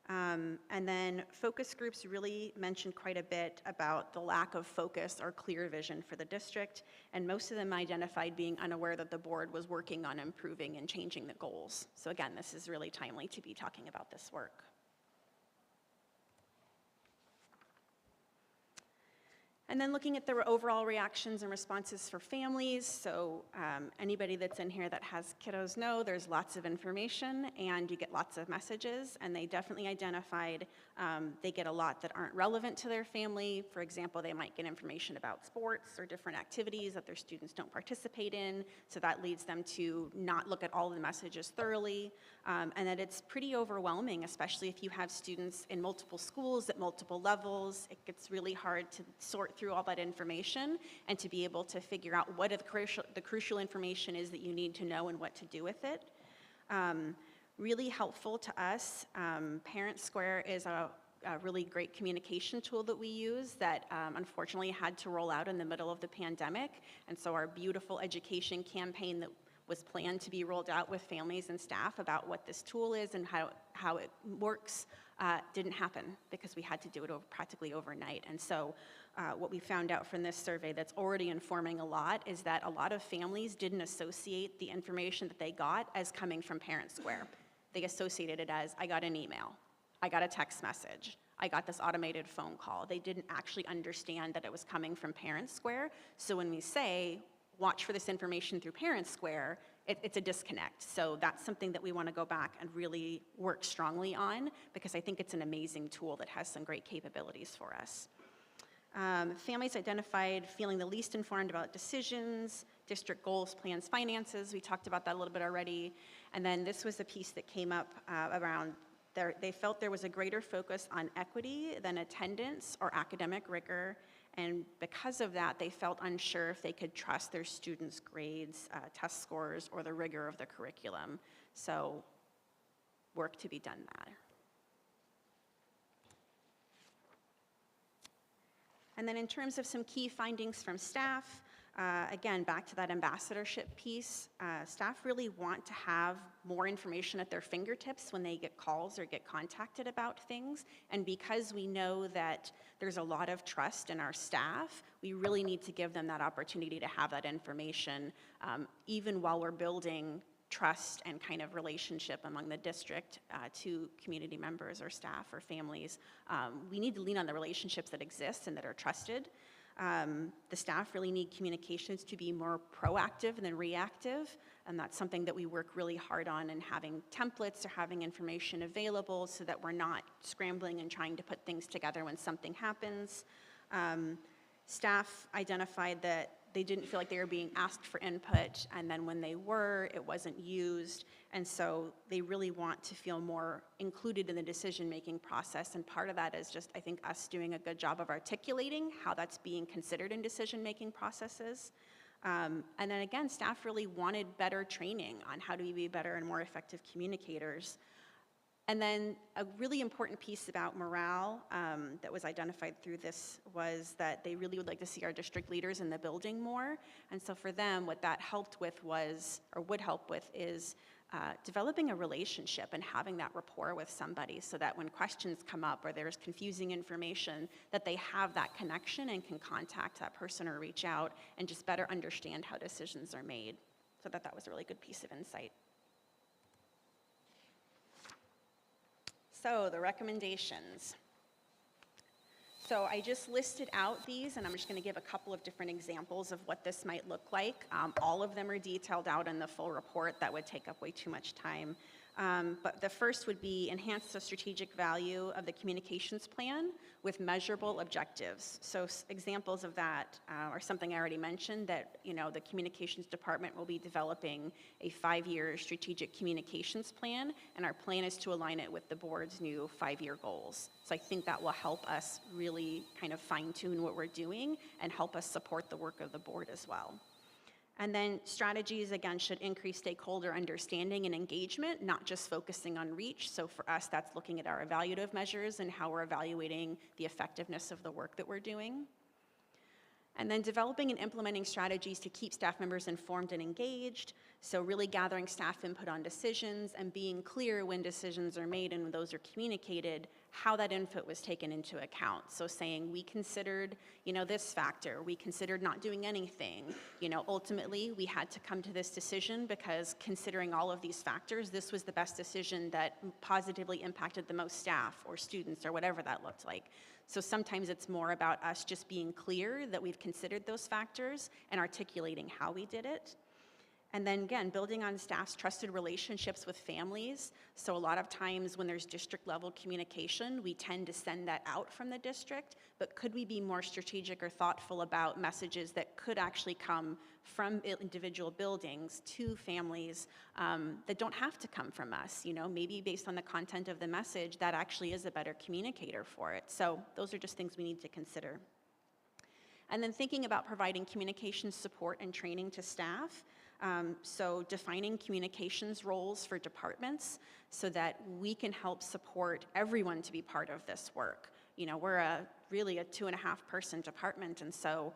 And then focus groups really mentioned quite a bit about the lack of focus or clear vision for the district, and most of them identified being unaware that the board was working on improving and changing the goals. So again, this is really timely to be talking about this work. And then looking at the overall reactions and responses for families. So anybody that's in here that has kiddos know there's lots of information and you get lots of messages, and they definitely identified they get a lot that aren't relevant to their family. For example, they might get information about sports or different activities that their students don't participate in, so that leads them to not look at all the messages thoroughly, and that it's pretty overwhelming, especially if you have students in multiple schools at multiple levels. It gets really hard to sort through all that information and to be able to figure out what the crucial information is that you need to know and what to do with it. Really helpful to us, Parent Square is a really great communication tool that we use that unfortunately had to roll out in the middle of the pandemic. And so our beautiful education campaign that was planned to be rolled out with families and staff about what this tool is and how it works didn't happen because we had to do it practically overnight. And so what we found out from this survey that's already informing a lot is that a lot of families didn't associate the information that they got as coming from Parent Square. They associated it as, I got an email, I got a text message, I got this automated phone call. They didn't actually understand that it was coming from Parent Square. So when we say, watch for this information through Parent Square, it's a disconnect. So that's something that we want to go back and really work strongly on, because I think it's an amazing tool that has some great capabilities for us. Families identified feeling the least informed about decisions, district goals, plans, finances. We talked about that a little bit already. And then this was the piece that came up around they felt there was a greater focus on equity than attendance or academic rigor. And because of that, they felt unsure if they could trust their students' grades, test scores, or the rigor of the curriculum. So work to be done there. And then in terms of some key findings from staff, again, back to that ambassadorship piece, staff really want to have more information at their fingertips when they get calls or get contacted about things. And because we know that there's a lot of trust in our staff, we really need to give them that opportunity to have that information, even while we're building trust and kind of relationship among the district to community members or staff or families. We need to lean on the relationships that exist and that are trusted. The staff really need communications to be more proactive than reactive, and that's something that we work really hard on, in having templates or having information available so that we're not scrambling and trying to put things together when something happens. Staff identified that they didn't feel like they were being asked for input, and then when they were, it wasn't used, and so they really want to feel more included in the decision-making process, and part of that is just, I think, us doing a good job of articulating how that's being considered in decision-making processes. And then again, staff really wanted better training on how to be better and more effective communicators. And then a really important piece about morale that was identified through this was that they really would like to see our district leaders in the building more. And so for them, what that helped with was, or would help with, is developing a relationship and having that rapport with somebody so that when questions come up or there's confusing information, that they have that connection and can contact that person or reach out and just better understand how decisions are made. So that was a really good piece of insight. So the recommendations. So I just listed out these, and I'm just going to give a couple of different examples of what this might look like. All of them are detailed out in the full report. That would take up way too much time. But the first would be enhance the strategic value of the communications plan with measurable objectives. So examples of that are something I already mentioned, that the communications department will be developing a 5-year strategic communications plan, and our plan is to align it with the board's new 5-year goals. So I think that will help us really kind of fine-tune what we're doing and help us support the work of the board as well. And then strategies, again, should increase stakeholder understanding and engagement, not just focusing on reach. So for us, that's looking at our evaluative measures and how we're evaluating the effectiveness of the work that we're doing. And then developing and implementing strategies to keep staff members informed and engaged. So really gathering staff input on decisions and being clear when decisions are made and when those are communicated, how that input was taken into account. So saying, we considered, this factor, we considered not doing anything. Ultimately, we had to come to this decision because considering all of these factors, this was the best decision that positively impacted the most staff or students or whatever that looked like. So sometimes it's more about us just being clear that we've considered those factors and articulating how we did it. And then again, building on staff's trusted relationships with families. So a lot of times when there's district level communication, we tend to send that out from the district, but could we be more strategic or thoughtful about messages that could actually come from individual buildings to families that don't have to come from us? You know, maybe based on the content of the message, that actually is a better communicator for it. So those are just things we need to consider. And then thinking about providing communication support and training to staff. So defining communications roles for departments so that we can help support everyone to be part of this work. You know, we're really a 2.5-person department, and so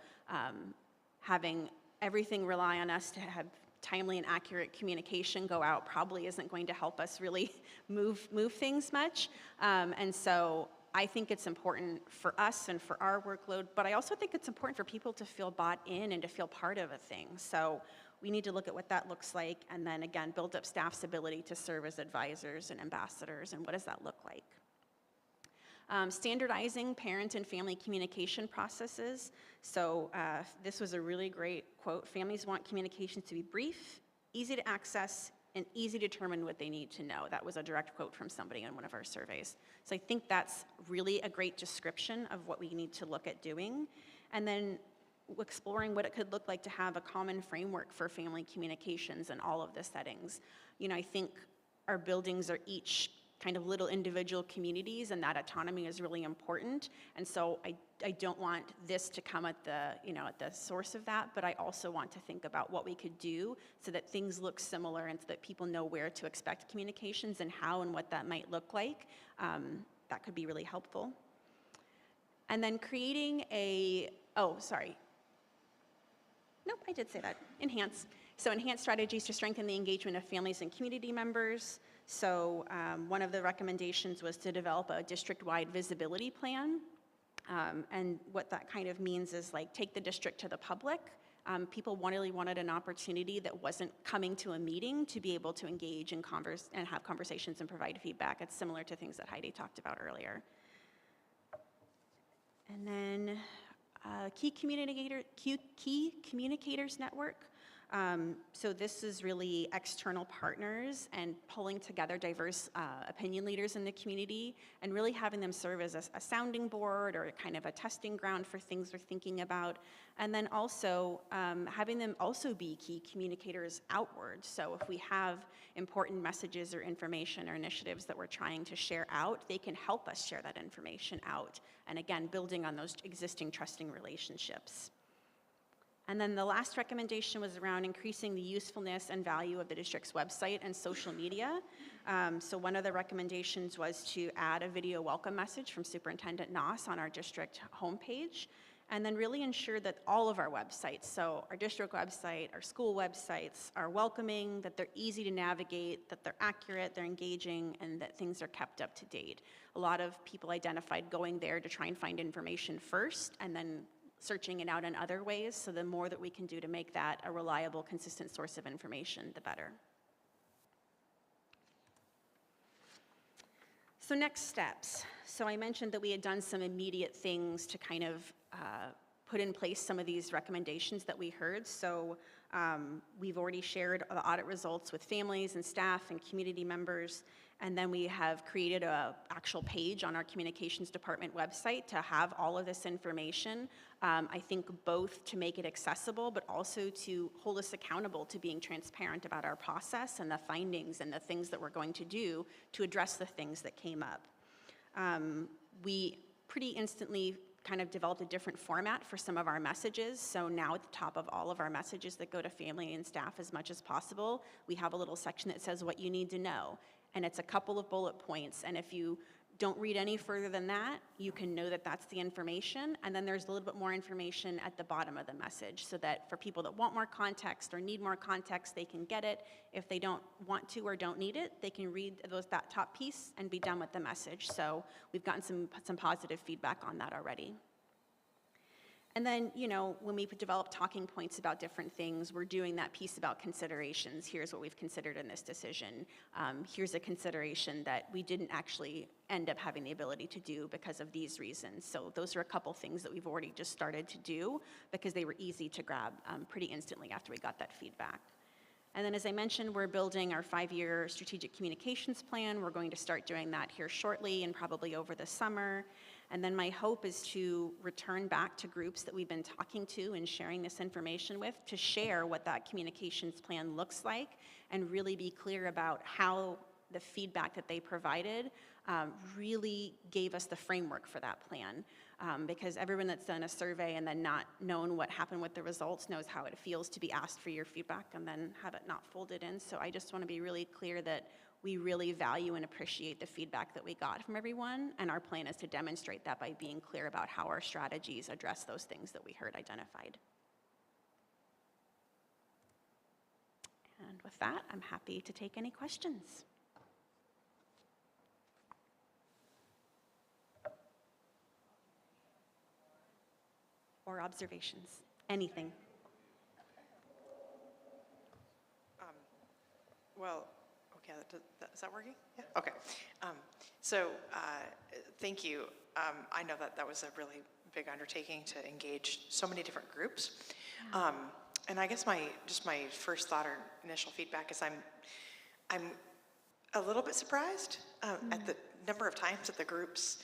having everything rely on us to have timely and accurate communication go out probably isn't going to help us really move things much. And so I think it's important for us and for our workload, but I also think it's important for people to feel bought in and to feel part of a thing. So we need to look at what that looks like, and then again, build up staff's ability to serve as advisors and ambassadors, and what does that look like? Standardizing parent and family communication processes. So this was a really great quote. Families want communications to be brief, easy to access, and easy to determine what they need to know. That was a direct quote from somebody in one of our surveys. So I think that's really a great description of what we need to look at doing. And then exploring what it could look like to have a common framework for family communications in all of the settings. You know, I think our buildings are each kind of little individual communities, and that autonomy is really important. And so I don't want this to come at the, you know, at the source of that, but I also want to think about what we could do so that things look similar and so that people know where to expect communications and how and what that might look like. That could be really helpful. And then creating a, nope, I did say that, enhance. So enhance strategies to strengthen the engagement of families and community members. So one of the recommendations was to develop a district-wide visibility plan. And what that kind of means is like take the district to the public. People really wanted an opportunity that wasn't coming to a meeting to be able to engage and have conversations and provide feedback. It's similar to things that Heidi talked about earlier. And then key communicators network. So this is really external partners and pulling together diverse opinion leaders in the community and really having them serve as a sounding board or kind of a testing ground for things we're thinking about. And then also having them also be key communicators outward. So if we have important messages or information or initiatives that we're trying to share out, they can help us share that information out. And again, building on those existing trusting relationships. And then the last recommendation was around increasing the usefulness and value of the district's website and social media. So one of the recommendations was to add a video welcome message from Superintendent Noss on our district homepage, and then really ensure that all of our websites, so our district website, our school websites, are welcoming, that they're easy to navigate, that they're accurate, they're engaging, and that things are kept up to date. A lot of people identified going there to try and find information first, and then searching it out in other ways, so the more that we can do to make that a reliable, consistent source of information, the better. So next steps. So I mentioned that we had done some immediate things to kind of put in place some of these recommendations that we heard. So we've already shared the audit results with families and staff and community members. And then we have created an actual page on our communications department website to have all of this information. I think both to make it accessible, but also to hold us accountable to being transparent about our process and the findings and the things that we're going to do to address the things that came up. We pretty instantly kind of developed a different format for some of our messages. So now at the top of all of our messages that go to family and staff as much as possible, we have a little section that says what you need to know. And it's a couple of bullet points. And if you don't read any further than that, you can know that that's the information. And then there's a little bit more information at the bottom of the message so that for people that want more context or need more context, they can get it. If they don't want to or don't need it, they can read that top piece and be done with the message. So we've gotten some positive feedback on that already. And then, you know, when we develop talking points about different things, we're doing that piece about considerations. Here's what we've considered in this decision. Here's a consideration that we didn't actually end up having the ability to do because of these reasons. So those are a couple things that we've already just started to do because they were easy to grab pretty instantly after we got that feedback. And then, as I mentioned, we're building our 5-year strategic communications plan. We're going to start doing that here shortly and probably over the summer. And then my hope is to return back to groups that we've been talking to and sharing this information with to share what that communications plan looks like and really be clear about how the feedback that they provided really gave us the framework for that plan. Because everyone that's done a survey and then not known what happened with the results knows how it feels to be asked for your feedback and then have it not folded in. So I just want to be really clear that we really value and appreciate the feedback that we got from everyone, and our plan is to demonstrate that by being clear about how our strategies address those things that we heard identified. And with that, I'm happy to take any questions. Or observations, anything. Well, okay, is that working? Yeah, okay. Thank you. I know that was a really big undertaking to engage so many different groups. And I guess my first thought or initial feedback is I'm a little bit surprised at the number of times that the group's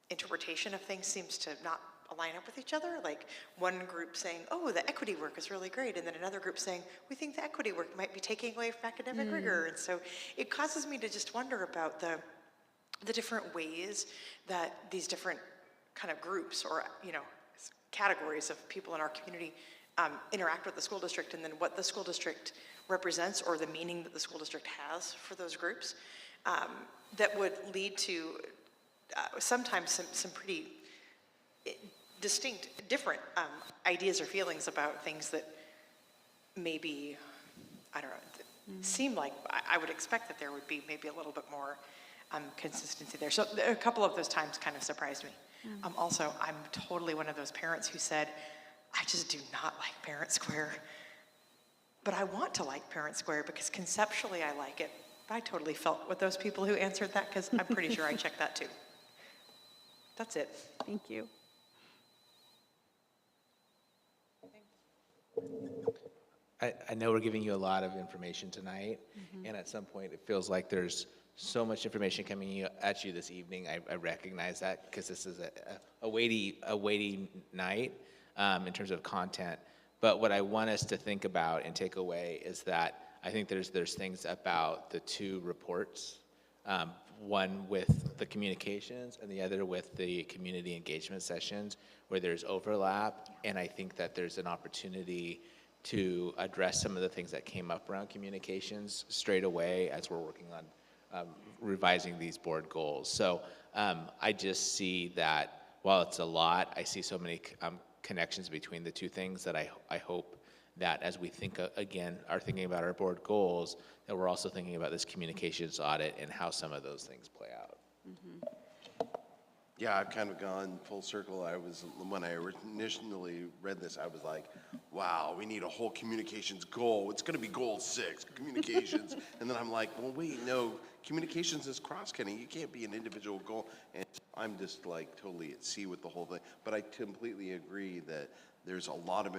interpretation of things seems to not align up with each other. Like one group saying, oh, the equity work is really great, and then another group saying, we think the equity work might be taking away from academic rigor. And so it causes me to just wonder about the different ways that these different kind of groups or, you know, categories of people in our community interact with the school district, and then what the school district represents or the meaning that the school district has for those groups that would lead to sometimes some pretty distinct, different ideas or feelings about things that maybe, I don't know, seem like I would expect that there would be maybe a little bit more consistency there. So a couple of those times kind of surprised me. Also, I'm totally one of those parents who said, I just do not like Parent Square, but I want to like Parent Square because conceptually I like it. I totally felt with those people who answered that because I'm pretty sure I checked that too. That's it. Thank you. I know we're giving you a lot of information tonight, and at some point it feels like there's so much information coming at you this evening. I recognize that because this is a weighty night in terms of content. But what I want us to think about and take away is that I think there's things about the two reports, one with the communications and the other with the community engagement sessions, where there's overlap, and I think that there's an opportunity to address some of the things that came up around communications straight away as we're working on revising these board goals. So I just see that while it's a lot, I see so many connections between the two things that I hope that as we think, again, are thinking about our board goals, that we're also thinking about this communications audit and how some of those things play out. Yeah, I've kind of gone full circle. When I initially read this, I was like, wow, we need a whole communications goal. It's gonna be goal 6, communications. And then I'm like, well, wait, no, communications is cross-cutting. You can't be an individual goal. And I'm just like totally at sea with the whole thing. But I completely agree that there's a lot of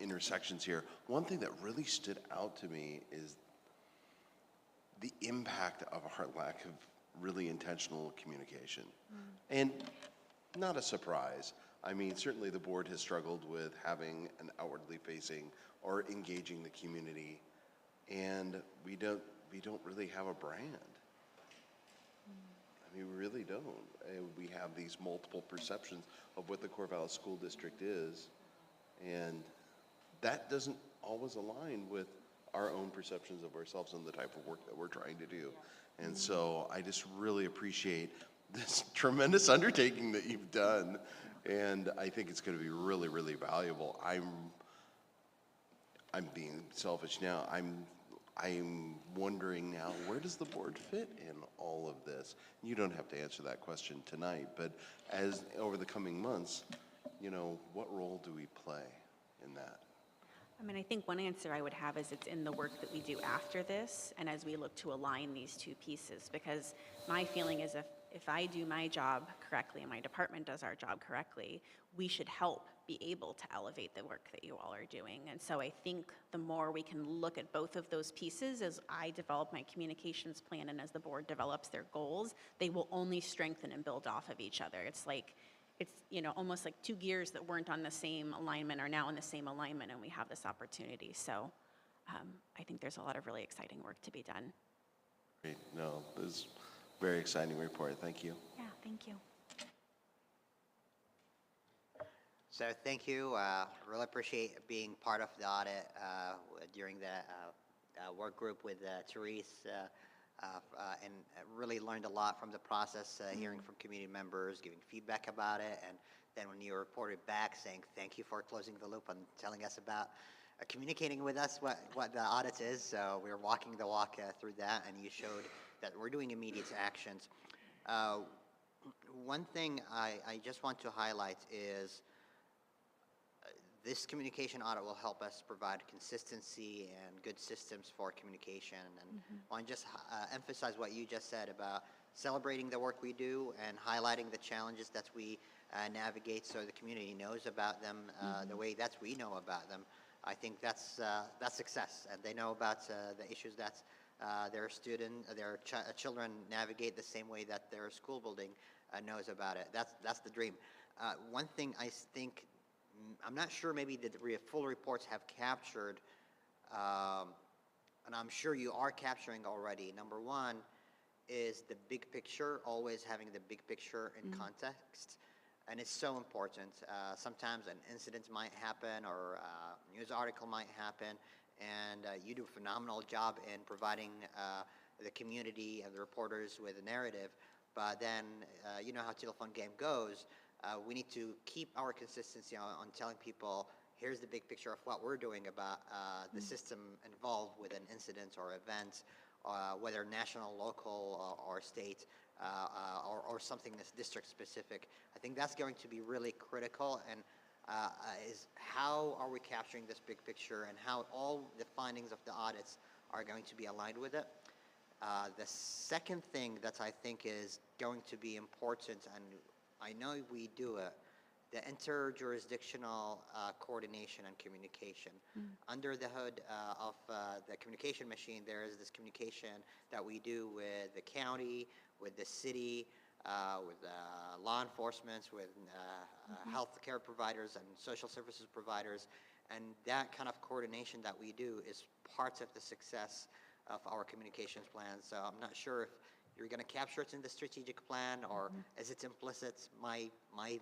intersections here. One thing that really stood out to me is the impact of our lack of really intentional communication. And not a surprise. I mean, certainly the board has struggled with having an outwardly facing or engaging the community, and we don't really have a brand. I mean, we really don't. We have these multiple perceptions of what the Corvallis School District is, and that doesn't always align with our own perceptions of ourselves and the type of work that we're trying to do. And so I just really appreciate this tremendous undertaking that you've done, and I think it's going to be really, really valuable. I'm being selfish now. I'm wondering now, where does the board fit in all of this? You don't have to answer that question tonight, but as over the coming months, what role do we play in that? I mean, I think one answer I would have is it's in the work that we do after this and as we look to align these two pieces, because my feeling is if I do my job correctly and my department does our job correctly, we should help be able to elevate the work that you all are doing. And so I think the more we can look at both of those pieces as I develop my communications plan and as the board develops their goals, they will only strengthen and build off of each other. It's almost like two gears that weren't on the same alignment are now in the same alignment, and we have this opportunity. So I think there's a lot of really exciting work to be done. Great. No, this is a very exciting report. Thank you. Yeah, thank you. So thank you. Really appreciate being part of the audit during the work group with Therese, and really learned a lot from the process, hearing from community members, giving feedback about it, and then when you reported back saying thank you for closing the loop and telling us about communicating with us what the audit is. So we were walking the walk through that, and you showed that we're doing immediate actions. One thing I just want to highlight is this communication audit will help us provide consistency and good systems for communication. And I want to just emphasize what you just said about celebrating the work we do and highlighting the challenges that we navigate so the community knows about them the way that we know about them. I think that's success. And they know about the issues that their children navigate the same way that their school building knows about it. That's the dream. One thing I think, I'm not sure maybe the full reports have captured, and I'm sure you are capturing already. Number one is the big picture, always having the big picture in context. And it's so important. Sometimes an incident might happen or a news article might happen, and you do a phenomenal job in providing the community and the reporters with a narrative. But then, you know how telephone game goes. We need to keep our consistency on telling people, here's the big picture of what we're doing about the system involved with an incident or event, whether national, local, or state, or something that's district specific. I think that's going to be really critical, and is how are we capturing this big picture and how all the findings of the audits are going to be aligned with it. The second thing that I think is going to be important, and I know we do it, the interjurisdictional coordination and communication. Under the hood of the communication machine, there is this communication that we do with the county, with the city, with law enforcement, with health care providers and social services providers. And that kind of coordination that we do is part of the success of our communications plan. So I'm not sure if you're going to capture it in the strategic plan, or is it implicit? My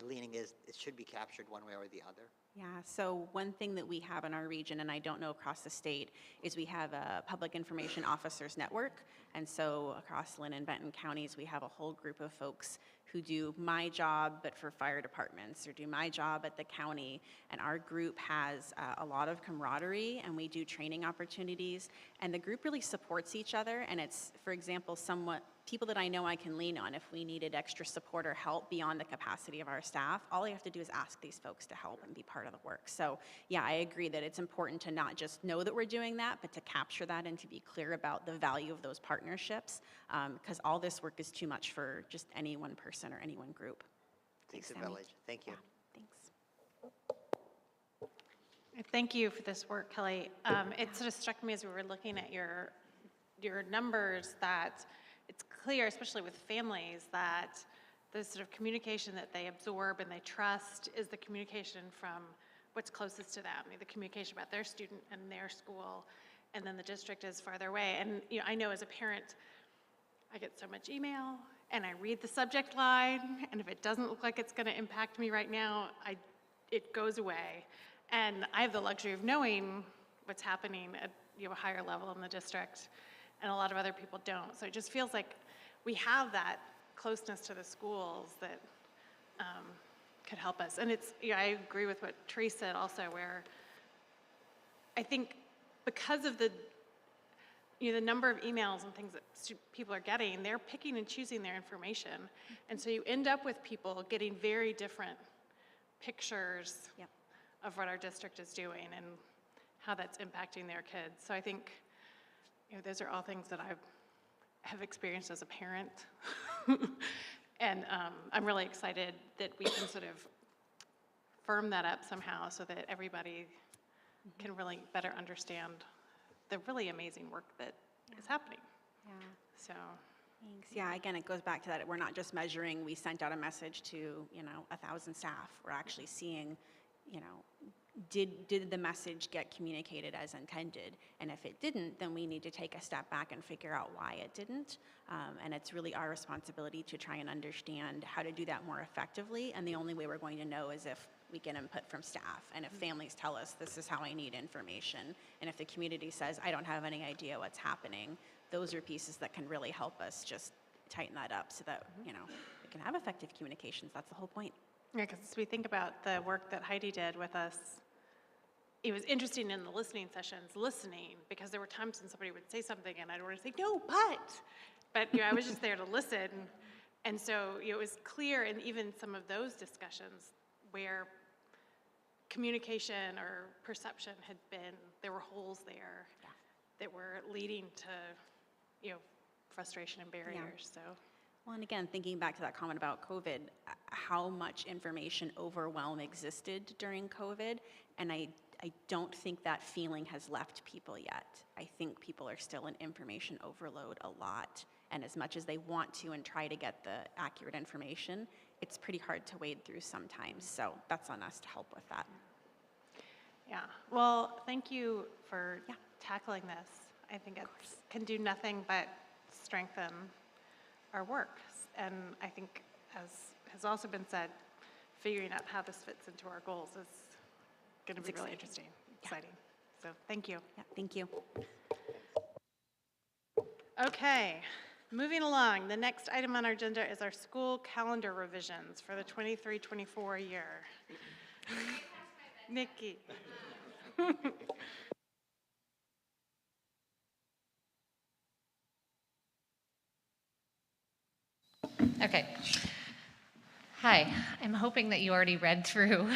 leaning is it should be captured one way or the other. Yeah, so one thing that we have in our region, and I don't know across the state, is we have a public information officers network. And so across Lynn and Benton counties, we have a whole group of folks who do my job, but for fire departments, or do my job at the county. And our group has a lot of camaraderie, and we do training opportunities. And the group really supports each other. And it's, for example, somewhat people that I know I can lean on if we needed extra support or help beyond the capacity of our staff. All I have to do is ask these folks to help and be part of the work. So yeah, I agree that it's important to not just know that we're doing that, but to capture that and to be clear about the value of those partnerships, because all this work is too much for just any one person or any one group. Takes a Sammy. village. Thank you. Yeah, thanks. Thank you for this work, Kelly. It sort of struck me as we were looking at your numbers that it's clear, especially with families, that the sort of communication that they absorb and they trust is the communication from what's closest to them, the communication about their student and their school, and then the district is farther away. And I know as a parent, I get so much email, and I read the subject line, and if it doesn't look like it's going to impact me right now, it goes away. And I have the luxury of knowing what's happening at a higher level in the district, and a lot of other people don't. So it just feels like we have that closeness to the schools that could help us. And it's, I agree with what Therese said also, where I think because of the number of emails and things that people are getting, they're picking and choosing their information. And so you end up with people getting very different pictures of what our district is doing and how that's impacting their kids. So I think, those are all things that I have experienced as a parent. And I'm really excited that we can sort of firm that up somehow so that everybody can really better understand the really amazing work that is happening. Yeah. So. Thanks. Yeah, again, it goes back to that we're not just measuring, we sent out a message to, 1,000 staff. We're actually seeing, did the message get communicated as intended? And if it didn't, then we need to take a step back and figure out why it didn't. And it's really our responsibility to try and understand how to do that more effectively. And the only way we're going to know is if we get input from staff and if families tell us this is how I need information. And if the community says, I don't have any idea what's happening, those are pieces that can really help us just tighten that up so that, we can have effective communications. That's the whole point. Yeah, because we think about the work that Heidi did with us. It was interesting in the listening sessions, because there were times when somebody would say something and I'd want to say, no, but I was just there to listen. And so it was clear in even some of those discussions where communication or perception had been, there were holes there that were leading to, frustration and barriers. So. Well, and again, thinking back to that comment about COVID, how much information overwhelm existed during COVID, and I don't think that feeling has left people yet. I think people are still in information overload a lot, and as much as they want to and try to get the accurate information, it's pretty hard to wade through sometimes, so that's on us to help with that. Yeah, well, thank you for tackling this. I think it can do nothing but strengthen our work. And I think, as has also been said, figuring out how this fits into our goals is going to be really interesting, exciting. So thank you. Yeah, thank you. Okay, moving along. The next item on our agenda is our school calendar revisions for the 23-24 year. Nikki. Okay. Hi, I'm hoping that you already read through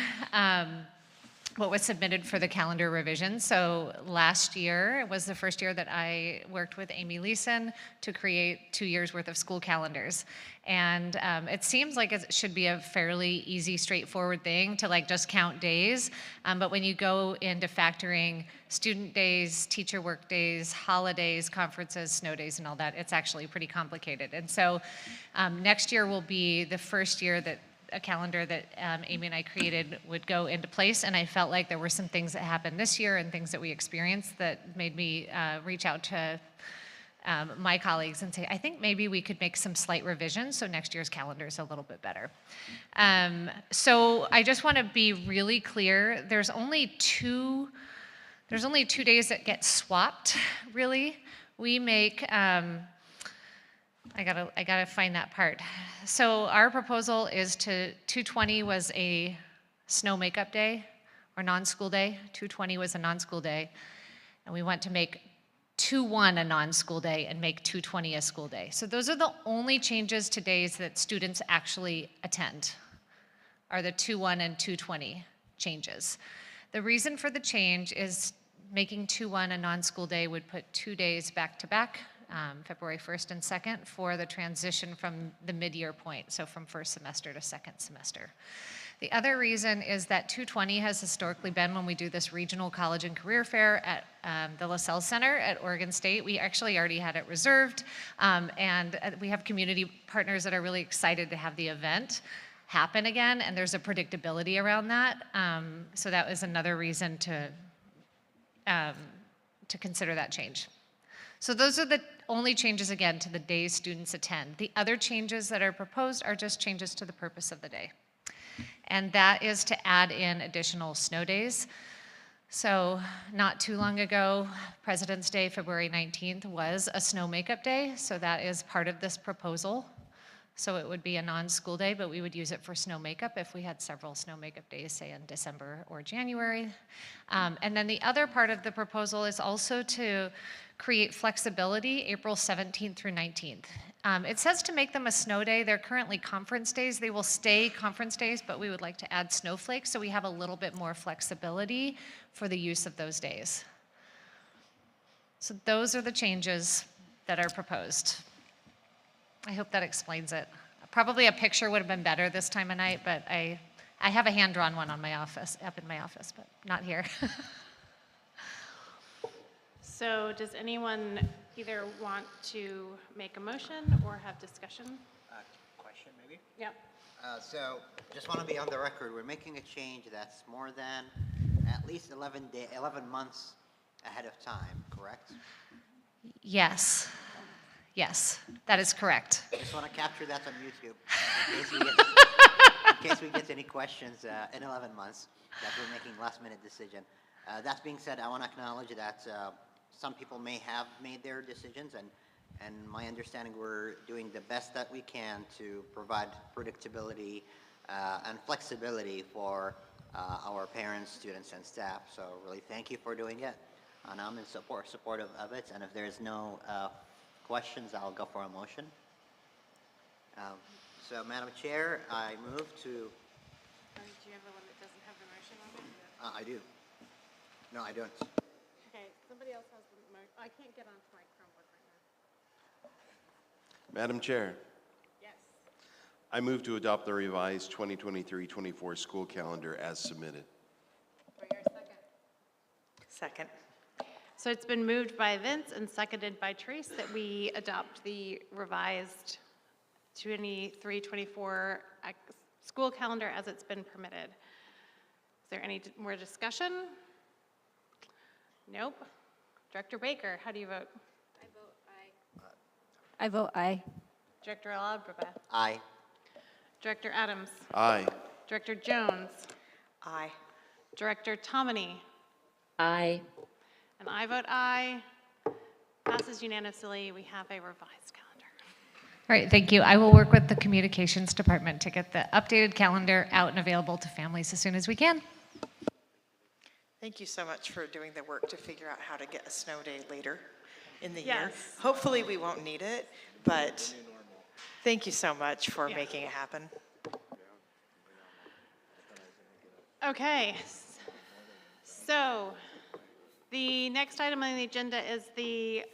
what was submitted for the calendar revision. So last year was the first year that I worked with Amy Leeson to create 2 years worth of school calendars. And it seems like it should be a fairly easy, straightforward thing to just count days. But when you go into factoring student days, teacher work days, holidays, conferences, snow days, and all that, it's actually pretty complicated. And so next year will be the first year that a calendar that Amy and I created would go into place, and I felt like there were some things that happened this year and things that we experienced that made me reach out to my colleagues and say, I think maybe we could make some slight revisions so next year's calendar is a little bit better. So I just want to be really clear, there's only two days that get swapped, really. We make, I gotta find that part. So our proposal is 2/20 was a snow makeup day or non-school day. 2/20 was a non-school day. And we want to make 2/1 a non-school day and make 2/20 a school day. So those are the only changes to days that students actually attend, are the 2/1 and 2/20 changes. The reason for the change is making 2/1 a non-school day would put 2 days back to back, February 1st and 2nd, for the transition from the mid-year point, so from first semester to second semester. The other reason is that 2/20 has historically been when we do this regional college and career fair at the LaSalle Center at Oregon State. We actually already had it reserved, and we have community partners that are really excited to have the event happen again, and there's a predictability around that. So that was another reason to consider that change. So those are the only changes, again, to the days students attend. The other changes that are proposed are just changes to the purpose of the day. And that is to add in additional snow days. So not too long ago, President's Day, February 19th, was a snow makeup day. So that is part of this proposal. So it would be a non-school day, but we would use it for snow makeup if we had several snow makeup days, say in December or January. And then the other part of the proposal is also to create flexibility April 17th through 19th. It says to make them a snow day. They're currently conference days. They will stay conference days, but we would like to add snowflakes so we have a little bit more flexibility for the use of those days. So those are the changes that are proposed. I hope that explains it. Probably a picture would have been better this time of night, but I have a hand-drawn one on my office, up in my office, but not here. So does anyone either want to make a motion or have discussion? Question, maybe? Yep. So, just want to be on the record, we're making a change that's more than at least 11 months ahead of time, correct? Yes. Yes, that is correct. Just want to capture that on YouTube, in case we get any questions in 11 months, that we're making last-minute decision. That being said, I want to acknowledge that some people may have made their decisions, and my understanding, we're doing the best that we can to provide predictability and flexibility for our parents, students, and staff. So really thank you for doing it, and I'm in supportive of it. And if there's no questions, I'll go for a motion. So Madam Chair, I move to... Do you have the one that doesn't have the motion on it? I do. No, I don't. Okay, somebody else has the motion. I can't get onto my Chromebook right now. Madam Chair, Yes. I move to adopt the revised 2023-24 school calendar as submitted. Second. So it's been moved by Vince and seconded by Trace that we adopt the revised 23-24 school calendar as it's been permitted. Is there any more discussion? Nope. Director Baker, how do you vote? I vote aye. Director Alabraba? Aye. Director Adams? Aye. Director Jones? Aye. Director Tomini? Aye. And I vote aye. Passes unanimously. We have a revised calendar. All right, thank you. I will work with the communications department to get the updated calendar out and available to families as soon as we can. Thank you so much for doing the work to figure out how to get a snow day later in the year. Yes. Hopefully we won't need it, but thank you so much for making it happen. Okay, so the next item on the agenda is the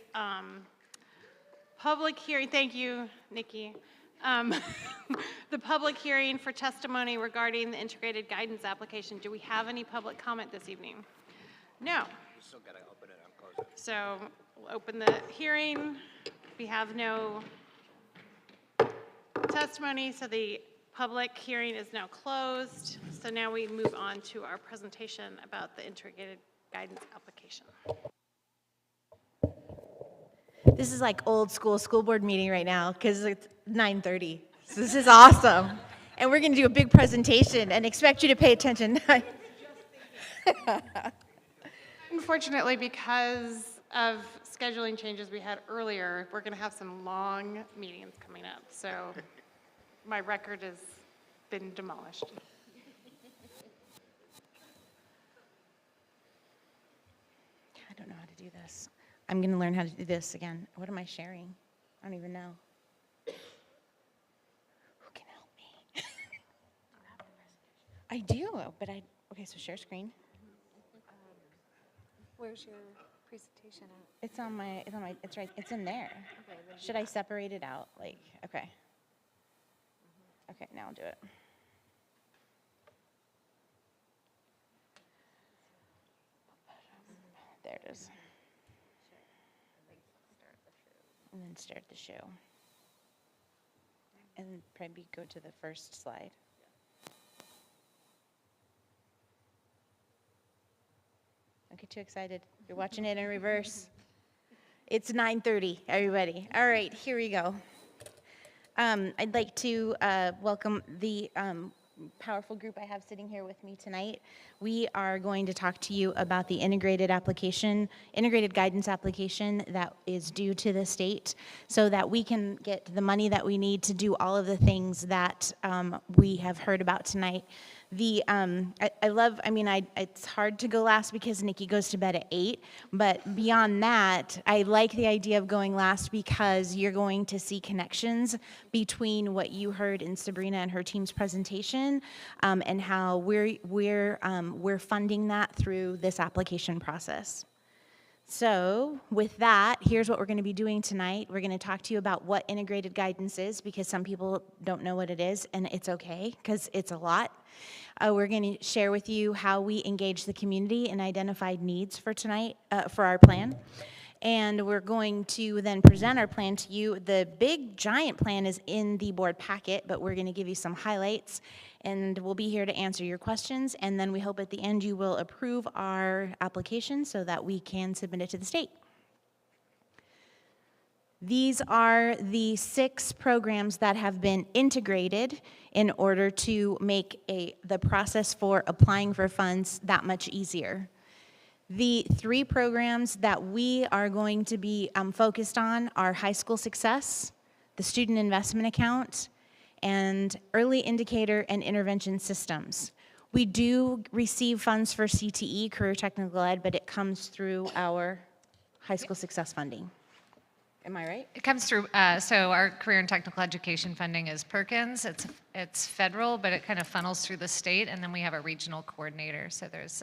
public hearing. Thank you, Nikki. The public hearing for testimony regarding the integrated guidance application. Do we have any public comment this evening? No. You still got to open it and close it. So we'll open the hearing. We have no testimony, so the public hearing is now closed. So now we move on to our presentation about the integrated guidance application. This is like old school board meeting right now because it's 9:30. So this is awesome. And we're going to do a big presentation and expect you to pay attention. Unfortunately, because of scheduling changes we had earlier, we're going to have some long meetings coming up. So my record has been demolished. I don't know how to do this. I'm going to learn how to do this again. What am I sharing? I don't even know. Who can help me? I do, but okay, so share screen. Where's your presentation at? It's right, it's in there. Should I separate it out? Like, okay. Okay, now I'll do it. There it is. And then start the show. And then probably go to the first slide. Don't get too excited. You're watching it in reverse. It's 9:30, everybody. All right, here we go. I'd like to welcome the powerful group I have sitting here with me tonight. We are going to talk to you about the integrated guidance application that is due to the state so that we can get the money that we need to do all of the things that we have heard about tonight. It's hard to go last because Nikki goes to bed at 8, but beyond that, I like the idea of going last because you're going to see connections between what you heard in Sabrina and her team's presentation and how we're funding that through this application process. So with that, here's what we're going to be doing tonight. We're going to talk to you about what integrated guidance is because some people don't know what it is, and it's okay because it's a lot. We're going to share with you how we engage the community and identified needs for tonight, for our plan. And we're going to then present our plan to you. The big giant plan is in the board packet, but we're going to give you some highlights, and we'll be here to answer your questions. And then we hope at the end you will approve our application so that we can submit it to the state. These are the 6 programs that have been integrated in order to make the process for applying for funds that much easier. The 3 programs that we are going to be focused on are High School Success, the Student Investment Account, and Early Indicator and Intervention Systems. We do receive funds for CTE, Career Technical Ed, but it comes through our High School Success funding. Am I right? It comes through, so our career and technical education funding is Perkins. It's federal, but it kind of funnels through the state, and then we have a regional coordinator. So there's,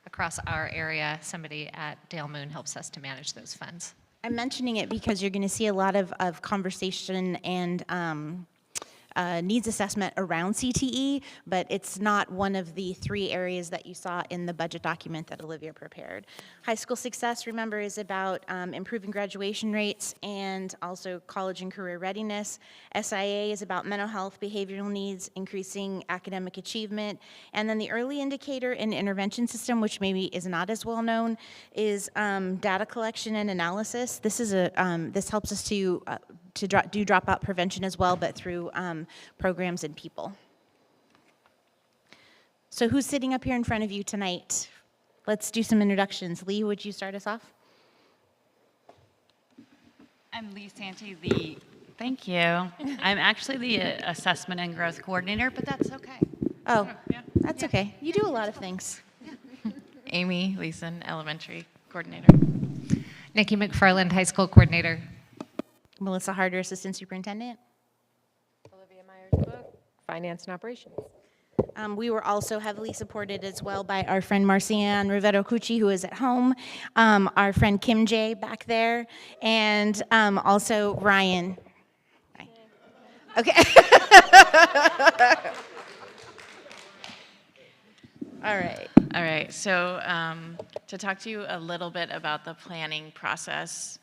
across our area, somebody at Dale Moon helps us to manage those funds. I'm mentioning it because you're going to see a lot of conversation and needs assessment around CTE, but it's not one of the 3 areas that you saw in the budget document that Olivia prepared. High School Success, remember, is about improving graduation rates and also college and career readiness. SIA is about mental health, behavioral needs, increasing academic achievement. And then the Early Indicator and Intervention System, which maybe is not as well known, is data collection and analysis. This helps us to do dropout prevention as well, but through programs and people. So who's sitting up here in front of you tonight? Let's do some introductions. Lee, would you start us off? I'm Lee Santee, thank you. I'm actually the Assessment and Growth Coordinator, but that's okay. Oh, that's okay. You do a lot of things. Amy Leeson, Elementary Coordinator. Nikki McFarland, High School Coordinator. Melissa Harder, Assistant Superintendent. Olivia Myers-Book, Finance and Operations. We were also heavily supported as well by our friend Marcian Rivero Cucci, who is at home, our friend Kim J back there, and also Ryan. Okay. All right. All right, so to talk to you a little bit about the planning process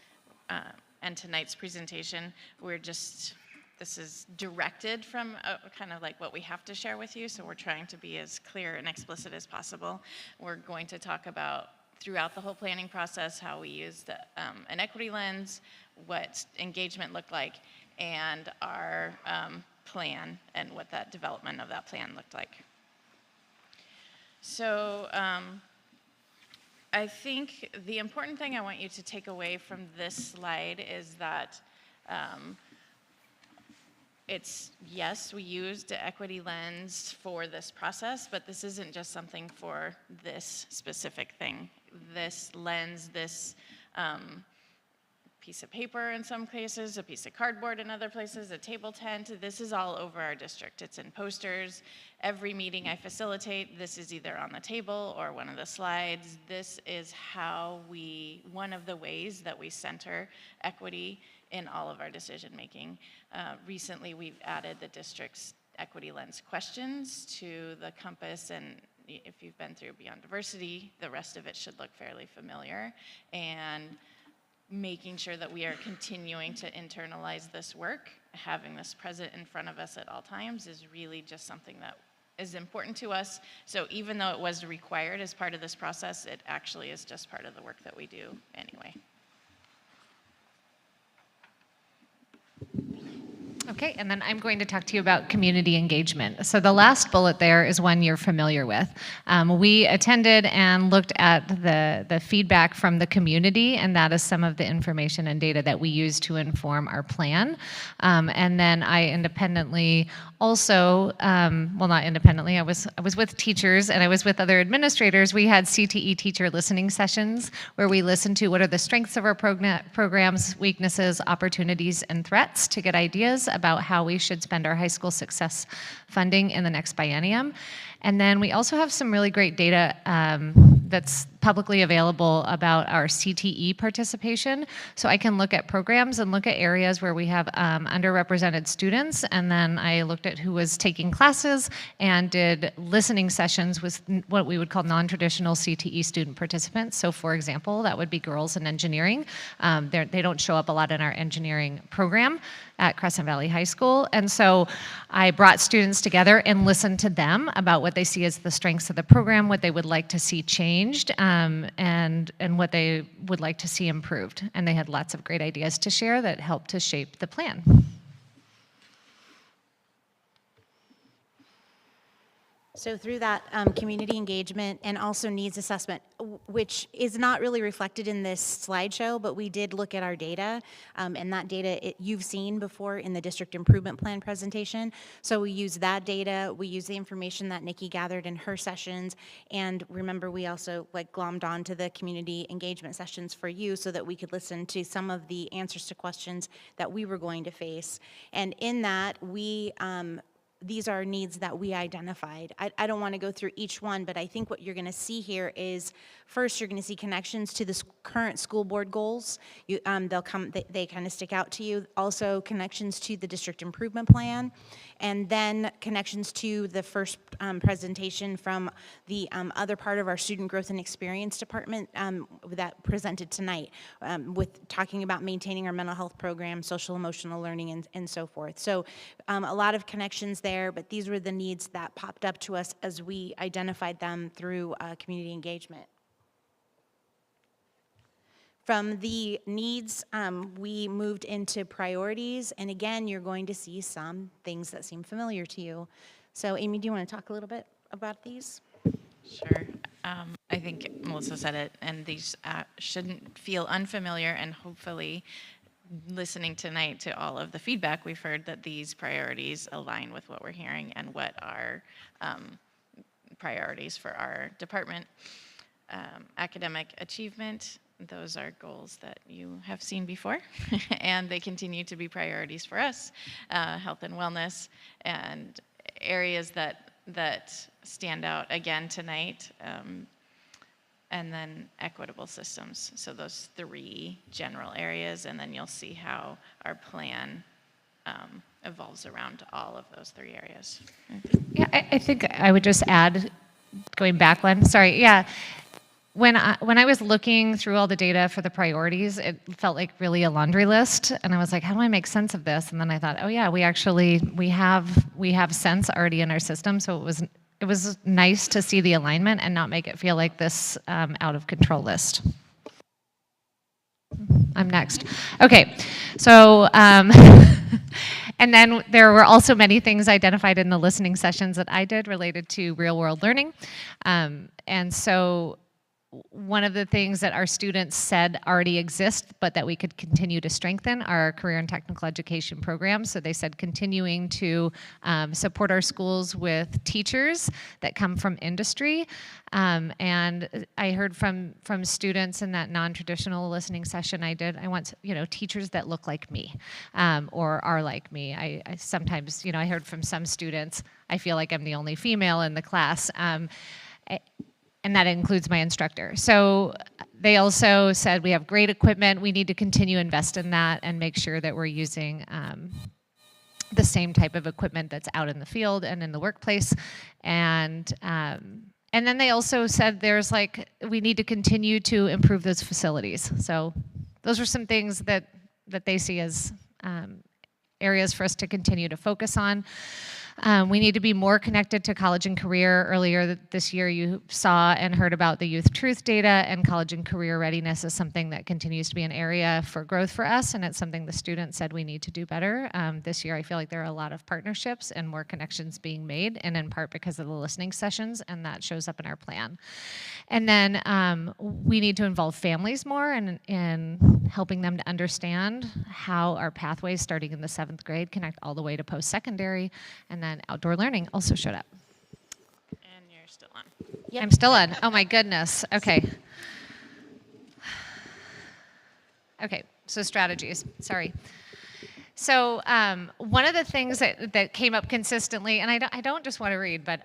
and tonight's presentation, this is directed from kind of like what we have to share with you, so we're trying to be as clear and explicit as possible. We're going to talk about, throughout the whole planning process, how we used an equity lens, what engagement looked like, and our plan, and what that development of that plan looked like. So I think the important thing I want you to take away from this slide is that yes, we used the equity lens for this process, but this isn't just something for this specific thing. This lens, this piece of paper in some cases, a piece of cardboard in other places, a table tent, this is all over our district. It's in posters. Every meeting I facilitate, this is either on the table or one of the slides. This is one of the ways that we center equity in all of our decision making. Recently, we've added the district's equity lens questions to the compass, and if you've been through Beyond Diversity, the rest of it should look fairly familiar. And making sure that we are continuing to internalize this work, having this present in front of us at all times is really just something that is important to us. So even though it was required as part of this process, it actually is just part of the work that we do anyway. Okay, and then I'm going to talk to you about community engagement. So the last bullet there is one you're familiar with. We attended and looked at the feedback from the community, and that is some of the information and data that we use to inform our plan. And then I independently also, well, not independently, I was with teachers and I was with other administrators. We had CTE teacher listening sessions where we listened to what are the strengths of our programs, weaknesses, opportunities, and threats to get ideas about how we should spend our high school success funding in the next biennium. And then we also have some really great data that's publicly available about our CTE participation. So I can look at programs and look at areas where we have underrepresented students. And then I looked at who was taking classes and did listening sessions with what we would call non-traditional CTE student participants. So for example, that would be girls in engineering. They don't show up a lot in our engineering program at Crescent Valley High School. And so I brought students together and listened to them about what they see as the strengths of the program, what they would like to see changed, and what they would like to see improved. And they had lots of great ideas to share that helped to shape the plan. So through that community engagement and also needs assessment, which is not really reflected in this slideshow, but we did look at our data, and that data you've seen before in the district improvement plan presentation. So we use that data, we use the information that Nikki gathered in her sessions, and remember we also glommed on to the community engagement sessions for you so that we could listen to some of the answers to questions that we were going to face. And in that, these are needs that we identified. I don't want to go through each one, but I think what you're going to see here is, first, you're going to see connections to the current school board goals. They'll come, they kind of stick out to you. Also, connections to the district improvement plan, and then connections to the first presentation from the other part of our student growth and experience department that presented tonight, with talking about maintaining our mental health program, social emotional learning, and so forth. So a lot of connections there, but these were the needs that popped up to us as we identified them through community engagement. From the needs, we moved into priorities, and again, you're going to see some things that seem familiar to you. So Amy, do you want to talk a little bit about these? Sure. I think Melissa said it, and these shouldn't feel unfamiliar, and hopefully listening tonight to all of the feedback we've heard, that these priorities align with what we're hearing and what our priorities for our department. Academic achievement, those are goals that you have seen before, and they continue to be priorities for us. Health and wellness, and areas that stand out again tonight, and then equitable systems. So those three general areas, and then you'll see how our plan evolves around all of those three areas. Yeah, I think I would just add, going back one, sorry, yeah. When I was looking through all the data for the priorities, it felt like really a laundry list, and I was like, how do I make sense of this? And then I thought, oh yeah, we have sense already in our system, so it was nice to see the alignment and not make it feel like this out of control list. I'm next. Okay, so and then there were also many things identified in the listening sessions that I did related to real world learning, and so one of the things that our students said already exist, but that we could continue to strengthen, are career and technical education programs. So they said continuing to support our schools with teachers that come from industry. And I heard from students in that non-traditional listening session I did, I want teachers that look like me or are like me. I sometimes, I heard from some students, I feel like I'm the only female in the class. And that includes my instructor. So they also said we have great equipment, we need to continue to invest in that and make sure that we're using the same type of equipment that's out in the field and in the workplace. And then they also said we need to continue to improve those facilities. So those are some things that they see as areas for us to continue to focus on. We need to be more connected to college and career. Earlier this year, you saw and heard about the Youth Truth data, and college and career readiness is something that continues to be an area for growth for us, and it's something the students said we need to do better. This year, I feel like there are a lot of partnerships and more connections being made, and in part because of the listening sessions, and that shows up in our plan. And then we need to involve families more in helping them to understand how our pathways starting in the 7th grade connect all the way to post-secondary, and then outdoor learning also showed up. And you're still on. Yep. I'm still on. Oh my goodness. Okay. Okay, so strategies, sorry. So one of the things that came up consistently, and I don't just want to read, but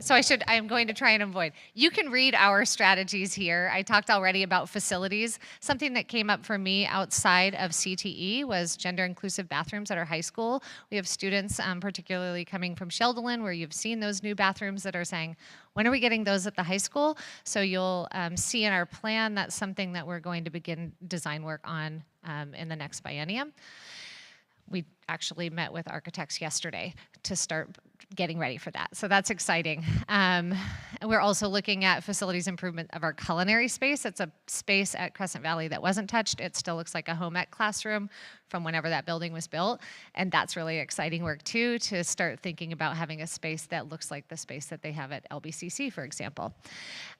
so I'm going to try and avoid. You can read our strategies here. I talked already about facilities. Something that came up for me outside of CTE was gender inclusive bathrooms at our high school. We have students, particularly coming from Sheldon, where you've seen those new bathrooms that are saying, when are we getting those at the high school? So you'll see in our plan that's something that we're going to begin design work on in the next biennium. We actually met with architects yesterday to start getting ready for that. So that's exciting. And we're also looking at facilities improvement of our culinary space. It's a space at Crescent Valley that wasn't touched. It still looks like a home ec classroom from whenever that building was built. And that's really exciting work too, to start thinking about having a space that looks like the space that they have at LBCC, for example.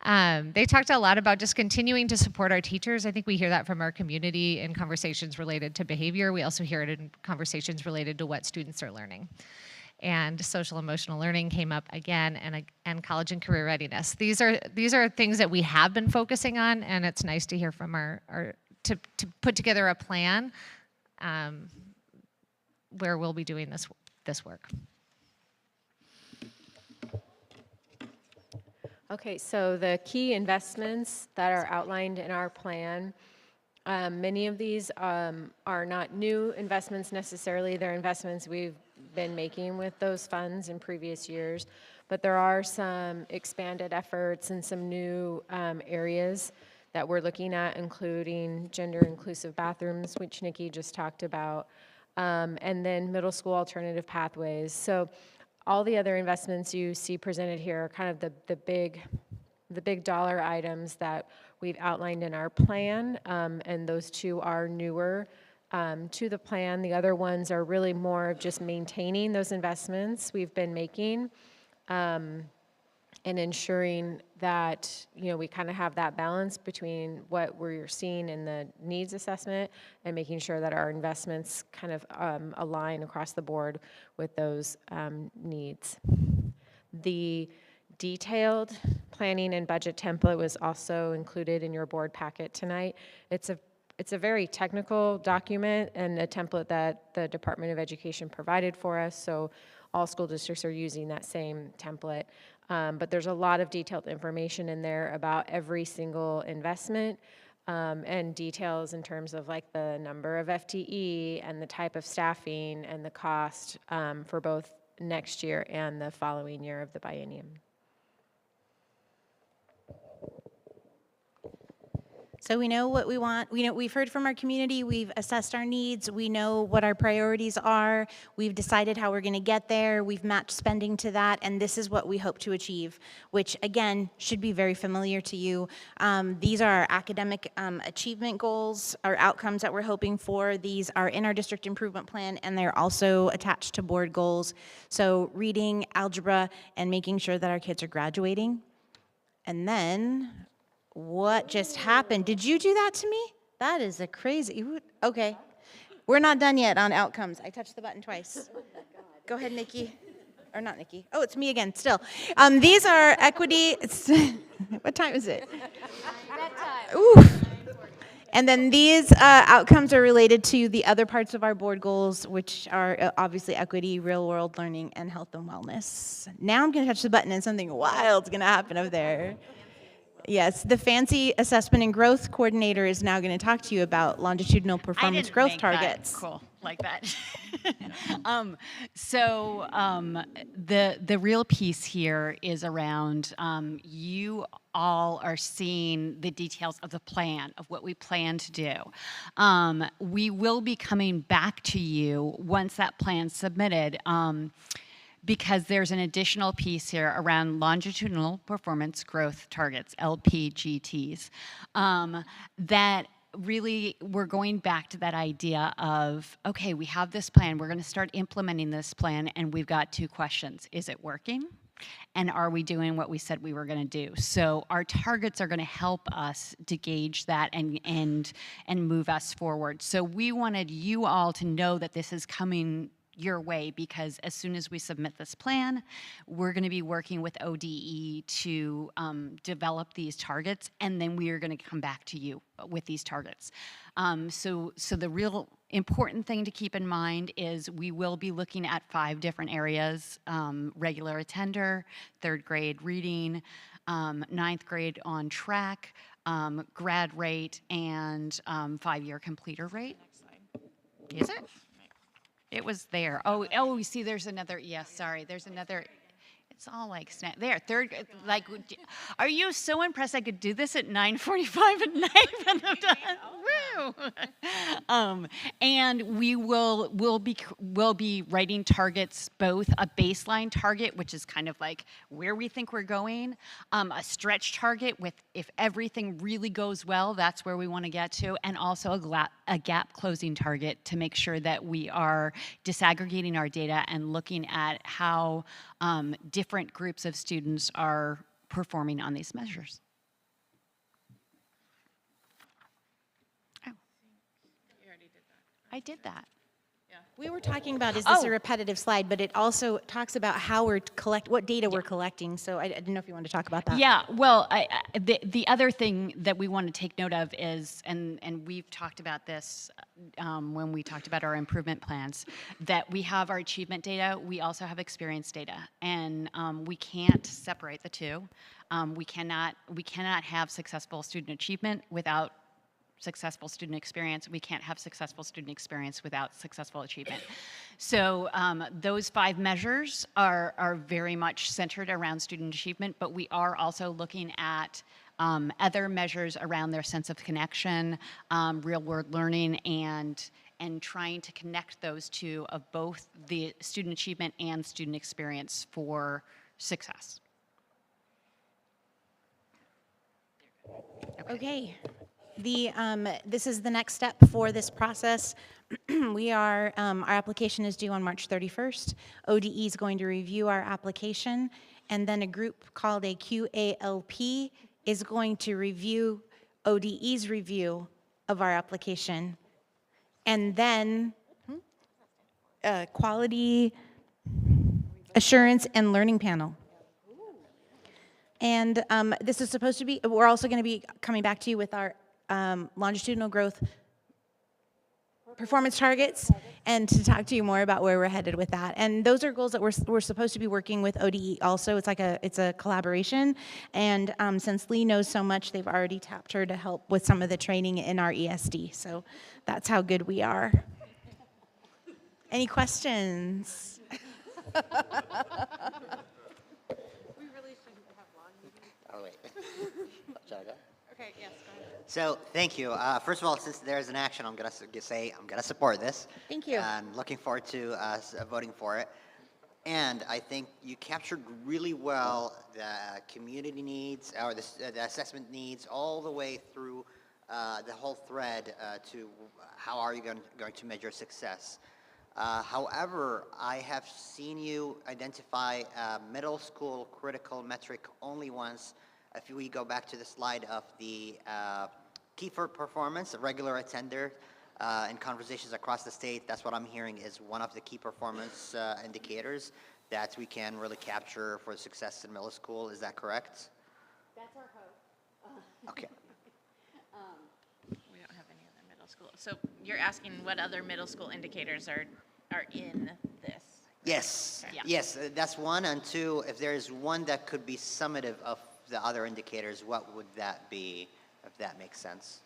They talked a lot about just continuing to support our teachers. I think we hear that from our community in conversations related to behavior. We also hear it in conversations related to what students are learning. And social emotional learning came up again, and college and career readiness. These are things that we have been focusing on, and it's nice to hear from to put together a plan where we'll be doing this work. Okay, so the key investments that are outlined in our plan, many of these are not new investments necessarily. They're investments we've been making with those funds in previous years, but there are some expanded efforts and some new areas that we're looking at, including gender inclusive bathrooms, which Nikki just talked about, and then middle school alternative pathways. So all the other investments you see presented here are kind of the big dollar items that we've outlined in our plan, and those two are newer to the plan. The other ones are really more of just maintaining those investments we've been making, and ensuring that, you know, we kind of have that balance between what we're seeing in the needs assessment and making sure that our investments kind of align across the board with those needs. The detailed planning and budget template was also included in your board packet tonight. It's a very technical document and a template that the Department of Education provided for us, so all school districts are using that same template. But there's a lot of detailed information in there about every single investment, and details in terms of like the number of FTE and the type of staffing and the cost for both next year and the following year of the biennium. So we know what we want. We've heard from our community. We've assessed our needs. We know what our priorities are. We've decided how we're going to get there. We've matched spending to that, and this is what we hope to achieve, which again should be very familiar to you. These are our academic achievement goals, our outcomes that we're hoping for. These are in our district improvement plan, and they're also attached to board goals. So reading, algebra, and making sure that our kids are graduating. And then what just happened? Did you do that to me? That is a crazy, okay. We're not done yet on outcomes. I touched the button twice. Go ahead, Nikki. Or not Nikki. Oh, it's me again, still. These are equity, what time is it? Oof. And then these outcomes are related to the other parts of our board goals, which are obviously equity, real world learning, and health and wellness. Now I'm gonna touch the button and something wild's gonna happen over there. Yes, the fancy assessment and growth coordinator is now going to talk to you about longitudinal performance growth targets. Cool, like that. The real piece here is around you all are seeing the details of the plan, of what we plan to do. We will be coming back to you once that plan's submitted. because there's an additional piece here around longitudinal performance growth targets, LPGTs, that really we're going back to that idea of, okay, we have this plan, we're going to start implementing this plan, and we've got two questions. Is it working? And are we doing what we said we were going to do? So our targets are going to help us to gauge that and move us forward. So we wanted you all to know that this is coming your way, because as soon as we submit this plan, we're going to be working with ODE to develop these targets, and then we are going to come back to you with these targets. So the real important thing to keep in mind is we will be looking at 5 different areas: regular attender, 3rd grade reading, 9th grade on track, grad rate, and 5-year completer rate. Is it? It was there. Oh, you see, there's another, yes, sorry, there's another, it's all like, there, 3rd, like, are you so impressed I could do this at 9:45 at night? Woo! And we'll be writing targets, both a baseline target, which is kind of like where we think we're going, a stretch target with if everything really goes well, that's where we want to get to, and also a gap closing target to make sure that we are disaggregating our data and looking at how different groups of students are performing on these measures. I did that. We were talking about, is this a repetitive slide, but it also talks about how we're what data we're collecting. So I didn't know if you wanted to talk about that. Yeah, well, the other thing that we want to take note of is, and we've talked about this when we talked about our improvement plans, that we have our achievement data, we also have experience data, and we can't separate the two. We cannot have successful student achievement without successful student experience. We can't have successful student experience without successful achievement. So those 5 measures are very much centered around student achievement, but we are also looking at other measures around their sense of connection, real world learning, and trying to connect those two of both the student achievement and student experience for success. Okay. This is the next step for this process. Our application is due on March 31st. ODE is going to review our application, and then a group called a QALP is going to review ODE's review of our application, and then quality assurance and learning panel. And this is supposed to be, we're also going to be coming back to you with our longitudinal growth performance targets, and to talk to you more about where we're headed with that. And those are goals that we're supposed to be working with ODE also. It's like it's a collaboration. And since Lee knows so much, they've already tapped her to help with some of the training in our ESD. So that's how good we are. Any questions? Oh, wait. Shall I go? Okay, yes, go ahead. So, thank you. First of all, since there's an action, I'm going to say I'm going to support this. Thank you. I'm looking forward to voting for it. And I think you captured really well the community needs, or the assessment needs, all the way through the whole thread to how are you going to measure success. However, I have seen you identify middle school critical metric only once. If we go back to the slide of the key for performance, a regular attender in conversations across the state, that's what I'm hearing is one of the key performance indicators that we can really capture for success in middle school. Is that correct? That's our hope. Okay. We don't have any other middle school. So you're asking what other middle school indicators are in this? Yes. Yeah. Yes, that's one. And 2, if there's one that could be summative of the other indicators, what would that be, if that makes sense?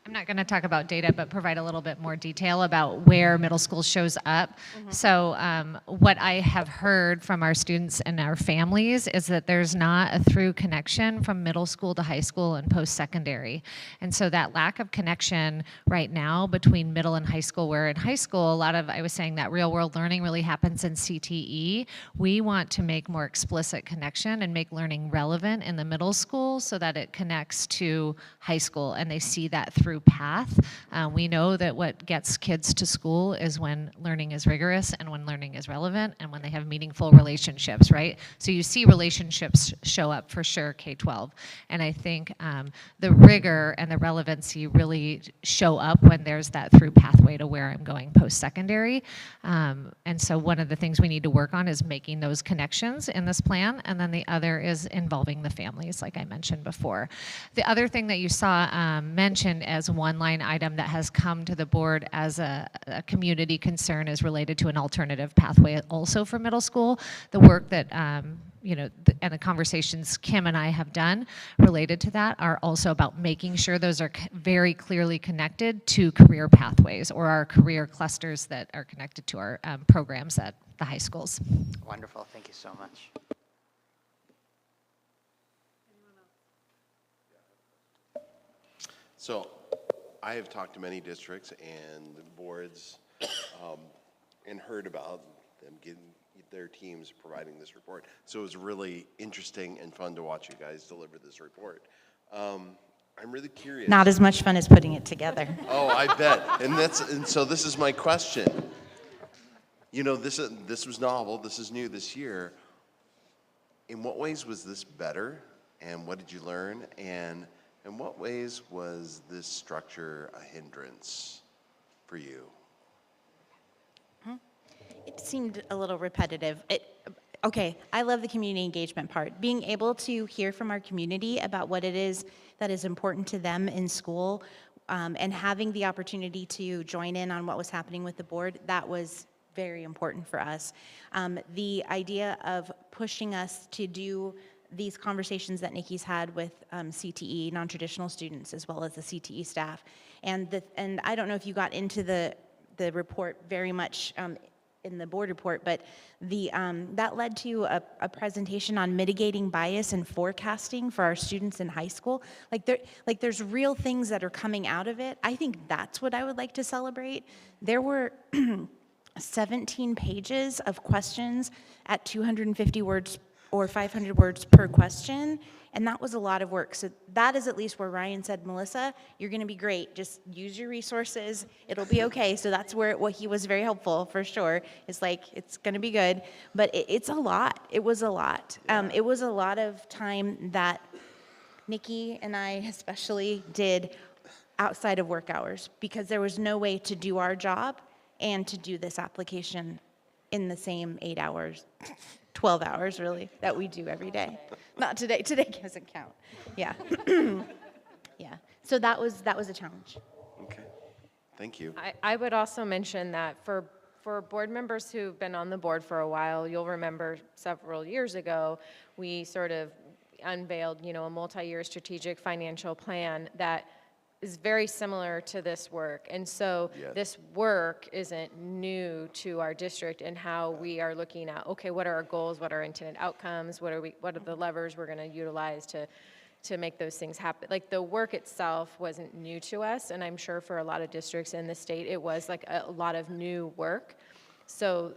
I'm not going to talk about data, but provide a little bit more detail about where middle school shows up. So what I have heard from our students and our families is that there's not a through connection from middle school to high school and post-secondary. And so that lack of connection right now between middle and high school, where in high school, a lot of, I was saying that real world learning really happens in CTE. We want to make more explicit connection and make learning relevant in the middle school so that it connects to high school and they see that through path. We know that what gets kids to school is when learning is rigorous and when learning is relevant and when they have meaningful relationships, right? So you see relationships show up for sure K-12. And I think the rigor and the relevancy really show up when there's that through pathway to where I'm going post-secondary. And so one of the things we need to work on is making those connections in this plan. And then the other is involving the families, like I mentioned before. The other thing that you saw mentioned as one line item that has come to the board as a community concern is related to an alternative pathway also for middle school. The work that you know, and the conversations Kim and I have done related to that are also about making sure those are very clearly connected to career pathways or our career clusters that are connected to our programs at the high schools. Wonderful, thank you so much. So I have talked to many districts and boards and heard about them getting their teams providing this report. So it was really interesting and fun to watch you guys deliver this report. I'm really curious. Not as much fun as putting it together. Oh, I bet. And so this is my question. You know, this was novel. This is new this year. In what ways was this better? And what did you learn? And in what ways was this structure a hindrance for you? It seemed a little repetitive. Okay, I love the community engagement part. Being able to hear from our community about what it is that is important to them in school, and having the opportunity to join in on what was happening with the board, that was very important for us. The idea of pushing us to do these conversations that Nikki's had with CTE, non-traditional students, as well as the CTE staff. And I don't know if you got into the report very much in the board report, but that led to a presentation on mitigating bias and forecasting for our students in high school. Like there's real things that are coming out of it. I think that's what I would like to celebrate. There were 17 pages of questions at 250 words or 500 words per question, and that was a lot of work. So that is at least where Ryan said, Melissa, you're gonna be great. Just use your resources, it'll be okay. So that's where what he was very helpful for sure. It's like, it's gonna be good, but it's a lot. It was a lot. It was a lot of time that Nikki and I especially did outside of work hours because there was no way to do our job and to do this application in the same 8 hours. 12 hours, really, that we do every day. Not today. Today doesn't count. Yeah. Yeah. So that was a challenge. Okay. Thank you. I would also mention that for board members who've been on the board for a while, you'll remember several years ago, we sort of unveiled, a multi-year strategic financial plan that is very similar to this work. And so this work isn't new to our district and how we are looking at, okay, what are our goals, what are our intended outcomes, what are the levers we're gonna utilize to make those things happen. Like the work itself wasn't new to us, and I'm sure for a lot of districts in the state, it was like a lot of new work. So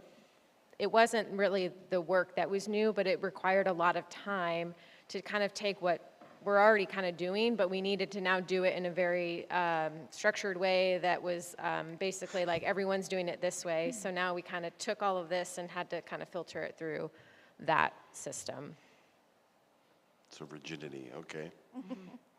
it wasn't really the work that was new, but it required a lot of time to kind of take what we're already kind of doing, but we needed to now do it in a very structured way that was basically like everyone's doing it this way. So now we kind of took all of this and had to kind of filter it through that system. So rigidity, okay.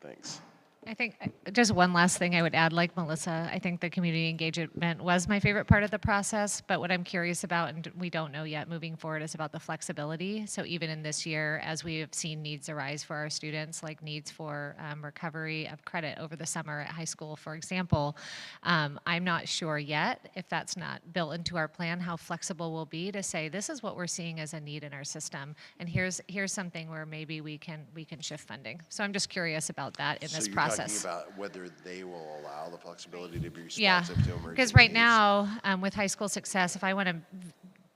Thanks. I think just one last thing I would add, like Melissa, I think the community engagement was my favorite part of the process, but what I'm curious about, and we don't know yet moving forward, is about the flexibility. So even in this year, as we have seen needs arise for our students, like needs for recovery of credit over the summer at high school, for example, I'm not sure yet, if that's not built into our plan, how flexible we'll be to say, this is what we're seeing as a need in our system, and here's something where maybe we can shift funding. So I'm just curious about that in this process. process. Talking about whether they will allow the flexibility to be Yeah, responsive to emerging because right needs. now, with high school success, if I want to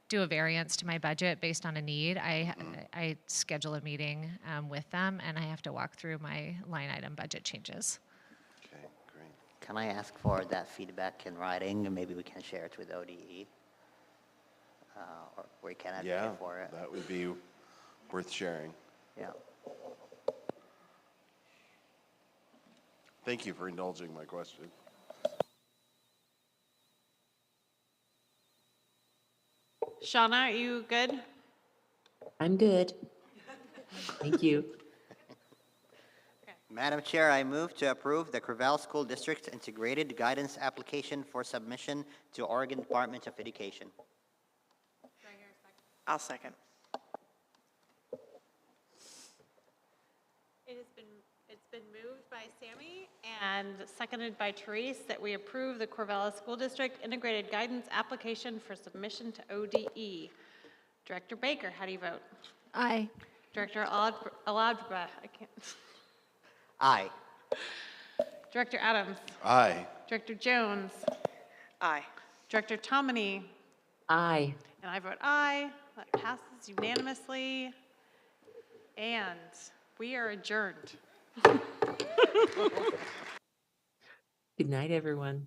do a variance to my budget based on a need, I schedule a meeting with them, and I have to walk through my line item budget changes. Okay, great. Can I ask for that feedback in writing, and maybe we can share it with ODE? Or we can advocate for it? That would be worth sharing. Yeah. Thank you for indulging my question. Shauna, are you good? I'm good. Thank you. Madam Chair, I move to approve the Corvallis School District Integrated Guidance Application for submission to Oregon Department of Education. I'll second. It's been moved by Sammy and seconded by Therese that we approve the Corvallis School District Integrated Guidance Application for submission to ODE. Director Baker, how do you vote? Aye. Director Aladra, I can't. Aye. Director Adams. Aye. Director Jones. Aye. Director Tomini. Aye. And I vote aye. That passes unanimously. And we are adjourned. Good night, everyone.